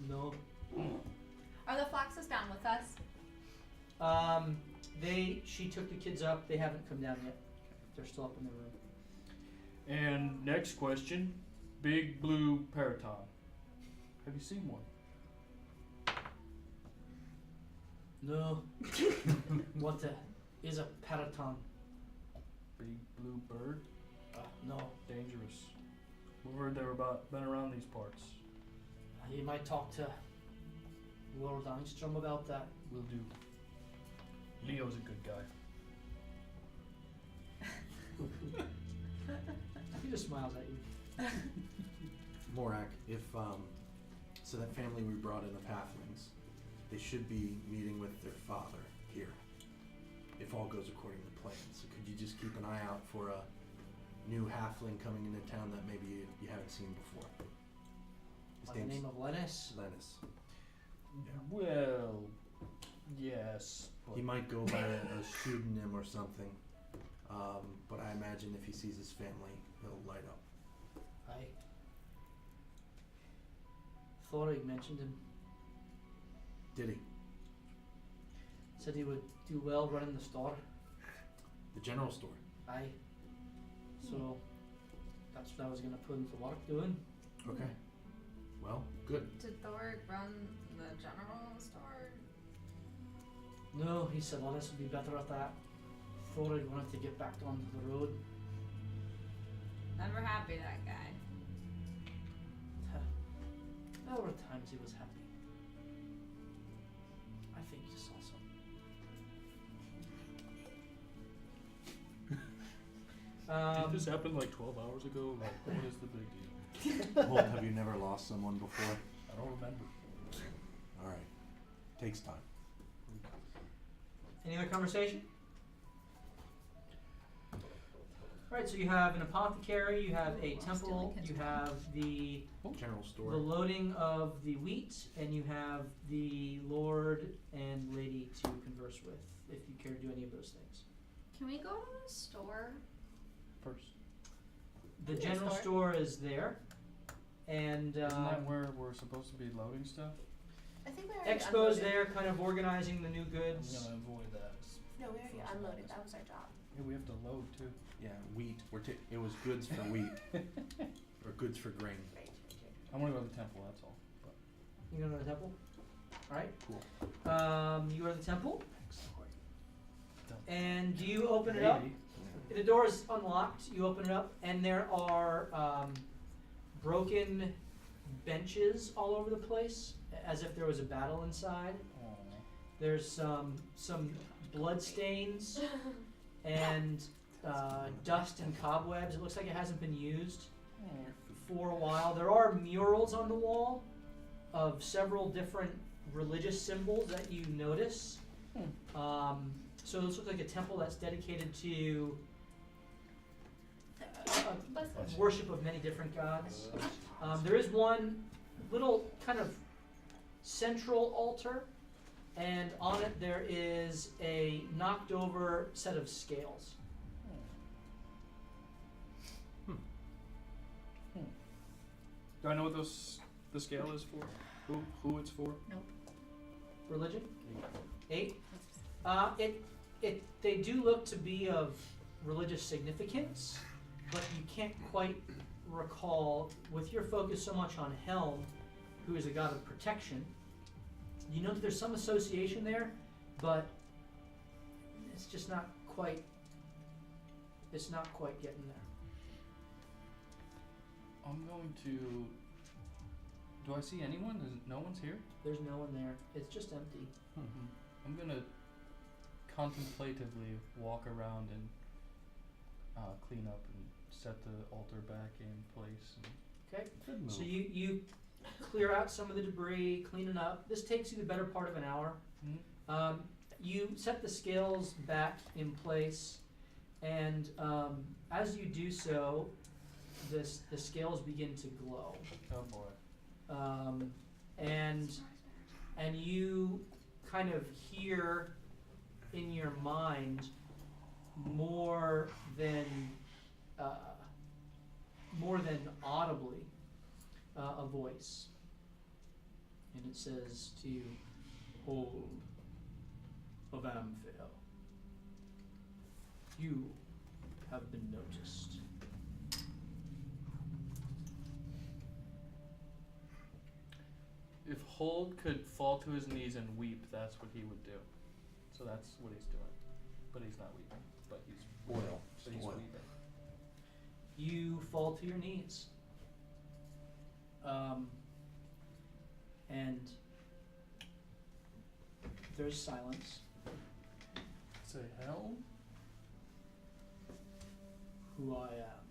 No. Are the Flaxes down with us? She took the kids up. They haven't come down yet. They're still up in the room. And next question, big blue paraton. Have you seen one? No. What is a paraton? Big blue bird? No. Dangerous. We've heard they were been around these parts. You might talk to Lord Angstrom about that. Will do. Leo's a good guy. He just smiles at you. Morak, if so that family we brought in the Pathlings, they should be meeting with their father here, if all goes according to plan. So could you just keep an eye out for a new halfling coming into town that maybe you haven't seen before? By the name of Lennis? Lennis. Well, yes. But He might go by a pseudonym or something, but I imagine if he sees his family, he'll light up. I thought I mentioned him. Did he? Said he would do well running the store. The general store? Aye. So that's what I was gonna put him to work doing. Okay. Well, good. Did Thor run the general store? No, he said Lennis would be better at that. Thought he wanted to get back onto the road. Never happy, that guy. There were times he was happy. I think you saw some. did this happen like 12 hours ago? Like, what is the big deal? Holt, have you never lost someone before? I don't remember. Alright. Takes time. Any other conversation? Alright, so you have an apothecary, you have a temple, you have the General store. the loading of the wheat, and you have the Lord and Lady to converse with, if you care to do any of those things. Can we go to the store? First. The Yeah, general store is there, and Isn't that where we're supposed to be loading stuff? I think we already Expo's unloaded. there, kind of organizing the new I'm goods. gonna avoid that. No, we already unloaded. That was our job. Yeah, we have to load too. Yeah, wheat. It was goods for wheat. Or goods for grain. I want to go to the temple, that's all. But You go to the temple? Alright. Cool. You go to the temple, and do you open it up? maybe. The door is unlocked, you open it up, and there are broken benches all over the place, as if there was a battle inside. Aw. There's some blood stains and dust and cobwebs. It looks like it hasn't been used for a while. There are murals on the wall of several different religious symbols that you notice. So this looks like a temple that's dedicated to worship of many different gods. There is one little kind of central altar, and on it there is a knocked over set of scales. Do I know what the scale is for? Who it's for? Religion? 8. They do look to be of religious significance, but you can't quite recall, with your focus so much on Helm, who is a god of protection. You know that there's some association there, but it's just not quite. It's not quite getting there. I'm going to. Do I see anyone? No one's here? There's no one there. It's just empty. I'm gonna contemplatively walk around and clean up and set the altar back in place. Okay. Good move. So you clear out some of the debris, clean it up. This takes you the better part of an hour. Mhm. You set the scales back in place, and as you do so, the scales begin to glow. Oh boy. And you kind of hear in your mind more than audibly a voice, and it says to you, "Hold of Amphale, you have been noticed." If Hold could fall to his knees and weep, that's what he would do. So that's what he's doing. But he's not weeping. But he's he's Spoil. weeping. You fall to your knees. And there's silence. Say hell? Who I am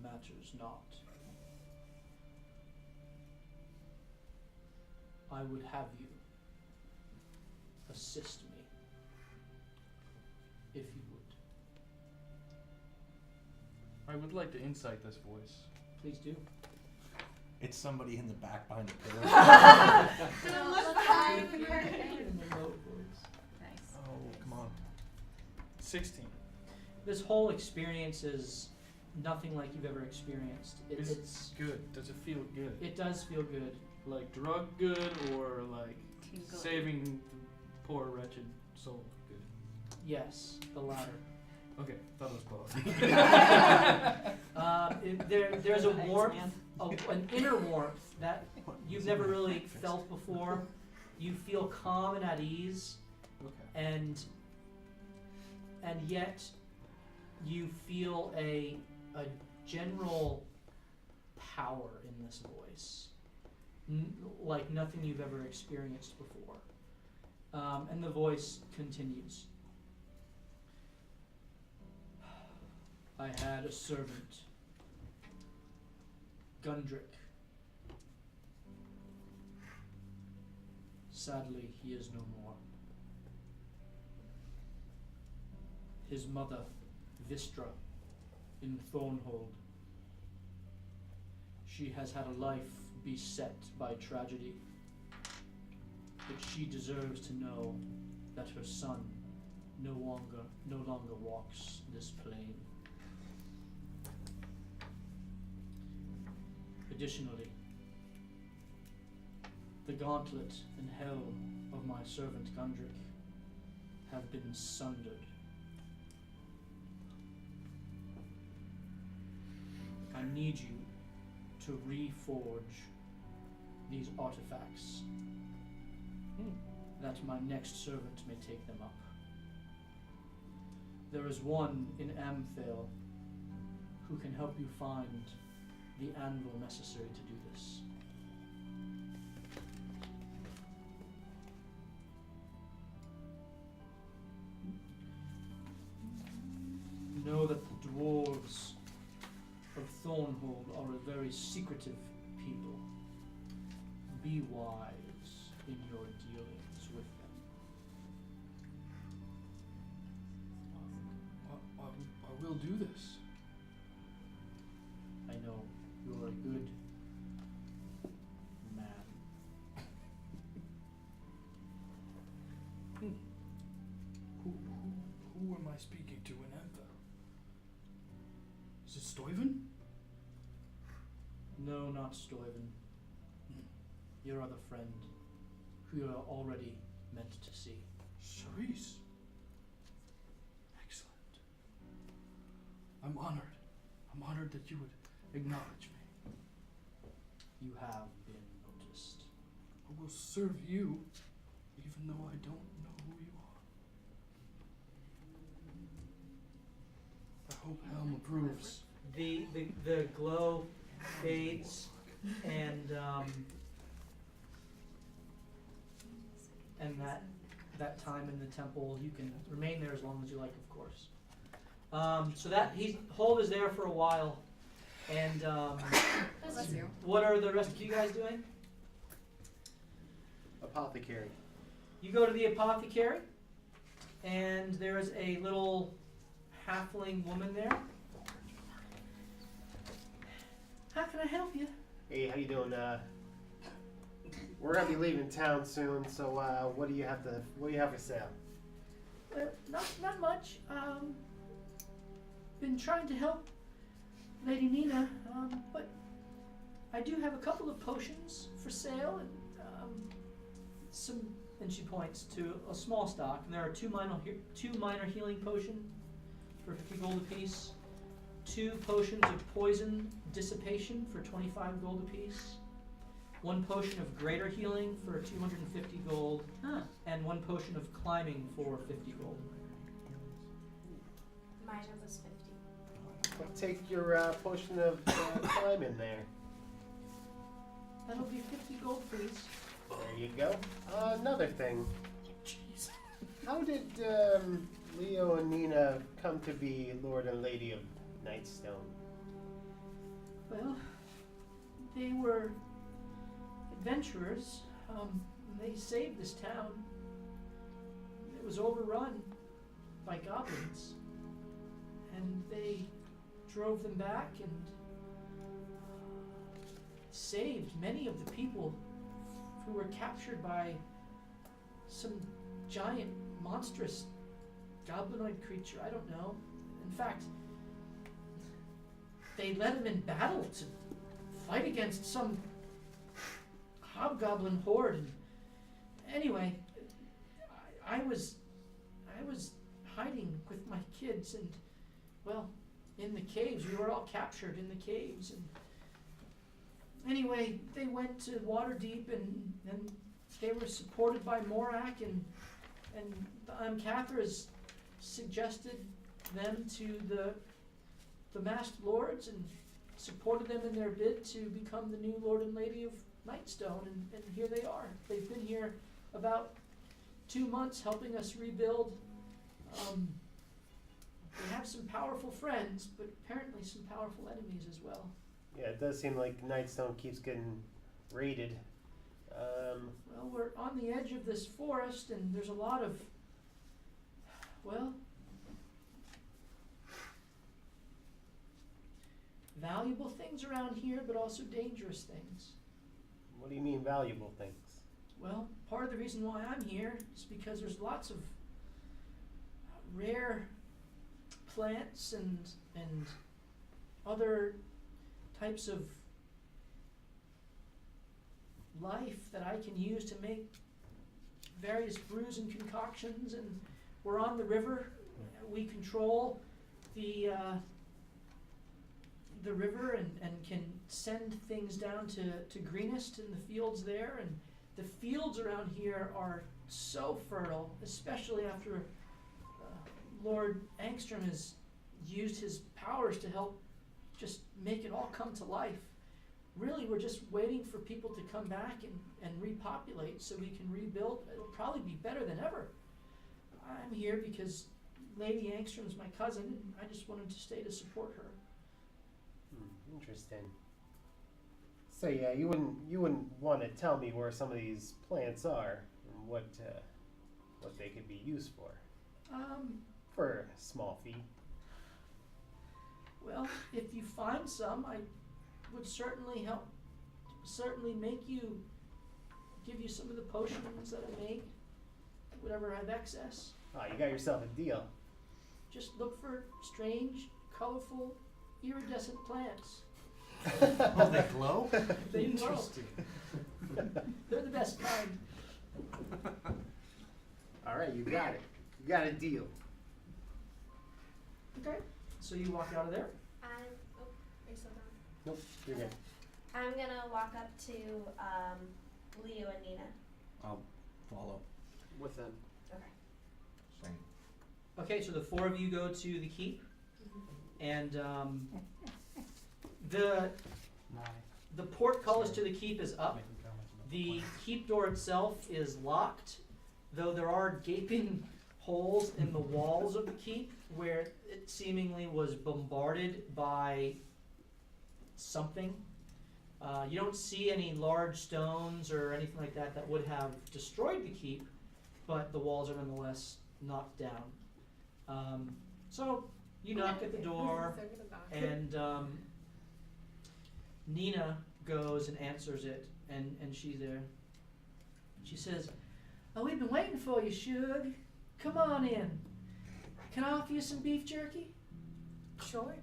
matters not. I would have you assist me, if you would. I would like to insight this voice. Please do. It's somebody in the back behind the pillar. In the low voice. Nice. Oh, come on. 16. This whole experience is nothing like you've ever experienced. It's good. Does it feel good? It does feel good. Like drug good or like Too good. saving the poor wretched soul good? Yes, the latter. Okay, thought it was both. There's a warmth, an inner warmth that you've never really felt before. You feel calm and at ease, Okay. and yet you feel a general power in this voice, like nothing you've ever experienced before. And the voice continues. I had a servant, Gundrick. Sadly, he is no more. His mother, Vistra, in Thornhold. She has had a life beset by tragedy, but she deserves to know that her son no longer walks this plane. Additionally, the gauntlet and helm of my servant Gundrick have been sundered. I need you to reforge these artifacts, that my next servant may take them up. There is one in Amphale who can help you find the anvil necessary to do this. Know that the dwarves of Thornhold are a very secretive people. Be wise in your dealings with them. I will do this. I know you're a good man. Who am I speaking to in Anthem? Is it Stuyven? No, not Stuyven. Your other friend, who you are already meant to see. Cerise. Excellent. I'm honored. I'm honored that you would acknowledge me. You have been noticed. I will serve you, even though I don't know who you are. I hope Helm approves. The glow fades, and that time in the temple. You can remain there as long as you like, of course. So that Hold is there for a while, and Bless you. what are the rest of you guys doing? Apothecary. You go to the apothecary, and there is a little halfling woman there. How can I help you? Hey, how you doing? We're gonna be leaving town soon, so what do you have for sale? Not much. Been trying to help Lady Nina, but I do have a couple of potions for sale, and some. And she points to a small stock, and there are two minor healing potions for 50 gold apiece, 2 potions of poison dissipation for 25 gold apiece, 1 potion of greater healing for 250 gold, and 1 potion of climbing for 50 gold. Mine was 50. Well, take your potion of climbing there. That'll be 50 gold, please. There you go. Another thing. How did Leo and Nina come to be Lord and Lady of Nightstone? Well, they were adventurers. They saved this town. It was overrun by goblins, and they drove them back and saved many of the people who were captured by some giant, monstrous goblinoid creature. I don't know. In fact, they led them in battle to fight against some hobgoblin horde. And anyway, I was hiding with my kids, and well, in the caves. We were all captured in the caves, and anyway, they went to Waterdeep, and they were supported by Morak, and Cathras suggested them to the masked lords and supported them in their bid to become the new Lord and Lady of Nightstone, and here they are. They've been here about 2 months helping us rebuild. They have some powerful friends, but apparently some powerful enemies as well. Yeah, it does seem like Nightstone keeps getting raided. Well, we're on the edge of this forest, and there's a lot of, well, valuable things around here, but also dangerous things. What do you mean valuable things? Well, part of the reason why I'm here is because there's lots of rare plants and other types of life that I can use to make various brews and concoctions, and we're on the river. We control the river and can send things down to Greenest in the fields there, and the fields around here are so fertile, especially after Lord Angstrom has used his powers to help just make it all come to life. Really, we're just waiting for people to come back and repopulate so we can rebuild. It'll probably be better than ever. I'm here because Lady Angstrom's my cousin, and I just wanted to stay to support her. Interesting. So yeah, you wouldn't want to tell me where some of these plants are and what they could be used for. For a small fee. Well, if you find some, I would certainly give you some of the potions that I make, whatever I have excess. Oh, you got yourself a deal. Just look for strange, colorful, iridescent plants. Oh, they glow? They glow. Interesting. They're the best kind. All right, you got it. You got a deal. Okay, so you walk out of there. Are you still gone? Nope, you're good. I'm gonna walk up to Leo and Nina. I'll follow. With them. Okay. Same. Okay, so the 4 of you go to the keep, and the portcullis to the keep is up. The keep door itself is locked, though there are gaping holes in the walls of the keep where it seemingly was bombarded by something. You don't see any large stones or anything like that that would have destroyed the keep, but the walls are nonetheless knocked down. So you knock at the door, and Nina goes and answers it, and she's there. She says, "Oh, we've been waiting for you, Shug. Come on in. Can I offer you some beef jerky?" Sure.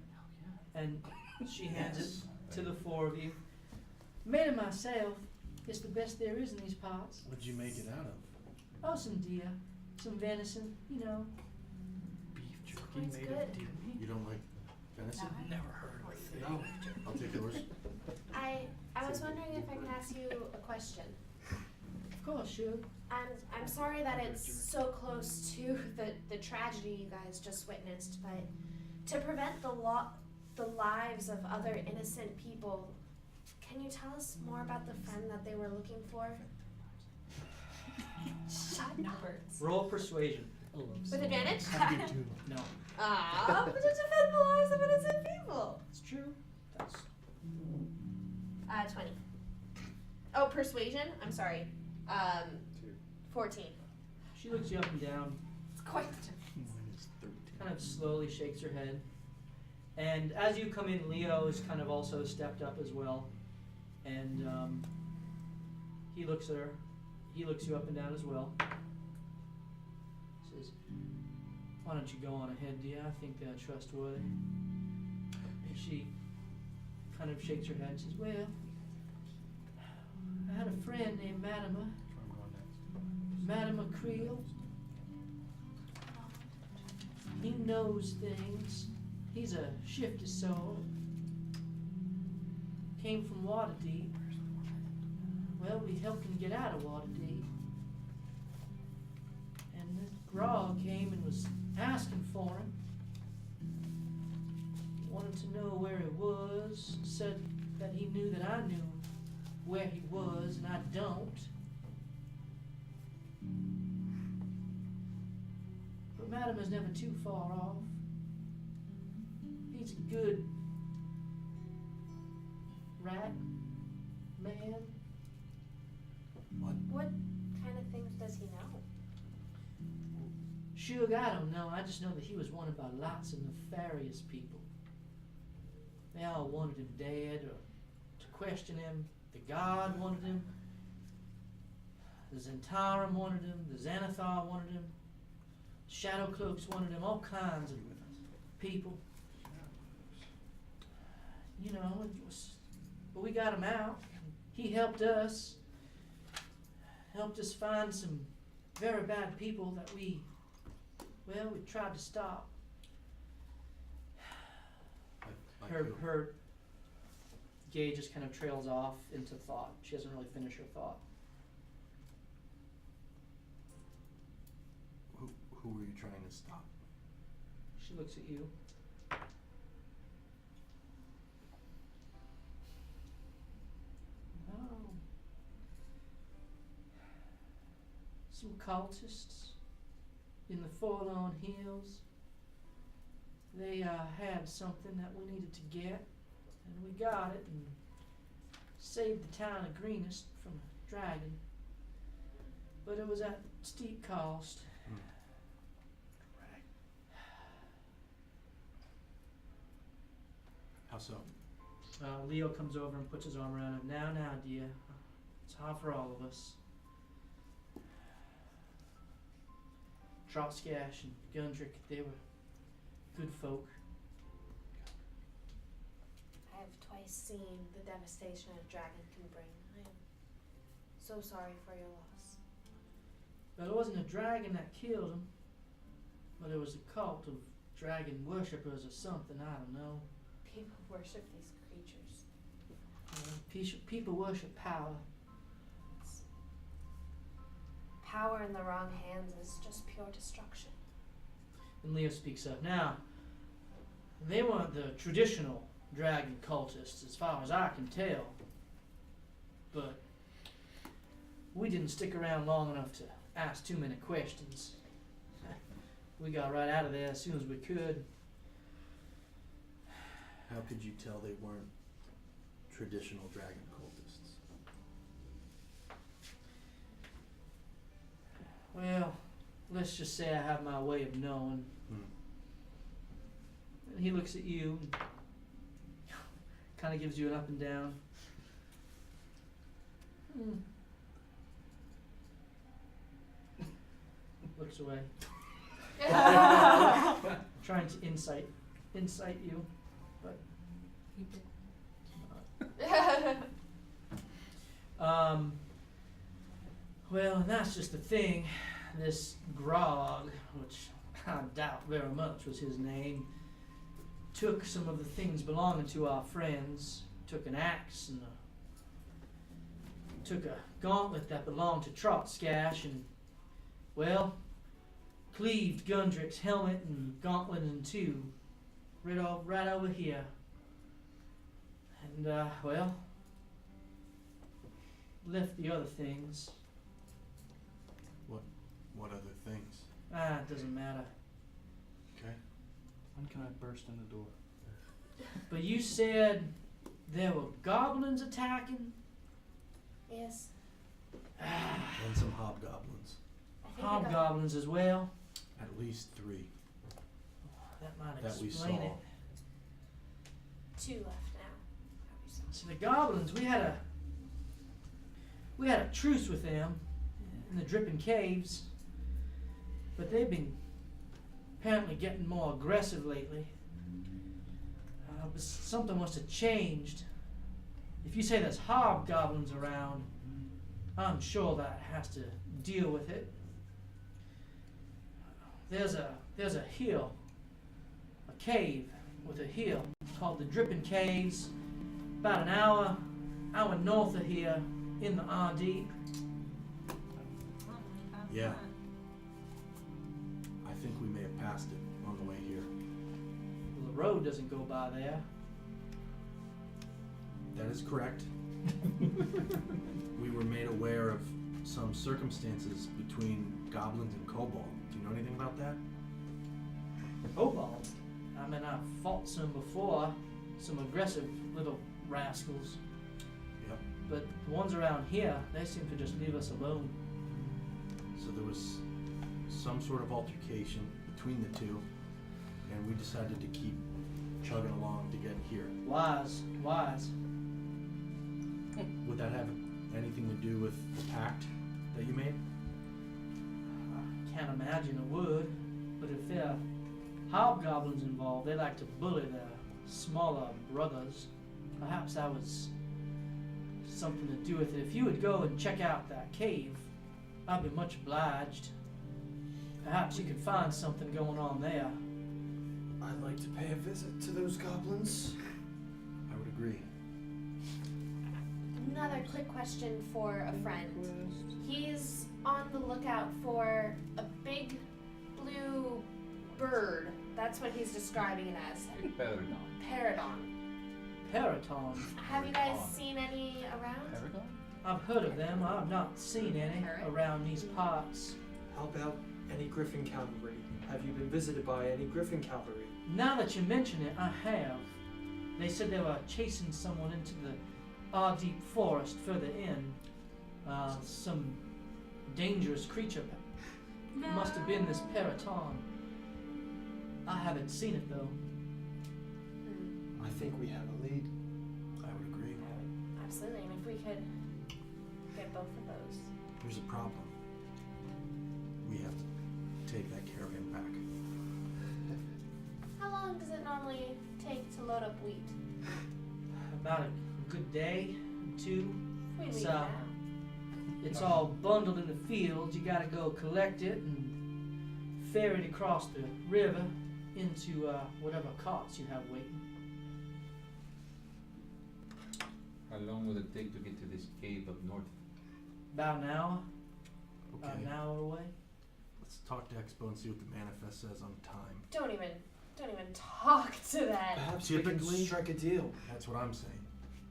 And she hands it to the four of you. "Made it myself. It's the best there is in these parts." What'd you make it out of? "Oh, some deer, some venison, you know." Beef jerky Sounds made good. of deer meat? You don't like venison? No. Never heard of it. No. I'll take yours. I was wondering if I could ask you a question. Of course, Shug. I'm sorry that it's so close to the tragedy you guys just witnessed, but to prevent the lives of other innocent people, can you tell us more about the friend that they were looking for? Shut up. Roll persuasion. With advantage? No. But to defend the lives of innocent people. It's true. That's 20. Oh, persuasion? I'm sorry. 14. She looks you up and down, It's quite Minus 13. kind of slowly shakes her head. And as you come in, Leo is kind of also stepped up as well. And he looks at her. He looks you up and down as well. Says, "Why don't you go on ahead, dear? I think they're trustworthy." And she kind of shakes her head and says, "Well, I had a friend named Madama Creel. He knows things. He's a shifty soul. Came from Waterdeep. Well, we helped him get out of Waterdeep. And this Grog came and was asking for him. Wanted to know where he was. Said that he knew that I knew where he was, and I don't. But Madam is never too far off. He's a good rat man." What kind of things does he know? Shug, I don't know. I just know that he was wanted by lots of nefarious people. They all wanted him dead or to question him. The God wanted him. The Zentarum wanted him. The Xanathar wanted him. Shadow Cloaks wanted him. All kinds of people. You know, but we got him out. He helped us. Helped us find some very bad people that we tried to stop. Her gaze just kind of trails off into thought. She doesn't really finish her thought. Who were you trying to stop? She looks at you. Oh. Some cultists in the Forlorn Hills. They had something that we needed to get, and we got it and saved the town of Greenest from a dragon. But it was at steep cost. How so? Leo comes over and puts his arm around him. Now, dear. It's hard for all of us. Trotskash and Gundrick, they were good folk. I have twice seen the devastation a dragon can bring. I am so sorry for your loss. But it wasn't a dragon that killed him, but it was a cult of dragon worshippers or something, I don't know. People worship these creatures. People worship power. Power in the wrong hands is just pure destruction. And Leo speaks up. Now, they weren't the traditional dragon cultists, as far as I can tell. But we didn't stick around long enough to ask too many questions. We got right out of there as soon as we could. How could you tell they weren't traditional dragon cultists? Well, let's just say I have my way of knowing. And he looks at you and kind of gives you an up and down. Looks away. Trying to insight you, but well, and that's just the thing. This Grog, which I doubt very much was his name, took some of the things belonging to our friends, took an axe and took a gauntlet that belonged to Trotskash and, well, cleaved Gundrick's helmet and gauntlet in two, right over here. And, well, left the other things. What other things? It doesn't matter. Okay. When can I burst in the door? But you said there were goblins attacking? Yes. And some hobgoblins. Hobgoblins as well? At least 3. That might that we explain saw. it. 2 left now. So the goblins, we had a truce with them in the Dripping Caves, but they've been apparently getting more aggressive lately. But something must have changed. If you say there's hobgoblins around, I'm sure that has to deal with it. There's a hill, a cave with a hill called the Dripping Caves, about an hour north of here in the RD. Yeah. I think we may have passed it on the way here. Well, the road doesn't go by there. That is correct. We were made aware of some circumstances between goblins and kobold. Do you know anything about that? Kobold? I mean, I've fought some before, some aggressive little rascals. Yep. But the ones around here, they seem to just leave us alone. So there was some sort of altercation between the two, and we decided to keep chugging along to get here. Wise. Would that have anything to do with the pact that you made? I can't imagine it would, but if there are hobgoblins involved, they like to bully their smaller brothers. Perhaps that was something to do with it. If you would go and check out that cave, I'd be much obliged. Perhaps you could find something going on there. I'd like to pay a visit to those goblins. I would agree. Another quick question for a friend. He's on the lookout for a big blue bird. That's what he's describing it as. Peridon. Periton. Have you guys seen any around? I've heard of them. I've not seen any around these parts. How about any Griffin cavalry? Have you been visited by any Griffin cavalry? Now that you mention it, I have. They said they were chasing someone into the deep forest further in. Some dangerous creature. Must have been this Periton. I haven't seen it though. I think we have a lead. I would agree. Absolutely, and if we could get both of those. There's a problem. We have to take that caravan back. How long does it normally take to load up wheat? About a good day, 2. We It's, leave now. It's all bundled in the fields. You gotta go collect it and ferry it across the river into whatever carts you have waiting. How long will it take to get to this cave up north? About an hour. Okay. About an hour away. Let's talk to Expo and see what the manifest says on time. Don't even talk to that. Perhaps we Typically- can strike a deal. That's what I'm saying.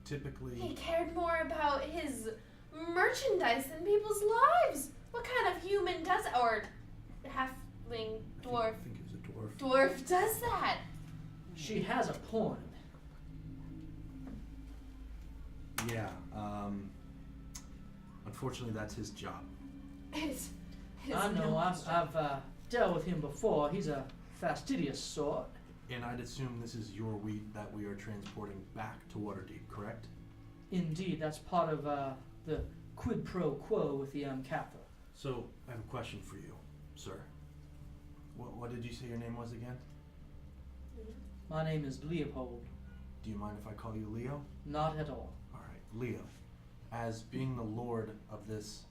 Typically, He cared more about his merchandise than people's lives. What kind of human does or halfling dwarf? I think it was a dwarf. Dwarf does that. She has a point. Yeah. Unfortunately, that's his job. His I know. nose I've dealt with him before. He's a fastidious sort. And I'd assume this is your wheat that we are transporting back to Waterdeep, correct? Indeed, that's part of the quid pro quo with the capital. So, I have a question for you, sir. What did you say your name was again? My name is Leopold. Do you mind if I call you Leo? Not at all. Alright, Leo. As being the lord of this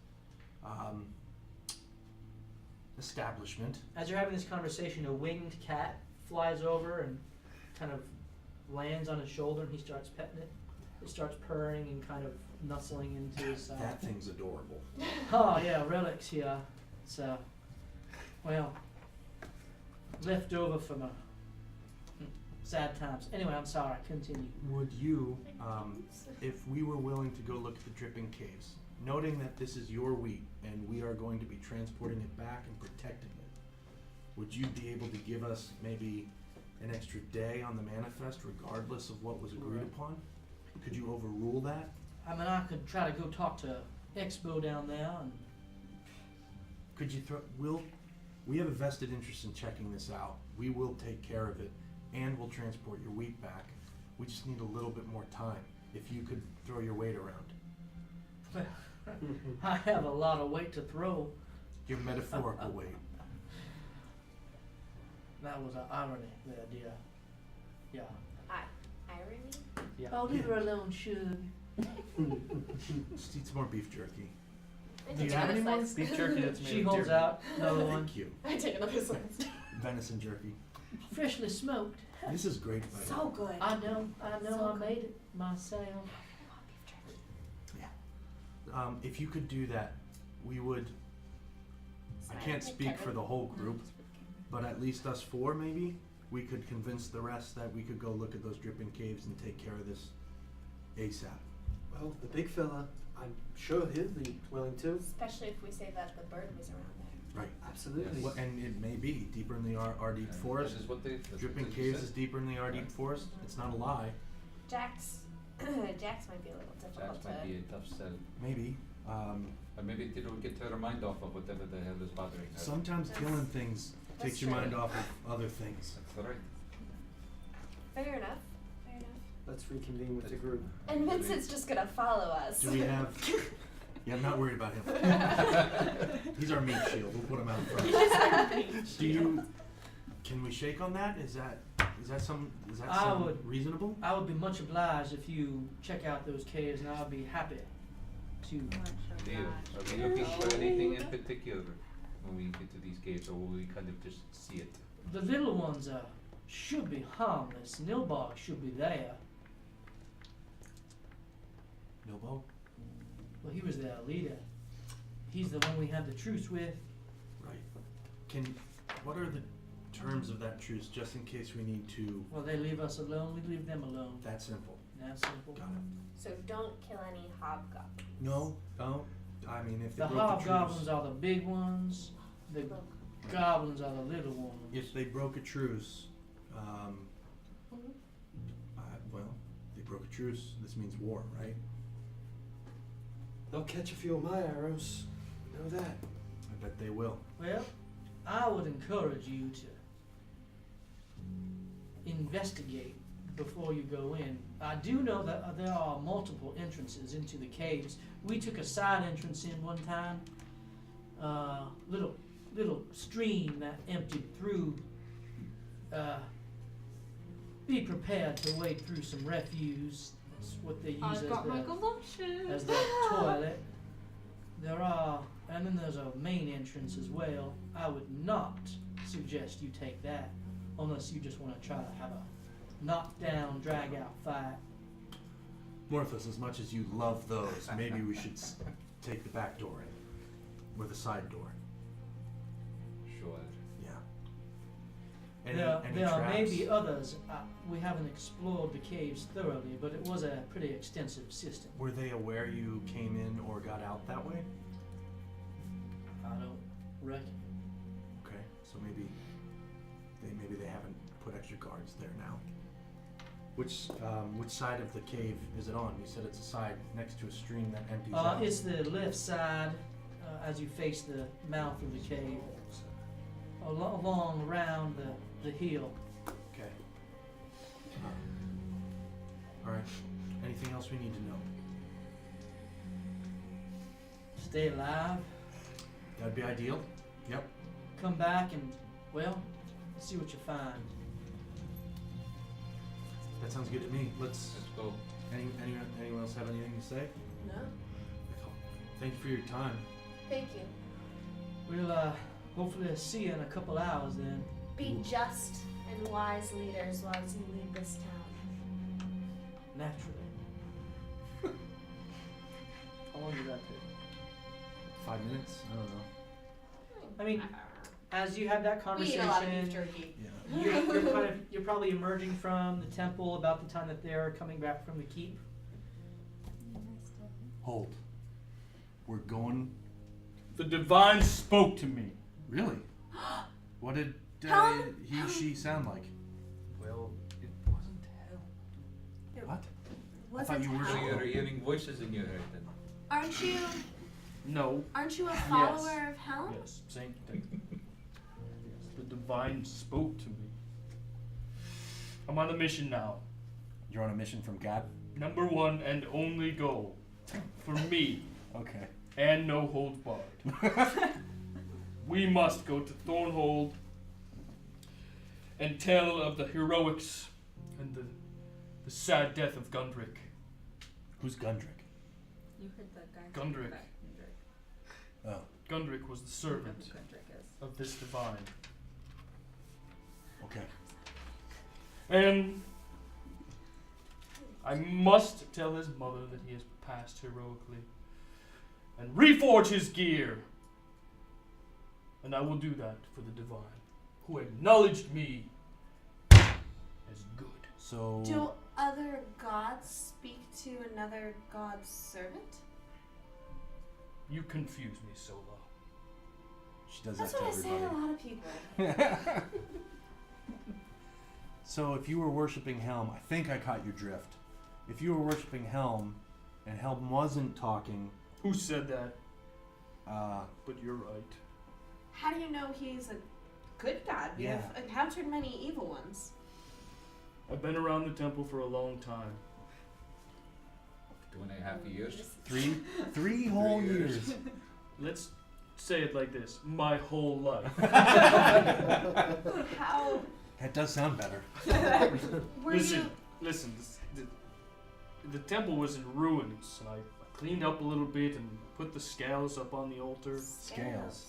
establishment, As you're having this conversation, a winged cat flies over and kind of lands on his shoulder, and he starts petting it. It starts purring and kind of nuzzling into his side. that thing's adorable. Oh yeah, relics here. It's well, left over from a sad times. Anyway, I'm sorry. Continue. Would you, if we were willing to go look at the Dripping Caves, noting that this is your wheat and we are going to be transporting it back and protecting it, would you be able to give us maybe an extra day on the manifest regardless of what was agreed upon? Could you overrule that? I mean, I could try to go talk to Expo down there, and Could you we have a vested interest in checking this out. We will take care of it and we'll transport your wheat back. We just need a little bit more time. If you could throw your weight around. I have a lot of weight to throw. Your metaphorical weight. That was an irony there, dear. Yeah. Irony? Yeah. Oh, leave her alone, Shug. Just eat some more beef jerky. I Do you take have another any more? slice. Beef jerky that's made She of holds deer. out another one. Thank you. I take another slice. Venison jerky. Freshly smoked. This is great. By the way. So good. I know, So I good. made it myself. If you could do that, we would. I can't speak for the whole group, but at least us four maybe, we could convince the rest that we could go look at those Dripping Caves and take care of this ASAP. Well, the big fella, I'm sure he'll be willing to. Especially if we say that the bird was around there. Right. Absolutely. Well, and it may be deeper in the Ardeep Forest. This is what they. Dripping Caves is deeper in the Ardeep Forest. It's not a lie. Jax might be a little difficult That might to. be a tough sell. Maybe. Or maybe it'll get her mind off of whatever the hell is bothering her. Sometimes killing things That's takes your true. mind off of other things. That's right. Fair enough. Fair enough. Let's reconvene with the group. And Vincent's just gonna follow us. Do we have? Yeah, I'm not worried about him. He's our meat shield. We'll put him out front. Do you? Can we shake on that? Is that I would. reasonable? I would be much obliged if you check out those caves, and I would be happy to. Leo, are we looking for anything in particular when we get to these caves, or will we kind of just see it? The little ones should be harmless. Nilbog should be there. Nilbo? Well, he was their leader. He's the one we had the truce with. Right. What are the terms of that truce, just in case we need to? Well, they leave us alone, we leave them alone. That simple. That's simple. Got it. So don't kill any hobgoblins. No, don't. I mean, if they The broke hobgoblins the truce, are the big ones. The goblins are the little ones. if they broke a truce, Mhm. well, they broke a truce. This means war, right? They'll catch a few of my arrows. You know that. I bet they will. Well, I would encourage you to investigate before you go in. I do know that there are multiple entrances into the caves. We took a side entrance in one time. Little stream that emptied through. Be prepared to wade through some refuse. That's what they use I've got my as galoshes. the toilet. And then there's a main entrance as well. I would not suggest you take that unless you just want to try to have a knockdown, drag out fight. Morphus, as much as you love those, maybe we should take the back door in, or the side door. Sure. Yeah. There are maybe others. We haven't explored the caves thoroughly, but it was a pretty extensive system. Were they aware you came in or got out that way? I don't reckon. Okay, so maybe they haven't put extra guards there now. Which side of the cave is it on? You said it's a side next to a stream that empties out. It's the left side as you face the mouth of the cave. Along around the hill. Okay. All right. Anything else we need to know? Stay alive. That'd be ideal. Yep. Come back and, well, see what you find. That sounds good to me. Let's go. Anyone else have anything to say? No. Thank you for your time. Thank you. We'll hopefully see you in a couple hours then. Be just and wise leaders while you lead this town. Naturally. How long did that take? 5 minutes? I don't know. I mean, as you have that We eat conversation, a lot of beef jerky. Yeah. you're probably emerging from the temple about the time that they're coming back from the keep. Hold. We're going. The divine spoke to me. Really? What did she sound like? Well, it wasn't hell. What? Wasn't you were So hell. you're hearing voices in your head then? Aren't you? No. Aren't you a follower of Helm? Yes, same thing. Yes, the divine spoke to me. I'm on a mission now. You're on a mission from God? Number one and only goal. For me. Okay. And no holds barred. We must go to Thornhold and tell of the heroics and the sad death of Gundrick. Who's Gundrick? You heard the guy. Gundrick. Oh. Gundrick was the servant Gundrick is. of this divine. Okay. And I must tell his mother that he has passed heroically and reforge his gear. And I will do that for the divine, who acknowledged me as good. So. Do other gods speak to another god's servant? You confuse me, Sola. She does That's that what I to say to a everybody. lot of people. So if you were worshipping Helm, I think I caught your drift. If you were worshipping Helm, and Helm wasn't talking. Who said that? But you're right. How do you know he's a good god? We have encountered many evil ones. I've been around the temple for a long time. 2.5 years. Three whole years. Let's say it like this: my whole life. How? That does sound better. Listen. The temple was in ruins, and I cleaned up a little bit and put the scales up on the altar. Scales?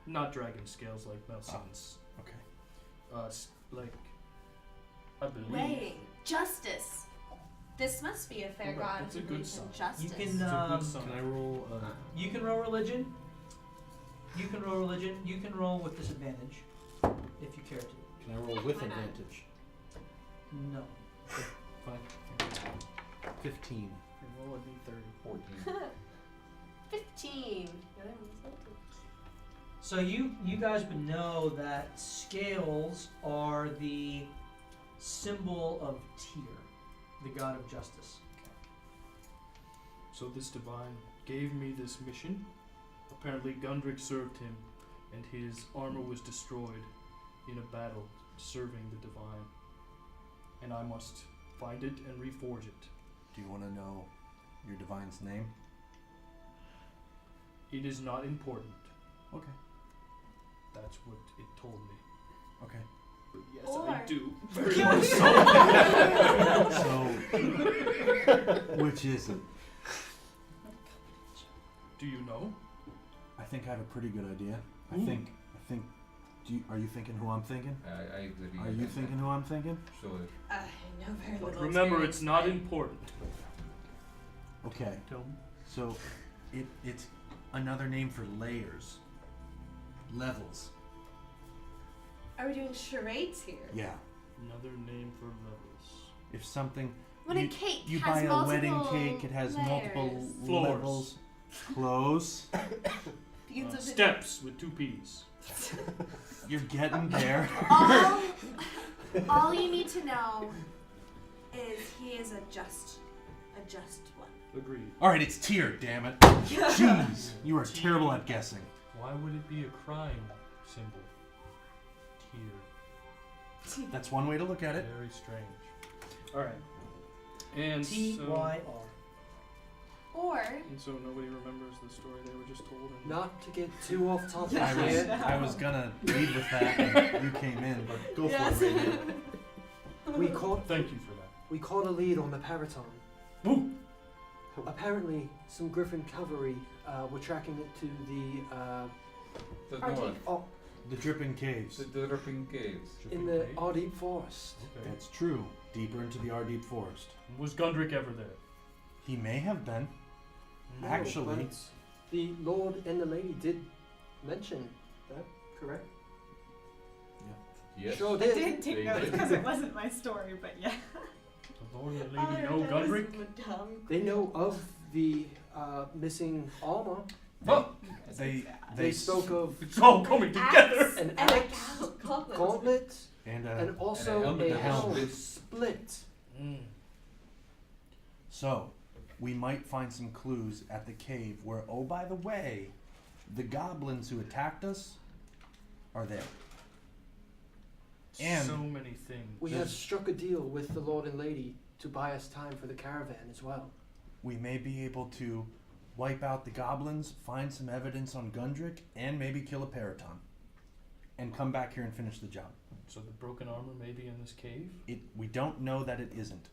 Not dragon scales like Melson's. Okay. Like, I believe. Weighing justice. This must be a fair Alright, god that's a who good believes in sign. justice. You can, It's a good sign. Can I roll? You can roll religion. You can roll religion. You can roll with disadvantage, if you care to. Can I roll with Why not? advantage? No. Fine. 15. Roll a d30. 14. 15. So you guys would know that scales are the symbol of Tyr, the god of justice. So this divine gave me this mission. Apparently Gundrick served him, and his armor was destroyed in a battle serving the divine. And I must find it and reforge it. Do you want to know your divine's name? It is not important. Okay. That's what it told me. Okay. But yes, Or- I do. Very much so. So, which is it? Do you know? I think I have a pretty good idea. I Ooh. think. Are you thinking who I'm thinking? I agree. Are you thinking who I'm thinking? So I know very But little. remember, experience, it's not but- important. Okay. Tell me. So, it's another name for layers. Levels. Are we doing charades here? Yeah. Another name for levels. If something. When you, a cake you has buy a wedding multiple cake, it has multiple layers. Floors. levels. Close. Beans of Steps with 2 P's. You're getting there. All you need to know is he is a just one. Agreed. All right, it's Tyr, damn it. Jeez, you are terrible at guessing. Why would it be a crime symbol? Tyr. That's one way to look at it. Very strange. Alright. And T-Y-R. Or so nobody remembers the story they were just told. And Not to get too off topic I here. was gonna lead with that, and you came in, but go for it, Radiant. We caught Thank you for that. we caught a lead on the Paraton. Woo! Apparently, some Griffin cavalry were tracking it to The Archie. north. The Dripping Caves. The dripping caves. in the Ardeep Forest. Okay. That's true. Deeper into the Ardeep Forest. Was Gundrick ever there? He may have been. No, Actually, but the Lord and the Lady did mention that, correct? Yes. Sure I did. didn't take They notes did. because it wasn't my story, but yeah. The Lord and the Lady know Gundrick? They know of the missing armor. Oh! They spoke of It's all coming together! an and a axe, gauntlet. gauntlet, and and also helmet a that helmet split. split. so we might find some clues at the cave where, oh, by the way, the goblins who attacked us are there. And so many things. We have struck a deal with the Lord and Lady to buy us time for the caravan as well. we may be able to wipe out the goblins, find some evidence on Gundrick, and maybe kill a Paraton. And come back here and finish the job. So the broken armor may be in this cave? We don't know that it isn't.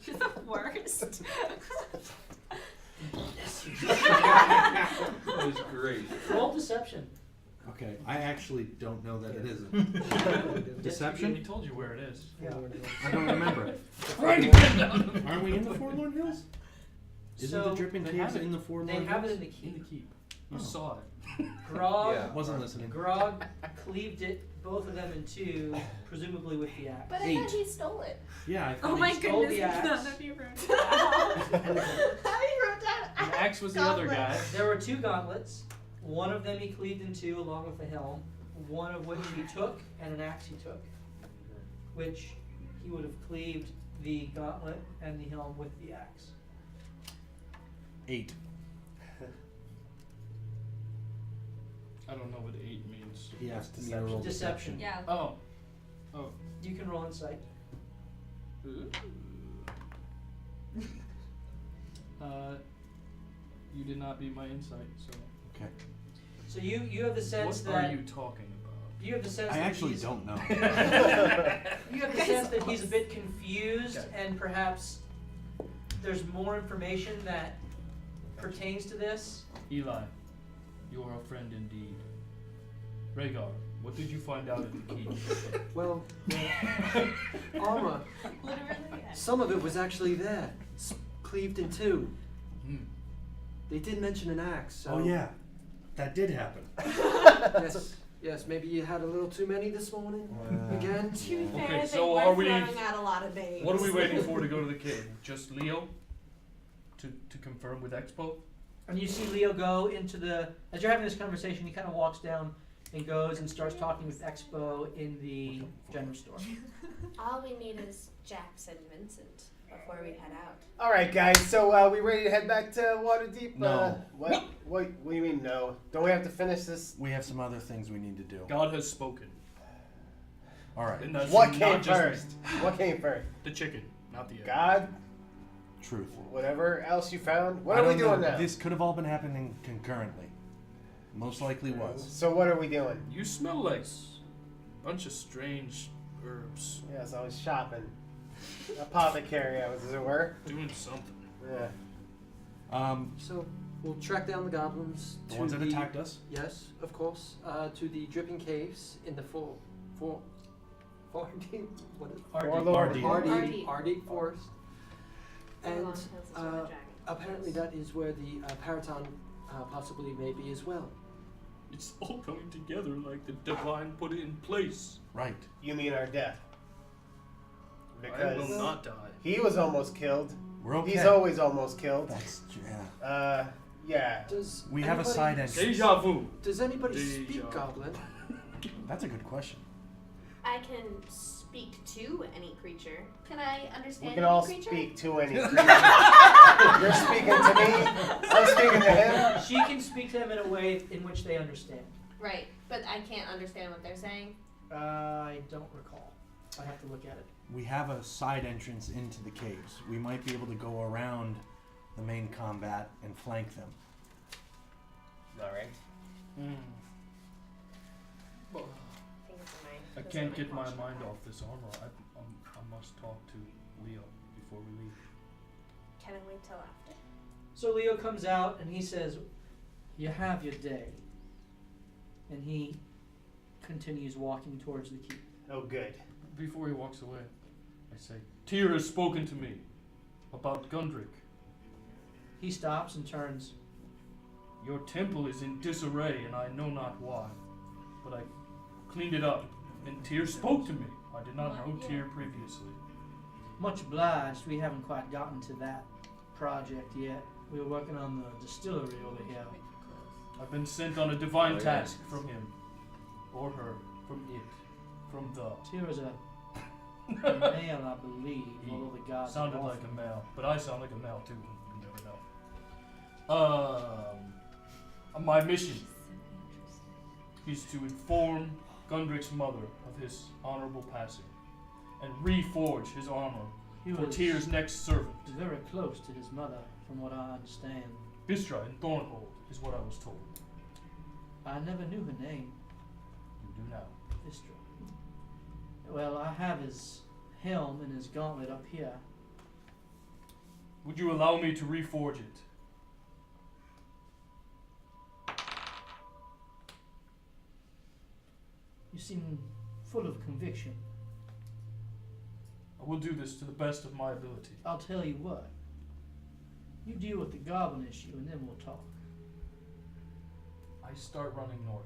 You're the worst. That was great. Roll deception. Okay, I actually don't know that it isn't. Deception? He told you where it is. Yeah. I don't remember it. Aren't we in the Forlorn Hills? Isn't So, the Dripping they Caves have it. in the Forlorn They Hills? have it in the In keep. the keep. You Oh. saw it. Grog, Yeah. Wasn't listening. Grog cleaved it, both of them in two, presumably with the axe. But I thought he stole it. Yeah, I thought Oh my he stole goodness, the axe. none of you wrote it down. And I wrote down The axe was the other guy. there were two gauntlets. One of them he cleaved in two along with the helm. One of which he took, and an axe he took. Which he would have cleaved the gauntlet and the helm with the axe. 8. I don't know what 8 means. He asked me to roll Deception. Yeah. Oh. You can roll insight. You did not beat my insight, so. Okay. So you have the sense What that are you talking about? you have the sense I that actually he's, don't know. you have the sense that he's a bit confused and perhaps there's more information that pertains to this. Eli, you are a friend indeed. Rhaegar, what did you find out at the keep? Well, the armor, Literally. some of it was actually there, cleaved in two. Hmm. They did mention an axe, so... Oh yeah, that did happen. Yes, maybe you had a little too many this morning, again? To be Okay, fair, so they are were we- throwing out a lot of names. What are we waiting for to go to the cave? Just Leo? To confirm with Expo? And you see Leo go into the, as you're having this conversation, he kind of walks down and goes and starts talking with Expo in the general store. All we need is Jax and Vincent before we head out. All right, guys. So we ready to head back to Waterdeep? No. What? What do you mean no? Don't we have to finish this? We have some other things we need to do. God has spoken. All right. And that's What not came just first? What came first? the chicken, not the egg. God? Truth. Whatever else you found? What I are we don't doing know. now? This could have all been happening concurrently. Most likely was. So what are we doing? You smell like a bunch of strange herbs. Yes, I was shopping. Apothecary, I was, as it were. Doing something. Yeah. So, we'll track down the goblins The to ones that attacked us. Yes, of course. To the dripping caves in the what is Forlorn. Ardeep. Ardeep Forest. And Along Hills is where the dragon apparently is. that is where the Paraton possibly may be as well. It's all coming together like the divine put it in place. Right. You mean our death? I will Because not die. he was almost killed. We're okay. He's always almost killed. That's yeah. Yeah. Does We have a anybody- side entrance. Deja vu. Does anybody Deja speak vu. Goblin? That's a good question. I can speak to any creature. Can I We understand can any all creature? speak to any creature. You're speaking to me. I'm speaking to him. She can speak to them in a way in which they understand. Right, but I can't understand what they're saying. I don't recall. I have to look at it. We have a side entrance into the caves. We might be able to go around the main combat and flank them. All right. I think it's in my. I it's can't in get my potion. mind off this armor. I must talk to Leo before we leave. Can I wait till after? So Leo comes out and he says, "You have your day." And he continues walking towards the keep. Oh, good. Before he walks away, I say, Tyr has spoken to me about Gundrick. He stops and turns. Your temple is in disarray, and I know not why. But I cleaned it up, and Tyr spoke to me. I did not know Tyr previously. Much obliged. We haven't quite gotten to that project yet. We were working on the distillery over here. I've been sent on a divine task from him. Or her. From it. From the... Tyr is a male, I believe, He although the gods sounded are like awful. a male, but I sound like a male too. You never know. My mission is to inform Gundrick's mother of his honorable passing, and reforge his armor He for was Tyr's next servant. very close to his mother, from what I understand. Bistra in Thornhold is what I was told. I never knew her name, You do now. Fiechter. Well, I have his helm and his gauntlet up here. Would you allow me to reforge it? You seem full of conviction. I will do this to the best of my ability. I'll tell you what. You deal with the goblin issue and then we'll talk. I start running north.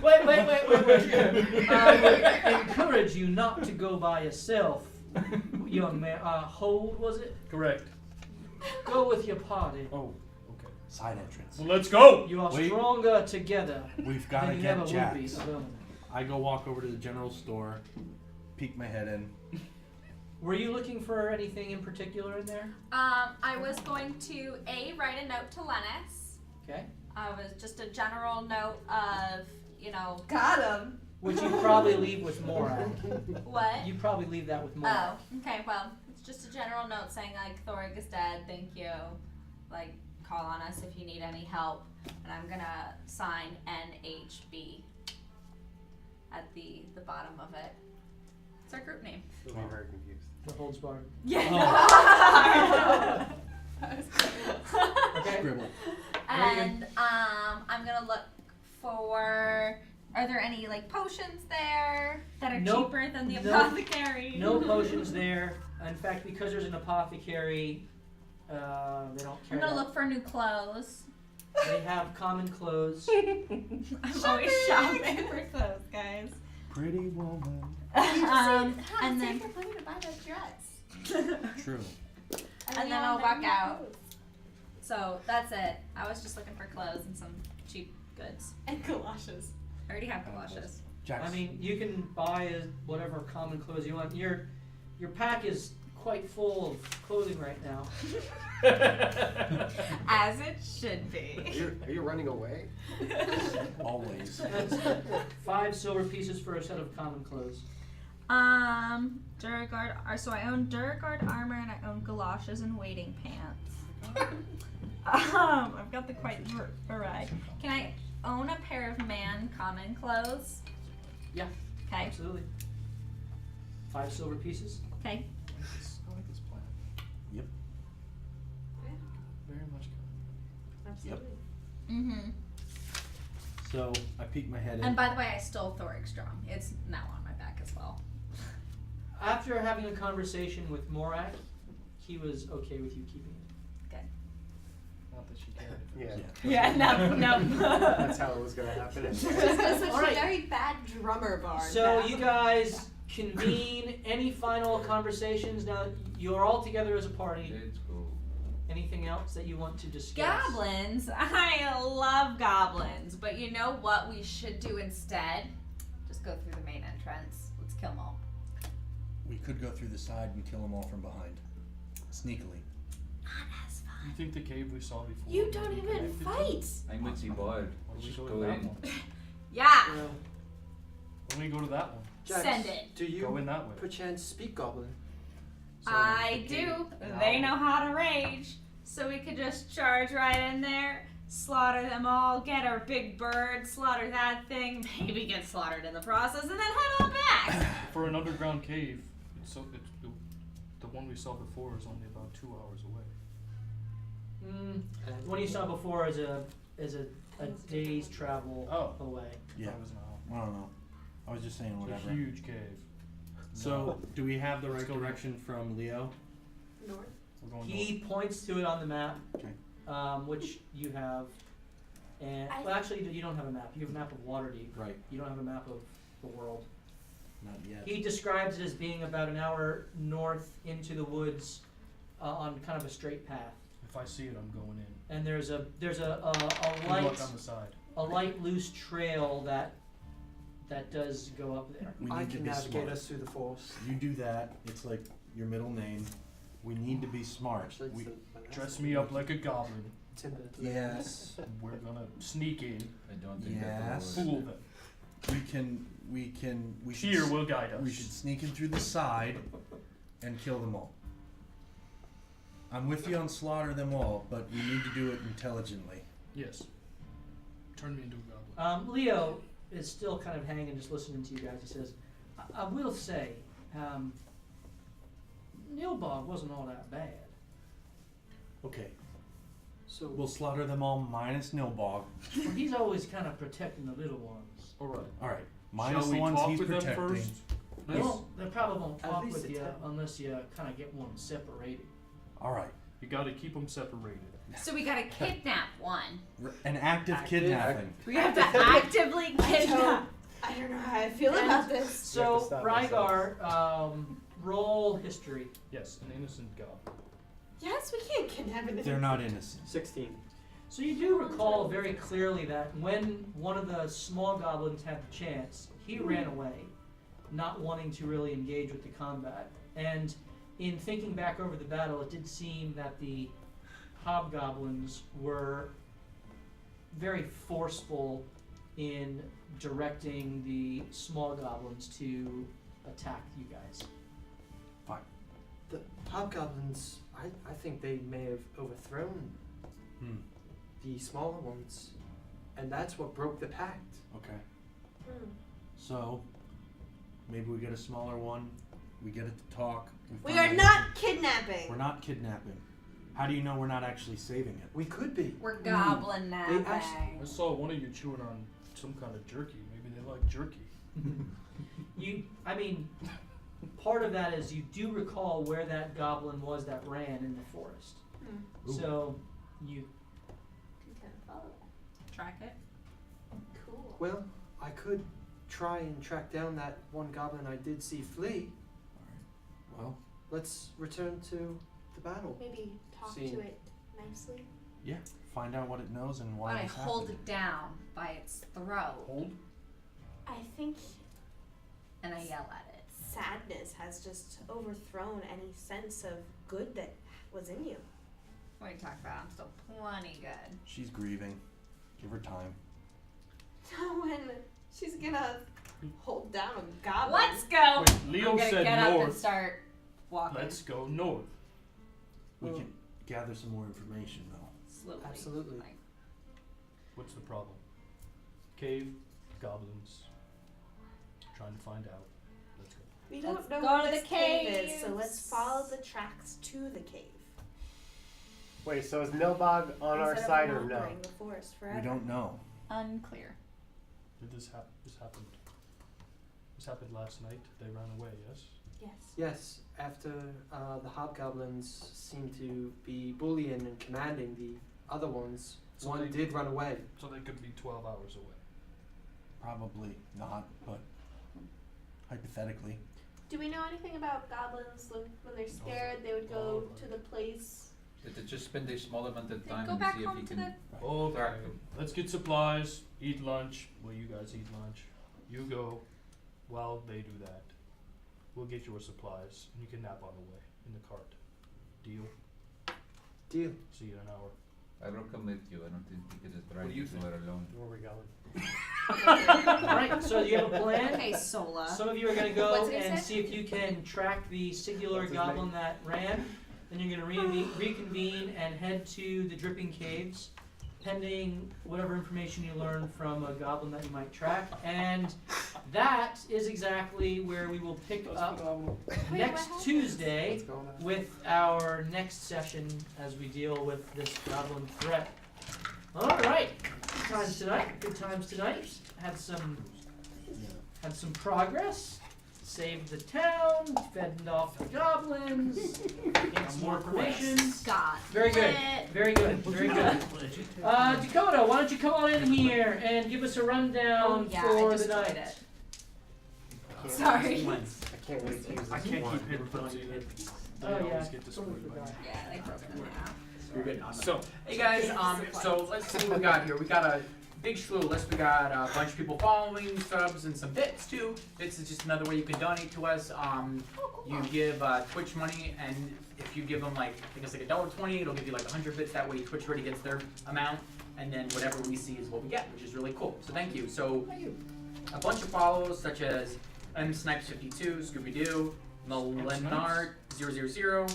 Wait. I would encourage you not to go by yourself, young man. Hold, was it? Correct. Go with your party. Oh, okay. Side entrance. Well, let's go! You are Wait. stronger together We've got to than you ever get will be Jax. alone. I go walk over to the general store, peek my head in. Were you looking for anything in particular in there? I was going to write a note to Lennis. Okay. Was just a general note of, Got him. Which you probably leave with Morak. what? You probably leave that with Morak. Oh, okay. Well, it's just a general note saying like Thorik is dead. Thank you. Like, call on us if you need any help. And I'm gonna sign NHB at the bottom of it. It's our group name. You'll be very confused. The holds barred. Yeah. Okay. Scribble. And I'm gonna look for. Are there any like potions there that are Nope. cheaper than the Nope. apothecary? No potions there. In fact, because there's an apothecary, they don't I'm carry gonna that. look for new clothes. They have common clothes. I'm always shopping for clothes, guys. Pretty woman. And then for money to buy that dress. True. and then I'll walk out. So that's it. I was just looking for clothes and some cheap goods. And galoshes. I already have galoshes. Jax. I mean, you can buy whatever common clothes you want. Your pack is quite full of clothing right now. As it should be. Are you running away? Always. That's 5 silver pieces for a set of common clothes. Duragard. So I own Duragard armor and I own galoshes and wading pants. I've got the quite variety. Can I own a pair of man common clothes? Yeah. Okay. Absolutely. 5 silver pieces. Okay. I like this plan. Yep. Very much. Absolutely. Mm-hmm. So I peek my head in. And by the way, I stole Thoric Strong. It's now on my back as well. After having a conversation with Morak, he was okay with you keeping it. Not that she cared. Yeah. Yeah, no. That's how it was gonna happen. Just such All right. a very bad drummer bard. So you guys convene. Any final conversations? Now you're all together as a party. Let's go. anything else that you want to discuss? Goblins? I love goblins. But you know what we should do instead? Just go through the main entrance. Let's kill them all. We could go through the side and kill them all from behind. Sneakily. Not as fun. You think the cave we saw before? You would don't be even connected to fight. I'm with you, bored. Why don't we Just go go to that in. one? Yeah. Well, Why don't we go to that one? Jax, Send it. Do you Go in that way. perchance speak Goblin? So I the cave- do. They know how to rage. So we could just charge right in there, slaughter them all, get our big bird, slaughter that thing, maybe get slaughtered in the process, and then head on back. For an underground cave, the one we saw before is only about 2 hours away. The one you saw before is a day's travel away. Yeah. That was an hour. I don't know. I was just saying It's whatever. a huge cave. So, do we have the right Let's go direction from Leo? North. We're going He points to it on the map, Okay. which you have. And well, actually, you don't have a map. You have a map of Waterdeep. Right. You don't have a map of the world. Not yet. He describes it as being about an hour north into the woods, on kind of a straight path. If I see it, I'm going in. And there's a Good light luck on the side. loose trail that does go up there. We I need to can be navigate smart. us through the forest. You do that. It's like your middle name. We need to be smart. Actually, We, Dress me up like a goblin. it's in the yes. We're gonna sneak in. I don't think Yes. that will Fool work. them. We Fear should, will guide us. we should sneak in through the side and kill them all. I'm with you on slaughter them all, but we need to do it intelligently. Yes. Turn me into a goblin. Leo is still kind of hanging, just listening to you guys. He says, I will say, Nilbog wasn't all that bad. Okay. So We'll slaughter them all minus Nilbog. Well, he's always kind of protecting the little ones. Alright. All right. Minus Shall the we ones talk he's with protecting. them first? They won't. They probably won't At talk least with a you 10. unless you kind of get one separated. All right. You gotta keep them separated. So we gotta kidnap one. An active kidnapping. We have to actively kidnap. I don't know how I feel And about this. We have to So, stop Rygar, roll history. Yes, an innocent goblin. Yes, we can't kidnap it. They're not innocent. 16. So you do recall very clearly that when one of the small goblins had the chance, he ran away, not wanting to really engage with the combat. And in thinking back over the battle, it did seem that the hobgoblins were very forceful in directing the small goblins to attack you guys. The hobgoblins, I think they may have overthrown the smaller ones. And that's what broke the pact. Okay. Hmm. So, maybe we get a smaller one. We get it to talk. We find are it. not kidnapping. We're not kidnapping. How do you know we're not actually saving it? We could be. We're goblin They napping. I saw one of you chewing on some kind of jerky. Maybe they like jerky. Part of that is you do recall where that goblin was that ran in the forest. Hmm. Ooh. So you Can kind of follow that. Track it. Cool. Well, I could try and track down that one goblin I did see flee. Well, Let's return to the battle. Maybe talk Scene. to it nicely. yeah. Find out what it knows and why But I it's hold happening. it down by its throat Hold. I think and I yell at it. sadness has just overthrown any sense of good that was in you. What are you talking about? I'm still plenty good. She's grieving. Give her time. When she's gonna hold down a goblin. Let's go! Wait, Leo I'm gonna said get up and north. start walking Let's go north. We Well- can gather some more information, though. slowly. Absolutely. Like, What's the problem? Cave, goblins. Trying to find out. Let's go. We Let's don't know go where to this the cave is, so caves. let's follow the tracks to the cave. Wait, so is Nilbog on our Instead of side or no? wandering the forest forever. We don't know. unclear. Did this happened? This happened last night. They ran away. Yes. Yes. Yes, after the hobgoblins seemed to be bullying and commanding the other ones, So one they- did run away. So they could be 12 hours away. Probably not, but hypothetically. Do we know anything about goblins? When they're scared, they would go to the place Just spend a small amount of time Go and back see if home you to can. Okay. track them. Let's get supplies, eat lunch. Well, you guys eat lunch. You go while they do that. We'll get your supplies, and you can nap on the way in the cart. Deal? Deal. See you in an hour. I will come with you. I don't think it is right do you to go alone. Where are we going? Alright, so you have a plan. Okay, Sola. Some of you are going to go What did he and say? see if you can track the singular What's his goblin that ran. Then you're going to reconvene and head to the Dripping Caves, pending whatever information you learn from a goblin that you might track. And that is exactly where we will pick up next Tuesday What's going on? with our next session as we deal with this goblin threat. Alright, good times tonight. Good times tonight. Had some progress. Saved the town, fended off the goblins, gained some more information. God. Very good. Very good. Very good. Dakota, why don't you come on in here and give us a rundown Oh, yeah, for I the destroyed night? it. I can't Sorry. use this. I can't wait to use this I can't one. keep headphones either. Oh, They yeah. always get Totally destroyed by forgot. me. Yeah, they broke it in half. You're good. So, hey guys, so let's see what we got here. We got a big slew of lists. We got a bunch of people following, subs, and some bits too. Bits is just another way you can donate to us. You give Twitch money, and if you give them like, I think it's like $1.20, it'll give you like 100 bits. That way Twitch already gets their amount, and then whatever we see is what we get, which is really cool. So thank you. So, a bunch of follows such as MSnipes52, Scooby Doo, Melinard 000,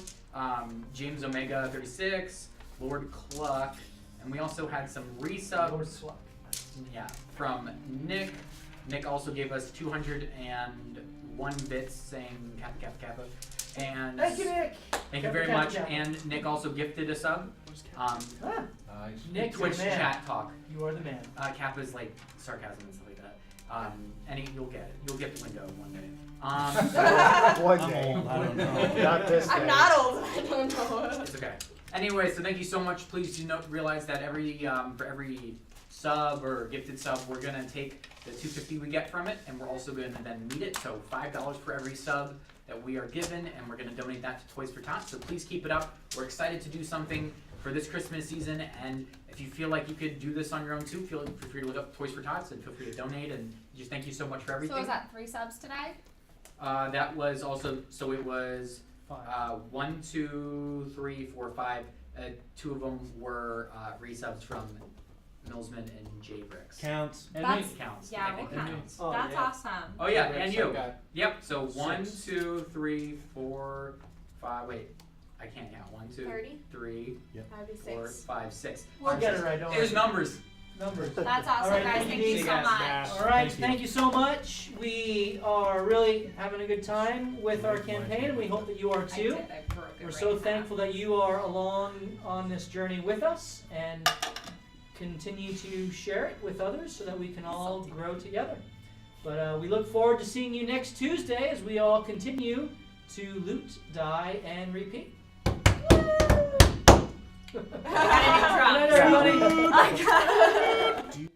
James Omega 36, Lord Cluck, and we also had some resubs. Yeah, from Nick. Nick also gave us 201 bits saying Kappa Kappa Kappa. And Thank you, Nick. thank you Kappa very Kappa much. Kappa. And Nick also gifted a sub. Ah, Nice. Nick, Twitch you're the man. chat talk. You are the man. Kappa's like sarcasm and stuff like that. You'll get it. You'll get the window one day. One I'm day. old, I don't know. Not this day. I'm not old. I don't know. It's okay. Anyway, so thank you so much. Please do not realize that for every sub or gifted sub, we're gonna take the $2.50 we get from it, and we're also gonna then meet it. So $5 for every sub that we are given, and we're gonna donate that to Toys for Tots. So please keep it up. We're excited to do something for this Christmas season, and if you feel like you could do this on your own too, feel free to look up Toys for Tots and feel free to donate. And just thank you so much for everything. So was that 3 subs today? That was also, so it was 1, 2, 3, 4, 5. 2 of them were resubs from Millsman and J Bricks. Counts. And That's- me. Counts. Yeah, I think we'll it count. counts. Oh, That's yeah. awesome. Oh yeah, J and Bricks, you. okay. Yep. So 1, 6. 2, 3, 4, 5. Wait, I can't count. 1, 2, 30? 3, That'd be 4, 6. 5, 6. We'll get it right, don't There's worry. numbers. Numbers. That's awesome, All right, guys. thank Thank you, you Dee. so much. All right, thank you so much. We are really having a good time with our campaign, and we hope that you are I too. did. I broke it We're right so in half. thankful that you are along on this journey with us, and continue to share it with others so that we can all grow together. But we look forward to seeing you next Tuesday as we all continue to loot, die, and repeat. I got a new drum. Good night, everybody. I got Do you